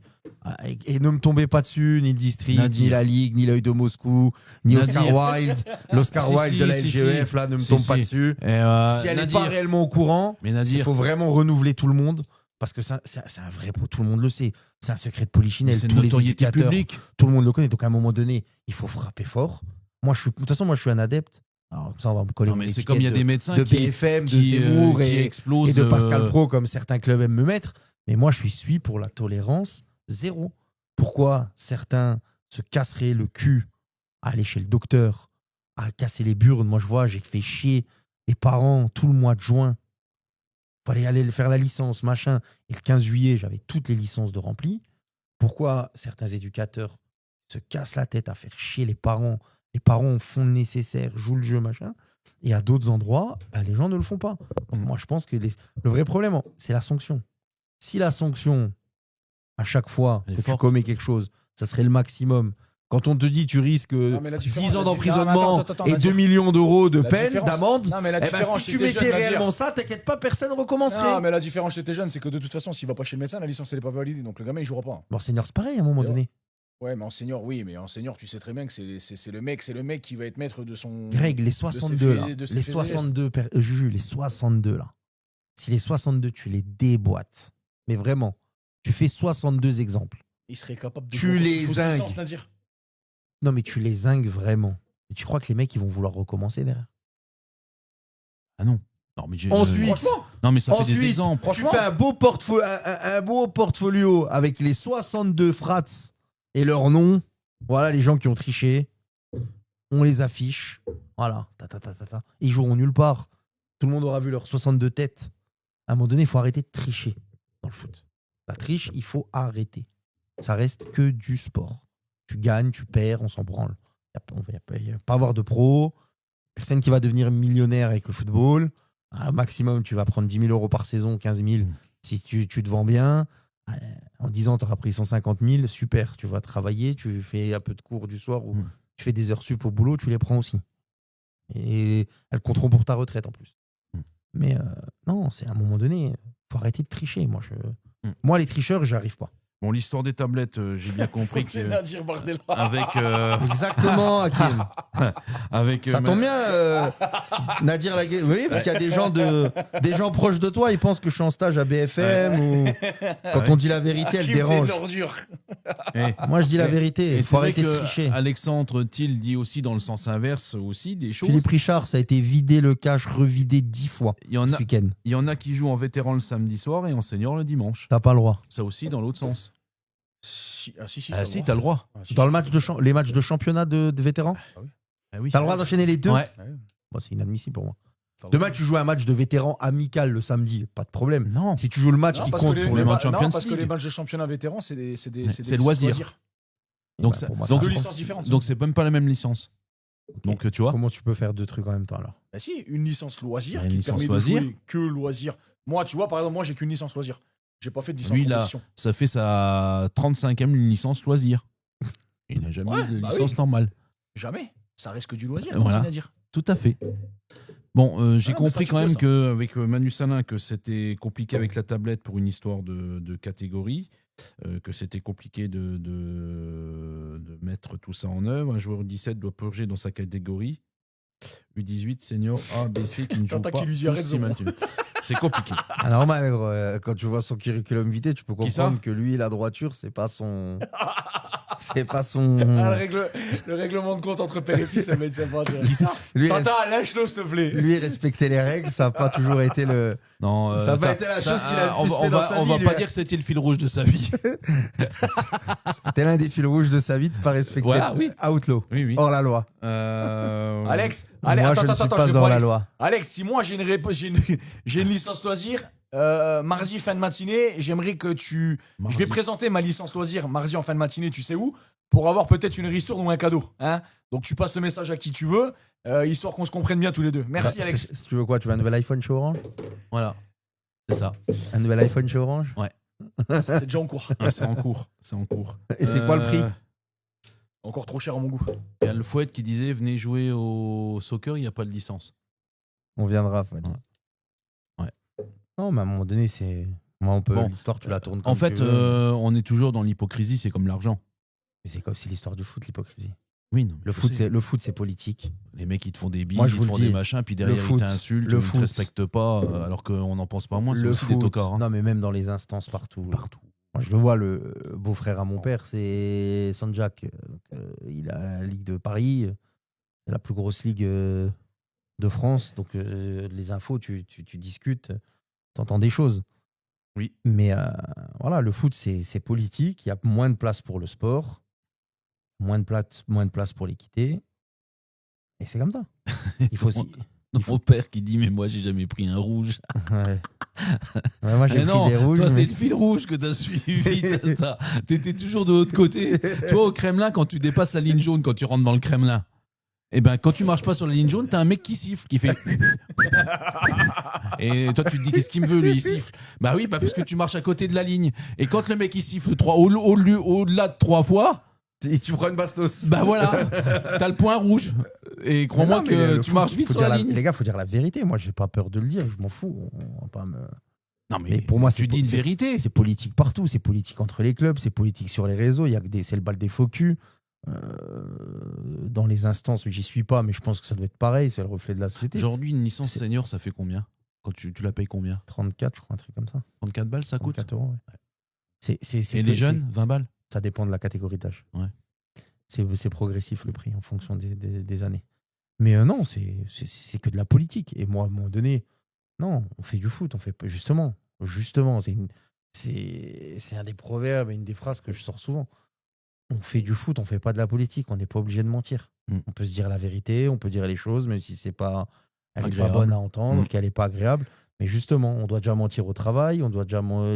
Et ne me tombez pas dessus, ni le district, Nadir. ni la Ligue, ni l'œil de Moscou, ni Nadir. Oscar Wilde. L'Oscar Si, Wilde si, de la si, LGEF, là, ne me Si, tombe pas si. dessus. Et, Si elle n'est Nadir, pas réellement au courant, mais il Nadir, faut vraiment renouveler tout le monde. Parce que c'est un vrai, tout le monde le sait. C'est un secret de polichinelle. c'est une Tous les notoriété éducateurs, publique. tout le monde le connaît. Donc à un moment donné, il faut frapper fort. De toute façon, moi, je suis un adepte. Alors, ça, on va me coller Non, mon mais c'est étiquette comme il y a de- des médecins de qui, BFM, de qui, Zemmour qui et explosent. de Pascal Pro, comme certains clubs aiment me mettre. Mais moi, je suis pour la tolérance zéro. Pourquoi certains se casseraient le cul à aller chez le docteur, à casser les burnes? Moi, je vois, j'ai fait chier les parents tout le mois de juin. fallait aller faire la licence, machin. Et le 15 juillet, j'avais toutes les licences de rempli. Pourquoi certains éducateurs se cassent la tête à faire chier les parents? Les parents font le nécessaire, jouent le jeu, machin. Et à d'autres endroits, les gens ne le font pas. Donc moi, je pense que le vrai problème, c'est la sanction. Si la sanction, à chaque fois que tu commets quelque chose, ça serait le maximum. Quand on te dit tu risques 10 ans d'emprisonnement et 2 millions d'euros de peine, d'amende, si tu mettais réellement ça, t'inquiète pas, personne ne recommencerait. Non, mais la différence chez tes jeunes, c'est que de toute façon, s'il va pas chez le médecin, la licence, elle n'est pas validée. Donc le gamin, il jouera pas. Bon, senior, c'est pareil à un moment donné. Ouais, mais en senior, oui, mais en senior, tu sais très bien que c'est le mec qui va être maître de son. Greg, les 62 là, les 62, Juju, les 62 là. Si les 62, tu les déboîtes, mais vraiment, tu fais 62 exemples. Il serait capable de. Tu les zingues. Non, mais tu les zingues vraiment. Et tu crois que les mecs, ils vont vouloir recommencer derrière? Ah non. Non, mais ensuite, non, mais ça fait des exemples. Tu fais un beau portfolio avec les 62 frats et leurs noms. Voilà les gens qui ont triché. On les affiche. Voilà. Ils joueront nulle part. Tout le monde aura vu leurs 62 têtes. À un moment donné, il faut arrêter de tricher dans le foot. La triche, il faut arrêter. Ça reste que du sport. Tu gagnes, tu perds, on s'en branle. Il n'y a pas avoir de pro. Personne qui va devenir millionnaire avec le football. Au maximum, tu vas prendre 10 000 euros par saison, 15 000. Si tu te vends bien, en 10 ans, tu auras pris 150 000. Super, tu vas travailler, tu fais un peu de cours du soir ou tu fais des heures sup au boulot, tu les prends aussi. Et elles compteront pour ta retraite en plus. Mais non, c'est à un moment donné, il faut arrêter de tricher. Moi, les tricheurs, j'y arrive pas. Bon, l'histoire des tablettes, j'ai bien compris que Nadir Bardella. avec exactement, Hakim. avec ça tombe bien, Nadir Laguet. Oui, parce qu'il y a des gens proches de toi, ils pensent que je suis en stage à BFM ou quand on dit la vérité, elle dérange. Moi, je dis la vérité. Il faut arrêter de tricher. Alexandre Thiel dit aussi dans le sens inverse aussi des choses. Philippe Richard, ça a été vidé le cash, revidé 10 fois ce week-end. Il y en a qui jouent en vétéran le samedi soir et en senior le dimanche. T'as pas le droit. Ça aussi dans l'autre sens. Si, t'as le droit. Dans le les matchs de championnat de vétérans, t'as le droit d'enchaîner les deux. Ouais. Bon, c'est inadmissible pour moi. Demain, tu joues un match de vétérans amical le samedi, pas de problème. Non. Si tu joues le match qui compte pour le match Champions League. Parce que les matchs de championnat vétérans, c'est des loisirs. Donc, deux licences différentes. Donc, c'est même pas la même licence. Okay. Donc, tu vois. Comment tu peux faire deux trucs en même temps alors? Bah si, une licence loisir qui permet de jouer que loisir. Moi, tu vois, par exemple, j'ai qu'une licence loisir. J'ai pas fait de licence compétition. Ça fait sa 35e licence loisir. Il n'a jamais eu de licence normale. Jamais. Ça reste que du loisir, voilà. à dire. Tout à fait. Bon, j'ai compris quand même qu'avec Manu Salin, que c'était compliqué avec la tablette pour une histoire de catégorie, que c'était compliqué de mettre tout ça en œuvre. Un joueur 17 doit purger dans sa catégorie. U18, senior, A, B, C qui ne joue pas. C'est compliqué. Normal, quand tu vois son curriculum vitae, tu peux comprendre que lui, la droiture, c'est pas son. C'est pas son. Le règlement de compte entre père et fils, ça va être sympa. Tata, lâche-le, s'il te plaît. Lui, respecter les règles, ça n'a pas toujours été le. Non, ça n'a pas été la chose qu'il a le plus fait dans sa vie. On va pas dire que c'était le fil rouge de sa vie. C'était l'un des fils rouges de sa vie de ne pas respecter Outlaw. Oui. Hors la loi. Alex, moi, je ne suis pas hors la loi. Alex, si moi j'ai une licence loisir, mardi fin de matinée, j'aimerais que je vais présenter ma licence loisir mardi en fin de matinée, tu sais où, pour avoir peut-être une ristourne ou un cadeau. Hein, donc tu passes le message à qui tu veux, histoire qu'on se comprenne bien tous les deux. Merci Alex. Si tu veux quoi, tu veux un nouvel iPhone chez Orange? Voilà, c'est ça. Un nouvel iPhone chez Orange? Ouais. C'est déjà en cours. C'est en cours. Et c'est quoi le prix? Encore trop cher à mon goût. Il y a le Fouette qui disait venez jouer au soccer, il n'y a pas de licence. On viendra, Fouette. Ouais. Non, mais à un moment donné, c'est. Moi, on peut. Bon. L'histoire, tu la tournes comme en fait, on est toujours dans l'hypocrisie, c'est comme l'argent. Mais c'est comme si l'histoire du foot, l'hypocrisie. Oui, non. Le foot, c'est politique. Les mecs, ils te font des billes, ils te font des machins, puis derrière, ils t'insultent, ils ne te respectent pas, alors qu'on n'en pense pas moins. C'est aussi des tocards. Hein. Non, mais même dans les instances, partout. Moi, je le vois, le beau-frère à mon père, c'est Sanjak. Il a la Ligue de Paris, c'est la plus grosse ligue de France. Donc, les infos, tu discutes, tu entends des choses. Oui. Mais voilà, le foot, c'est politique. Il y a moins de place pour le sport, moins de place pour l'équité. Et c'est comme ça. Il faut aussi. Mon père qui dit mais moi j'ai jamais pris un rouge. Ouais. Ouais, moi, j'ai Mais pris non, des rouges. toi c'est mais- le fil rouge que t'as suivi. T'étais toujours de l'autre côté. Toi au Kremlin, quand tu dépasses la ligne jaune, quand tu rentres dans le Kremlin, et ben quand tu marches pas sur la ligne jaune, t'as un mec qui siffle, qui fait. Et toi tu te dis qu'est-ce qu'il me veut lui, il siffle. Bah oui, parce que tu marches à côté de la ligne. Et quand le mec il siffle au-delà de 3 fois. Et tu prends une bastos. Bah voilà, t'as le point rouge. Et crois-moi Mais non, mais que le tu foot, marches vite faut sur dire la ligne. Les gars, faut dire la vérité. Moi, j'ai pas peur de le dire. Je m'en fous. On va pas me... Non Mais pour moi, tu dis une vérité. C'est politique partout. C'est politique entre les clubs. C'est politique sur les réseaux. C'est le bal des faux culs. Dans les instances, j'y suis pas, mais je pense que ça doit être pareil. C'est le reflet de la société. Aujourd'hui, une licence senior, ça fait combien? Quand tu la payes combien? 34, je crois, un truc comme ça. 34 balles, ça coûte? 34 euros, ouais. Et les jeunes, 20 balles? Ça dépend de la catégorie d'âge. Ouais. C'est progressif le prix en fonction des années. Mais non, c'est que de la politique. Et moi, à un moment donné, non, on fait du foot. On fait justement, c'est un des proverbes et une des phrases que je sors souvent. On fait du foot, on fait pas de la politique. On n'est pas obligé de mentir. On peut se dire la vérité, on peut dire les choses, même si elle n'est pas bonne à entendre, qu'elle n'est pas agréable. Mais justement, on doit déjà mentir au travail,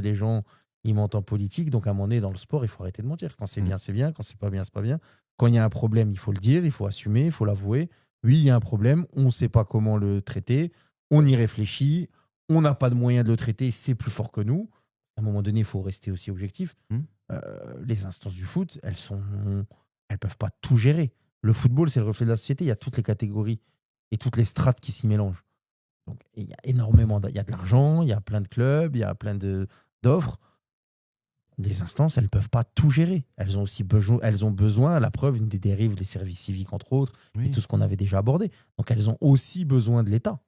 les gens, ils mentent en politique. Donc, à un moment donné, dans le sport, il faut arrêter de mentir. Quand c'est bien, c'est bien. Quand c'est pas bien, c'est pas bien. Quand il y a un problème, il faut le dire, il faut assumer, il faut l'avouer. Oui, il y a un problème, on ne sait pas comment le traiter, on y réfléchit, on n'a pas de moyens de le traiter, c'est plus fort que nous. À un moment donné, il faut rester aussi objectif. Les instances du foot, elles peuvent pas tout gérer. Le football, c'est le reflet de la société. Il y a toutes les catégories et toutes les strates qui s'y mélangent. Donc, il y a énormément, il y a de l'argent, il y a plein de clubs, il y a plein d'offres. Les instances, elles ne peuvent pas tout gérer. Elles ont aussi besoin, à la preuve, une des dérives des services civiques, entre autres, et tout ce qu'on avait déjà abordé. Donc, elles ont aussi besoin de l'État.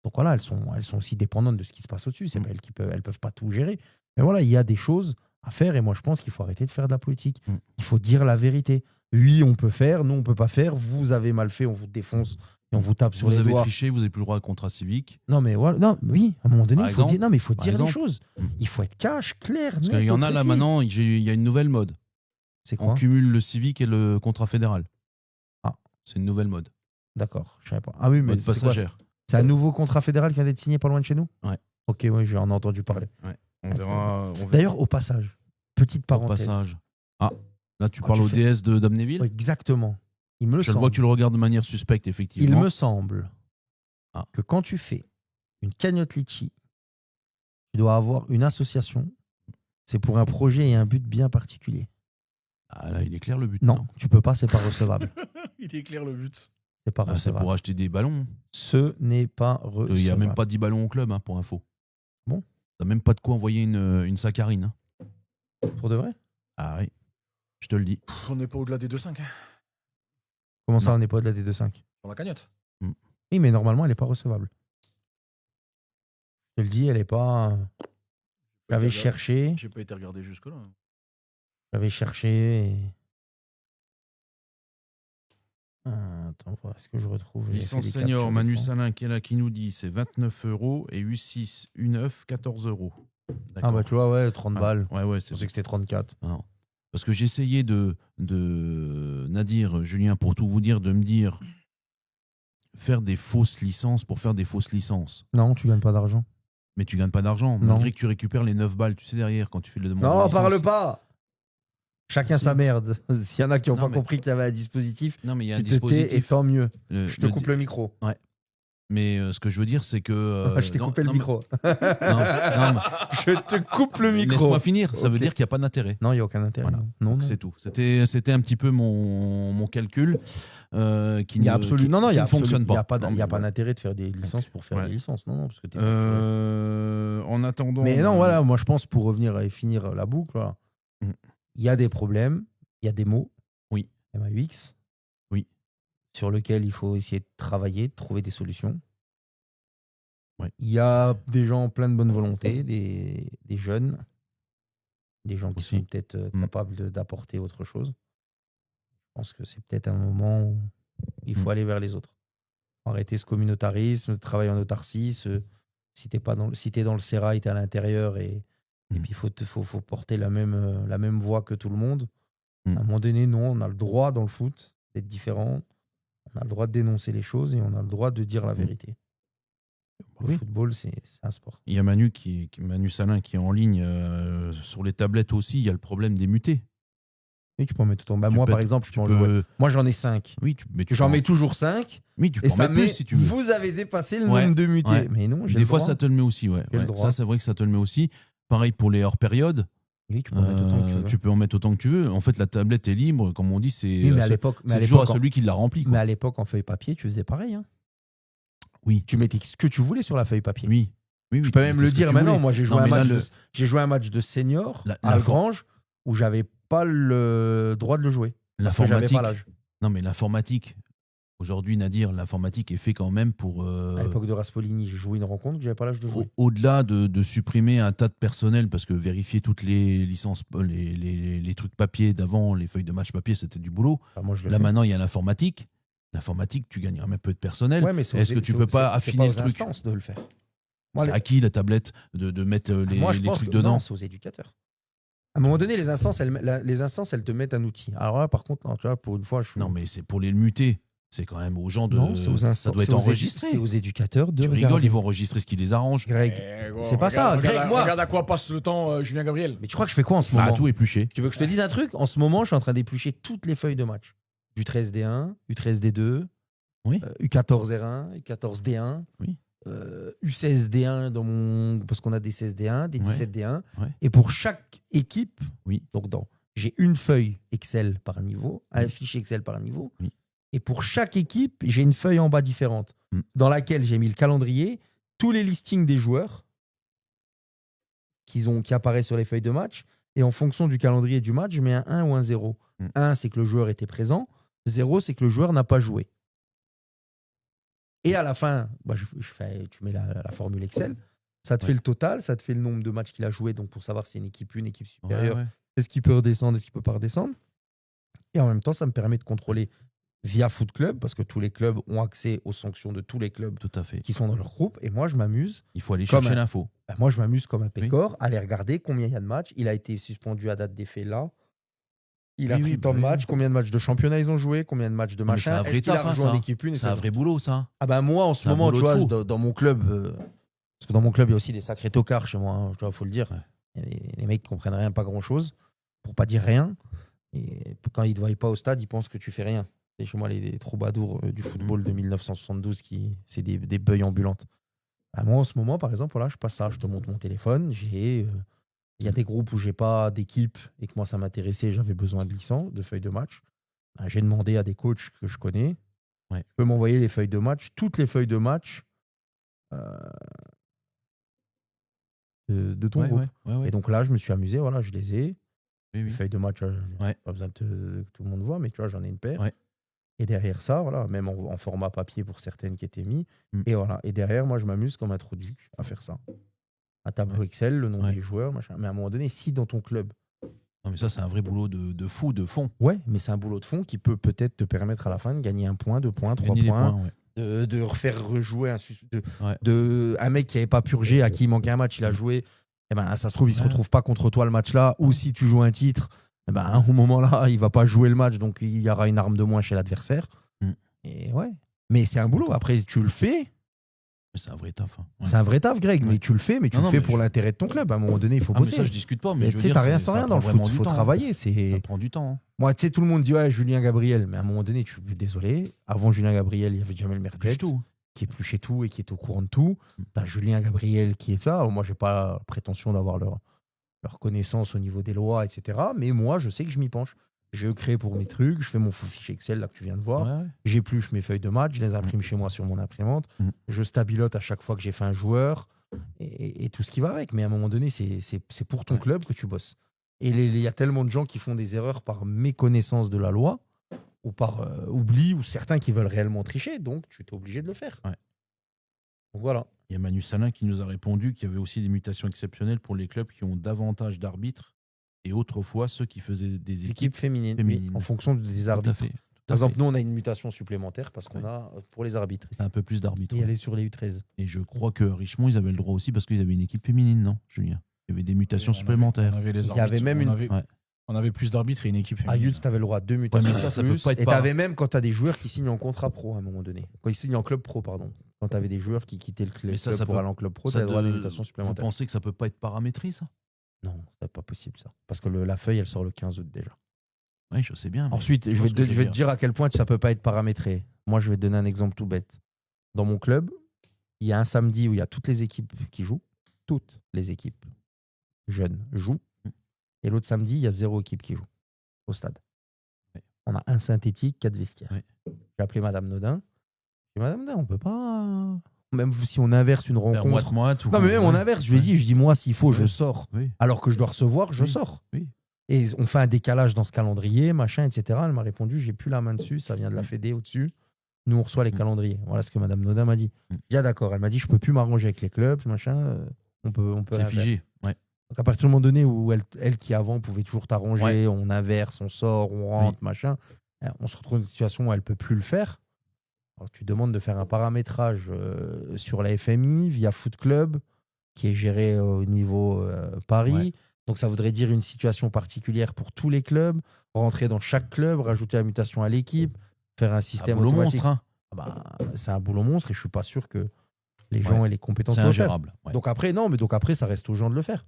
Donc, voilà, elles sont aussi dépendantes de ce qui se passe au-dessus. C'est pas elles peuvent pas tout gérer. Mais voilà, il y a des choses à faire. Et moi, je pense qu'il faut arrêter de faire de la politique. Il faut dire la vérité. Oui, on peut faire. Non, on ne peut pas faire. Vous avez mal fait, on vous défonce et on vous tape sur les doigts. Vous avez triché, vous n'avez plus le droit à contrat civique. Non, mais voilà. Non, oui, à un moment donné, il faut dire les exemple. choses. Il faut être cash, clair, Parce net. qu'il y en a là maintenant, il y a une nouvelle mode. C'est quoi? On cumule le civique et le contrat fédéral. Ah. C'est une nouvelle mode. D'accord, je savais pas. Ah oui, mais Mode passagère. C'est un nouveau contrat fédéral qui vient d'être signé pas loin de chez nous? Ouais. Ok, oui, j'en ai entendu parler. Ouais. On verra. D'ailleurs, au passage, petite parenthèse. Au passage. Ah, là tu parles au DS d'Amnéville? Exactement. Il me Je semble. vois que tu le regardes de manière suspecte, effectivement. Il me semble que quand tu fais une cagnotte litchi, tu dois avoir une association. C'est pour un projet et un but bien particulier. Ah là, il est clair le but. Non, tu peux pas, c'est pas recevable. Il est clair le but. C'est pas C'est recevable. pour acheter des ballons. Ce n'est pas recevable. Il n'y a même pas 10 ballons au club, hein, pour info. Bon. T'as même pas de quoi envoyer une saccharine. Hein. Pour de vrai? Ah oui, je te le dis. On n'est pas au-delà des 2,5 Comment ça, Non. on n'est pas au-delà des 2,5? sur la cagnotte. Oui, mais normalement, elle n'est pas recevable. Je te le dis, elle n'est pas. J'avais cherché. J'ai pas été regardé jusque-là. J'avais cherché. Attends, est-ce que je retrouve? J'ai Licence fait des senior, captures Manu d'écran. Salin qui est là, qui nous dit c'est 29 € et U6, U9, 14 €. Ah bah tu vois, ouais, 30 balles. Ouais, Je pensais que c'était 34. Non. Parce que j'ai essayé de Nadir, Julien, pour tout vous dire, de me dire faire des fausses licences pour faire des fausses licences. Non, tu gagnes pas d'argent. Mais tu gagnes pas d'argent, Non. malgré que tu récupères les 9 balles, tu sais, derrière, quand tu fais le demande de Non, licence. parle pas. Chacun Si. sa merde. S'il y en a qui n'ont Non, pas mais- compris qu'il y avait un dispositif, Non, mais il y a un tu te tais et dispositif. tant mieux. Le- Je te coupe le micro. Mais ce que je veux dire, c'est que. Je t'ai coupé le mais- micro. non, mais Je te coupe le micro. laisse-moi finir, ça veut Ok. dire qu'il n'y a pas d'intérêt. Non, il n'y a aucun intérêt. Voilà. Non, Donc, non. c'est tout. C'était un petit peu mon calcul qui Il y a absolument, qui ne fonctionne pas. Il n'y a pas d'intérêt de faire des licences pour faire Ouais. des licences. Non, parce que t'es En attendant. Mais non, voilà, moi je pense pour revenir et finir la boucle, voilà. Mm. Il y a des problèmes, il y a des mots. Oui. MAUX. Oui. Sur lesquels il faut essayer de travailler, de trouver des solutions. Ouais. Il y a des gens pleins de bonne volonté, des jeunes, des gens qui Aussi. sont peut-être capables d'apporter autre chose. Je pense que c'est peut-être un moment où il faut aller vers les autres. Arrêter ce communautarisme, travailler en autarcie. Si t'es dans le sérail, t'es à l'intérieur et puis il faut porter la même voix que tout le monde. À un moment donné, non, on a le droit dans le foot d'être différent. On a le droit de dénoncer les choses et on a le droit de dire la vérité. Le Oui. football, c'est un sport. Il y a Manu Salin qui est en ligne sur les tablettes aussi. Il y a le problème des mutés. Oui, tu peux en mettre autant. Bah, Tu moi, peux par être- exemple, je tu peux en peux- jouer. Moi, j'en ai 5. Oui, mais tu J'en peux mets en- toujours 5. Oui, tu peux Et en ça mettre met. plus si tu veux. Vous avez dépassé le Ouais, nombre de mutés. ouais. Mais non, j'ai Des le fois, droit. ça te le met aussi. Ouais. J'ai le Ouais. droit. Ça, c'est vrai que ça te le met aussi. Pareil pour les hors-périodes. Oui, tu peux en mettre autant que tu veux. Tu peux en mettre autant que tu veux. En fait, la tablette est libre. Comme on dit, c'est Oui, mais à l'époque, c'est toujours à celui qui l'a rempli. mais à l'époque, en feuille papier, tu faisais pareil. Hein. Oui. Tu mettais ce que tu voulais sur la feuille papier. Oui. Oui, Je peux même le dire maintenant. Moi, j'ai joué, Non, mais là, j'ai joué un match de senior La- à la Grange où j'avais pas le droit de le jouer. Parce que j'avais l'informatique. pas l'âge. Non, mais l'informatique. Aujourd'hui, Nadir, l'informatique est fait quand même pour. À l'époque de Raspolini, j'ai joué une rencontre que j'avais pas l'âge de jouer. Au-delà de supprimer un tas de personnel, parce que vérifier toutes les licences, les trucs papier d'avant, les feuilles de match papier, c'était du boulot. Enfin, moi, je le Là, fais. maintenant, il y a l'informatique. L'informatique, tu gagnes un peu de personnel. Ouais, mais c'est Est-ce que tu peux pas c'est affiner aux le truc instances de le faire. Moi, C'est à qui la tablette de mettre les, moi, je les pense trucs que dedans non, c'est aux éducateurs. À un moment donné, les instances, elles te mettent un outil. Alors là, par contre, non, tu vois, pour une fois, je suis. Non, mais c'est pour les muter. C'est quand même aux gens de. Non, c'est aux instances. Ça doit être c'est aux enregistré. C'est aux éducateurs de Tu regarder. rigoles, ils vont enregistrer ce qui les arrange. Greg, c'est pas ça. Greg, moi. Regarde à quoi passe le temps Julien Gabriel. Mais tu crois que je fais quoi en ce moment Ah, tout épluché. Tu veux que je te dise un truc? En ce moment, je suis en train d'éplucher toutes les feuilles de match. Du 13D1, U13D2, Oui. U14R1, U14D1, Oui. U16D1 parce qu'on a des 16D1, des Ouais. 17D1. Ouais. Et pour chaque équipe, Oui. donc j'ai une feuille Excel par niveau, un fichier Excel par niveau. Oui. Et pour chaque équipe, j'ai une feuille en bas différente dans laquelle j'ai mis le calendrier, tous les listings des joueurs qui apparaissent sur les feuilles de match. Et en fonction du calendrier du match, je mets un 1 ou un 0. 1, c'est que le joueur était présent. 0, c'est que le joueur n'a pas joué. Et à la fin, tu mets la formule Excel. Ça te fait le total, ça te fait le nombre de matchs qu'il a joué. Donc pour savoir si c'est une équipe supérieure, Ouais. est-ce qu'il peut redescendre, est-ce qu'il peut pas redescendre. Et en même temps, ça me permet de contrôler via Foot Club, parce que tous les clubs ont accès aux sanctions de tous les clubs Tout à fait. qui sont dans leur groupe. Et moi, je m'amuse. Il faut aller Comme chercher un- l'info. Moi, je m'amuse comme un pécor à aller regarder combien il y a de matchs. Il a été suspendu à date d'effet là. Il a Oui, pris oui, tant de bah oui. matchs, combien de matchs de championnat ils ont joué, combien de matchs de Non, mais c'est machin. un vrai Est-ce qu'il a taf, hein, rejoint ça. en équipe 1 C'est un vrai boulot, ça. Ah ben moi, en ce C'est un moment, tu boulot de vois, fou. dans mon club, parce que dans mon club, il y a aussi des sacrés tocards chez moi, hein, tu vois, faut le dire. Ouais. Il y a les mecs qui comprennent rien, pas grand-chose, pour pas dire rien. Et quand ils ne te voient pas au stade, ils pensent que tu fais rien. C'est chez moi les troubadours du football de 1972, c'est des beuilles ambulantes. Bah, moi, en ce moment, par exemple, voilà, je passe ça, je te montre mon téléphone. Il y a des groupes où j'ai pas d'équipe et que moi, ça m'intéressait, j'avais besoin de licence, de feuilles de match. Bah, j'ai demandé à des coachs que je connais. Ouais. Je peux m'envoyer les feuilles de match, toutes les feuilles de match de ton groupe. Ouais. Et donc là, je me suis amusé, voilà, je les ai. Oui, Les oui. feuilles de match, Ouais. pas besoin que tout le monde voit, mais tu vois, j'en ai une paire. Ouais. Et derrière ça, voilà, même en format papier pour certaines qui étaient mis. Mm. Et voilà. Et derrière, moi, je m'amuse comme introduit à faire ça. Un tableau Ouais. Excel, le nom Ouais. des joueurs, machin. Mais à un moment donné, si dans ton club, Non, mais ça, c'est un vrai boulot de fou, de fond. ouais, mais c'est un boulot de fond qui peut peut-être te permettre à la fin de gagner 1 point, 2 points, 3 Gagner des points, points, ouais. de refaire rejouer Ouais. un mec qui n'avait pas purgé, à qui il manquait un match, il a joué. Eh ben, ça se trouve, il ne se Ouais. retrouve pas contre toi le match-là. Ou si tu joues un titre, eh ben, au moment-là, il ne va pas jouer le match, donc il y aura une arme de moins chez l'adversaire. Mm. Et ouais. Mais c'est un boulot. Après, tu le fais. Mais c'est un vrai taf. Hein. Ouais. C'est un vrai taf, Greg. Ouais. Mais tu le fais, mais tu Non, le non, fais mais pour je- l'intérêt de ton club. À un moment donné, il faut Ah, mais bosser. ça, je discute pas. Mais Mais je tu veux sais, dire, t'as rien c'est- sans ça rien prend dans le vraiment foot. Il du faut temps, hein. travailler. Ça prend du temps. Hein. Moi, tu sais, tout le monde dit ouais, Julien Gabriel. Mais à un moment donné, je suis désolé. Avant Julien Gabriel, il y avait Jamel Plus Merdet du tout. qui est plus chez tout et qui est au courant de tout. T'as Julien Gabriel qui est ça. Moi, j'ai pas la prétention d'avoir leur connaissance au niveau des lois, etc. Mais moi, je sais que je m'y penche. J'ai créé pour mes trucs, je fais mon fichier Excel là que tu viens de voir. Ouais. J'épluche mes feuilles de match, je les imprime chez moi sur mon imprimante. Mm. Je stabilote à chaque fois que j'ai fait un joueur et tout ce qui va avec. Mais à un moment donné, c'est pour ton Ouais. club que tu bosses. Et il y a tellement de gens qui font des erreurs par méconnaissance de la loi ou par oubli, ou certains qui veulent réellement tricher. Donc, tu es obligé de le faire. Ouais. Donc, voilà. Il y a Manu Salin qui nous a répondu qu'il y avait aussi des mutations exceptionnelles pour les clubs qui ont davantage d'arbitres et autrefois ceux qui faisaient des Les équipes. équipes féminines, féminines. oui, en fonction des Tout à arbitres. fait. Tout Par à exemple, fait. nous, on a une mutation supplémentaire parce qu'on Ouais. a pour les arbitres. C'est un peu plus d'arbitres. Et ouais. elle est sur les U13. Et je crois que Richemont, ils avaient le droit aussi parce qu'ils avaient une équipe féminine, non, Julien? Il y avait des mutations supplémentaires. On avait les Il y avait arbitres, même on une- avait- Ouais. On avait plus d'arbitres et une équipe À féminine. Youth, tu avais le droit à 2 mutations. Ouais, mais ça en peut plus. pas être Et tu par- avais même quand tu as des joueurs qui signent en contrat pro à un moment donné. Quand ils signent en club pro, pardon. Quand tu avais des joueurs qui quittaient le Mais ça club pour peut- aller en club pro, tu Ça as droit à de- des mutations Vous supplémentaires. pensez que ça peut pas être paramétré, ça? Non, c'est pas possible ça. Parce que la feuille, elle sort le 15 août déjà. Oui, je sais bien. mais Ensuite, tu je vois vais, ce que je veux vais te dire à quel point ça peut pas être paramétré. Moi, je vais te donner un exemple tout bête. Dans mon club, il y a un samedi où il y a toutes les équipes qui jouent. Toutes les équipes jeunes jouent. Et l'autre samedi, il y a 0 équipe qui joue au stade. Ouais. On a un synthétique, 4 vestiaires. Ouais. J'ai appelé Madame Nodin. J'ai dit, Madame Nodin, on peut pas. Même si on inverse une Faire rencontre. moite-moite ou Non, mais même on ouais. inverse. Je lui ai dit, moi, s'il faut, je Ouais. sors. Oui. Alors que je dois recevoir, je Oui. sors. Oui. Et on fait un décalage dans ce calendrier, machin, etc. Elle m'a répondu, j'ai plus la main dessus, ça vient de la Mm. Fédé au-dessus. Nous, on reçoit les Mm. calendriers. Voilà ce que Madame Nodin m'a dit. Mm. J'ai dit, d'accord. Elle m'a dit, je peux plus m'arranger avec les clubs, machin. On peut C'est rien faire. figé. Ouais. Donc à partir du moment donné où elle qui avant pouvait toujours t'arranger, Ouais. on inverse, on sort, on rentre, machin, on se retrouve dans une situation où elle peut plus le faire. Alors, tu demandes de faire un paramétrage sur la FMI via Foot Club, qui est géré au niveau Paris. Ouais. Donc ça voudrait dire une situation particulière pour tous les clubs, rentrer dans chaque club, rajouter la mutation à l'équipe, faire un C'est un système boulot automatique. monstre. Hein. Ah bah, c'est un boulot monstre et je suis pas sûr que les Ouais. gens aient les compétences C'est pour le faire. ingérable. Ouais. Donc après, non, mais donc après, ça reste aux gens de le faire.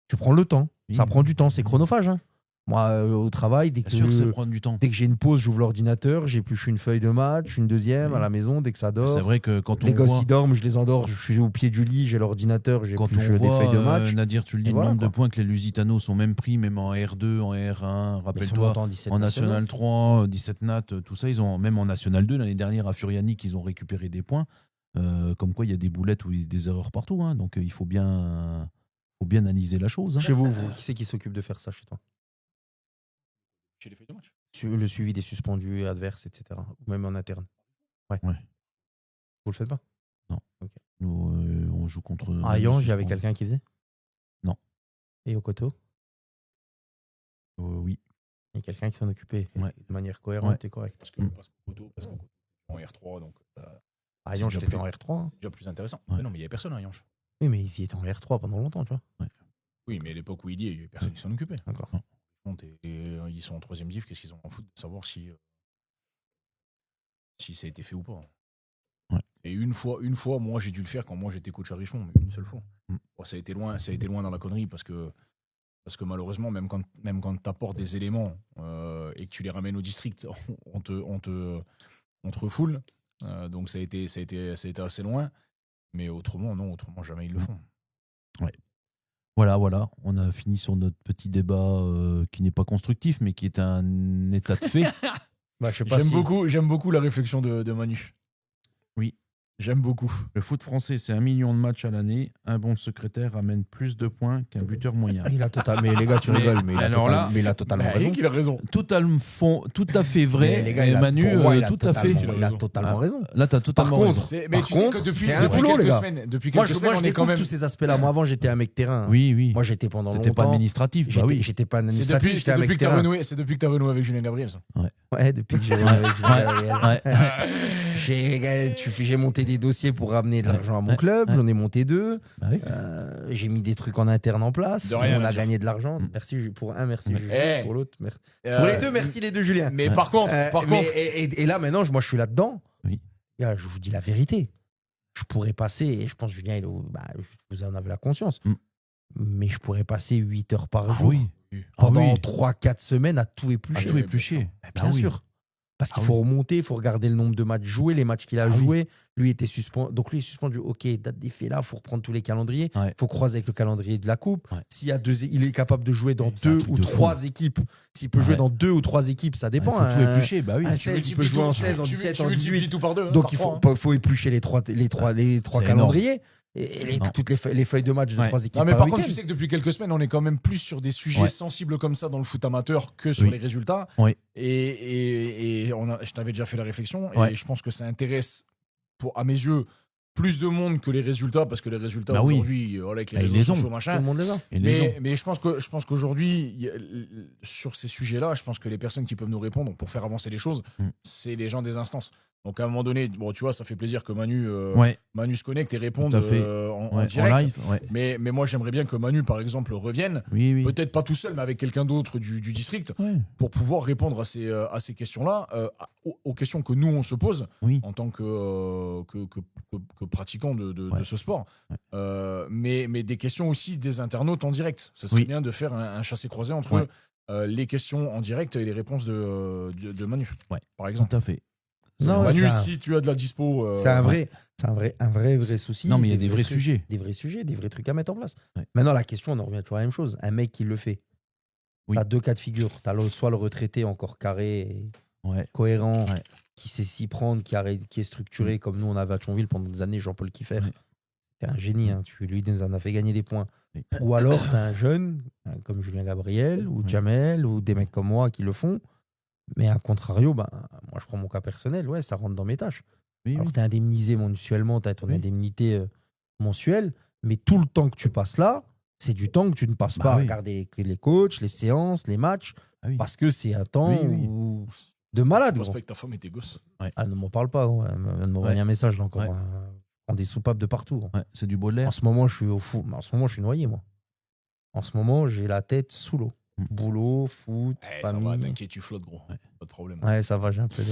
Tu prends le temps. Oui. Ça prend du temps, c'est chronophage. Hein. Moi, au travail, Bien sûr que ça prend du temps. dès que j'ai une pause, j'ouvre l'ordinateur, j'épluche une feuille de match, une deuxième Oui. à la maison, dès que ça dort. C'est vrai que quand Les on gosses, voit, ils dorment, je les endors, je suis au pied du lit, j'ai l'ordinateur, quand j'épluche on des voit feuilles de match. Nadir, tu le dis, Et le voilà, nombre de quoi. points que les Lusitanos sont même pris, même en R2, en R1. Mais ils sont Rappelle-toi, montés en 17 en nationaux. National 3, 17 Nat, tout ça, ils ont même en National 2 l'année dernière à Furiani, ils ont récupéré des points. Comme quoi, il y a des boulettes ou des erreurs partout. Hein. Donc, il faut bien analyser la chose. Hein. Chez vous, qui c'est qui s'occupe de faire ça chez toi? Chez les feuilles de match. Le suivi des suspendus adverses, etc. Ou même en interne. Ouais. Ouais. Vous le faites pas? Nous, on joue contre. À Yange, il y avait suspendus. quelqu'un qui faisait? Non. Et au Coteau? Oui. Il y a quelqu'un qui s'en occupait Ouais. de manière cohérente et correcte. Parce que Coteau, en R3, donc À C'est Yange, déjà j'étais plus- en R3. Hein. c'est déjà plus intéressant. Ouais. Mais non, mais il n'y avait personne à Yanche. Oui, mais ils y étaient en R3 pendant longtemps, tu vois. Oui, mais à l'époque où il y est, il n'y avait personne qui s'en occupait. D'accord. Ils sont en 3e div, qu'est-ce qu'ils ont en foot de savoir si ça a été fait ou pas. Ouais. Et une fois, moi j'ai dû le faire quand moi j'étais coach à Richemont, mais une seule fois. Mm. Bon, ça a été loin dans la connerie parce que malheureusement, même quand tu apportes des éléments et que tu les ramènes au district, on te refoule. Donc ça a été assez loin. Mais autrement, non, jamais ils le font. Voilà. On a fini sur notre petit débat qui n'est pas constructif, mais qui est un état de fait. Bah, je sais pas J'aime beaucoup la réflexion de Manu. Oui. J'aime beaucoup. Le foot français, c'est 1 million de matchs à l'année. Un bon secrétaire ramène plus de points qu'un buteur moyen. Il a mais les gars, tu rigoles, mais il a totalement raison. Il a raison. Tout à fait vrai. Mais les gars, Et Manu, pour moi, tout à fait. Il a totalement raison. Là, tu as totalement Par contre, raison. Mais Par tu sais contre, que depuis c'est un boulot, les quelques gars. semaines, Moi, on je est quand découvre même. tous ces aspects-là. Moi, avant, j'étais un mec terrain. Oui. Moi, j'étais pendant T'étais pas longtemps. administratif. Bah oui. J'étais pas un C'est administratif, depuis, j'étais un mec que t'as terrain. renoué, c'est depuis que tu as renoué avec Julien Gabriel, ça. Ouais, depuis que j'ai j'ai monté des dossiers pour ramener de l'argent à mon club. Ouais. J'en ai monté 2. Bah oui. J'ai mis des trucs en interne en place. De rien, On a Nadir. gagné de l'argent. Mm. Merci pour un, merci Julien. Eh. Pour l'autre, merci. Pour les deux, merci les deux, Julien. Mais par contre, Et là, maintenant, moi, je suis là-dedans. Oui. Gars, je vous dis la vérité. Je pourrais passer, et je pense, Julien, vous en avez la conscience, Mm. mais je pourrais passer 8 heures par Ah jour oui. pendant oui. 3-4 semaines à tout éplucher. À tout éplucher. Bien Ah oui. sûr. Parce qu'il Ah faut oui. remonter, il faut regarder le nombre de matchs joués, les matchs qu'il a Ah oui. joués. Lui était suspendu. Donc lui est suspendu. Ok, date des faits là, il faut reprendre tous les calendriers. Il Ouais. faut croiser avec le calendrier de la Coupe. Ouais. S'il y a il est capable de jouer dans Oui, c'est un 2 truc ou de 3 équipes. S'il peut jouer Ouais. dans 2 ou 3 équipes, ça dépend. Il faut tout hein. éplucher. Bah oui. Un 16, il peut jouer en 16, en 17, en 18. tout par deux. Donc il faut éplucher les trois C'est calendriers et Non. toutes les feuilles de match de Ouais. 3 équipes Non, mais par par contre, week-end. tu sais que depuis quelques semaines, on est quand même plus sur des sujets Ouais. sensibles comme ça dans le foot amateur que sur Oui. les résultats. Oui. Et je t'avais déjà fait la réflexion. Ouais. Et je pense que ça intéresse, à mes yeux, plus de monde que les résultats. Parce que les résultats, Bah oui. aujourd'hui, voilà, avec les Bah, ils réseaux les ont. sociaux, Tout machin. le monde les a. Et les gens. Mais je pense qu'aujourd'hui, sur ces sujets-là, je pense que les personnes qui peuvent nous répondre pour faire avancer les choses, Mm. c'est les gens des instances. Donc à un moment donné, bon, tu vois, ça fait plaisir que Manu se connecte et réponde Tout à fait. en direct. En live, ouais. Mais moi, j'aimerais bien que Manu, par exemple, revienne. Oui. Peut-être pas tout seul, mais avec quelqu'un d'autre du district, Ouais. pour pouvoir répondre à ces questions-là, aux questions que nous, on se pose Oui. en tant que pratiquants de Ouais. ce sport. Ouais. Mais des questions aussi des internautes en direct. Ça serait bien de faire un chassé-croisé entre les questions en direct et les réponses de Manu, par exemple. Tout à fait. Non, Manu, si tu as de la dispo... C'est un vrai souci. Non, mais il y a des vrais sujets. Des vrais sujets, des vrais trucs à mettre en place. Ouais. Maintenant, la question, on en revient toujours à la même chose. Un mec qui le fait, Oui. t'as deux cas de figure. T'as soit le retraité encore carré et cohérent, qui sait s'y prendre, qui est structuré, comme nous, on avait à Thionville pendant des années, Jean-Paul Kiffer. C'est un génie, hein. Lui, il nous en a fait gagner des points. Oui. Ou alors, t'as un jeune, comme Julien Gabriel, ou Jamel, ou des mecs comme moi qui le font. Mais à contrario, moi je prends mon cas personnel, ça rentre dans mes tâches. Alors t'es indemnisé mensuellement, t'as ton indemnité mensuelle, mais tout le temps que tu passes là, c'est du temps que tu ne passes pas à regarder les coachs, les séances, les matchs, parce que c'est un temps de malade. Tu penses pas avec ta femme et tes gosses. Elle ne m'en parle pas, elle vient de m'envoyer un message là encore. Prend des soupapes de partout. C'est du Baudelaire. En ce moment, je suis au fou. En ce moment, je suis noyé, moi. En ce moment, j'ai la tête sous l'eau. Boulot, foot, famille. Ça va, t'inquiète, tu flottes, gros. Pas de problème. Ouais, ça va, j'ai un peu de...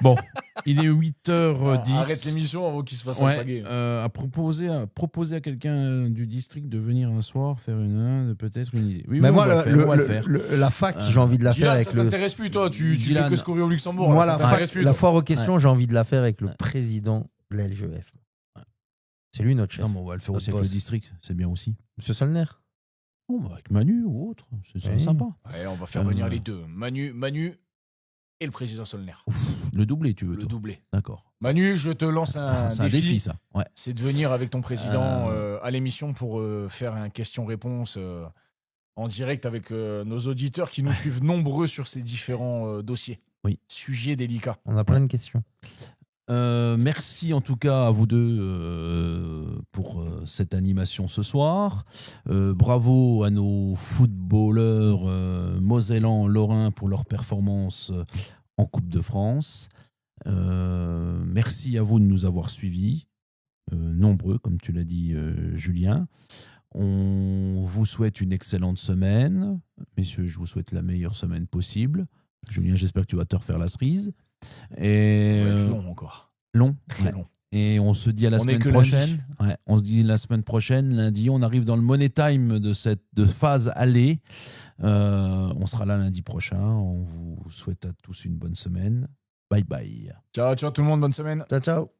Bon, il est 8h10. Arrête l'émission avant qu'il se fasse alpaguer. À proposer à quelqu'un du district de venir un soir faire peut-être une idée. Oui, mais moi, on va le faire. La fac, j'ai envie de la faire avec ça t'intéresse plus, toi. Tu fais que ce courir au Luxembourg. Moi, là, la foire aux questions, j'ai envie de la faire avec le président de la LGEF. C'est lui notre chef. Non, mais on va le faire aussi avec le district. C'est bien aussi. Monsieur Solner. Oh, avec Manu ou autre. C'est sympa. Ouais, on va faire venir les deux. Manu et le président Solner. Le doublé, tu veux. Le doublé. D'accord. Manu, je te lance un défi, ça. Ouais. C'est de venir avec ton président à l'émission pour faire un question-réponse en direct avec nos auditeurs qui nous suivent nombreux sur ces différents dossiers. Oui. Sujets délicats. On a plein de questions. Merci en tout cas à vous deux pour cette animation ce soir. Bravo à nos footballeurs mosellans, lorrains pour leur performance en Coupe de France. Merci à vous de nous avoir suivis, nombreux comme tu l'as dit Julien. On vous souhaite une excellente semaine. Messieurs, je vous souhaite la meilleure semaine possible. Julien, j'espère que tu vas te refaire la cerise. Et long encore. Long. Très long. Et on se dit à la semaine prochaine. On se dit la semaine prochaine, lundi. On arrive dans le money time de cette phase aller. On sera là lundi prochain. On vous souhaite à tous une bonne semaine. Bye bye. Ciao tout le monde, bonne semaine. Ciao.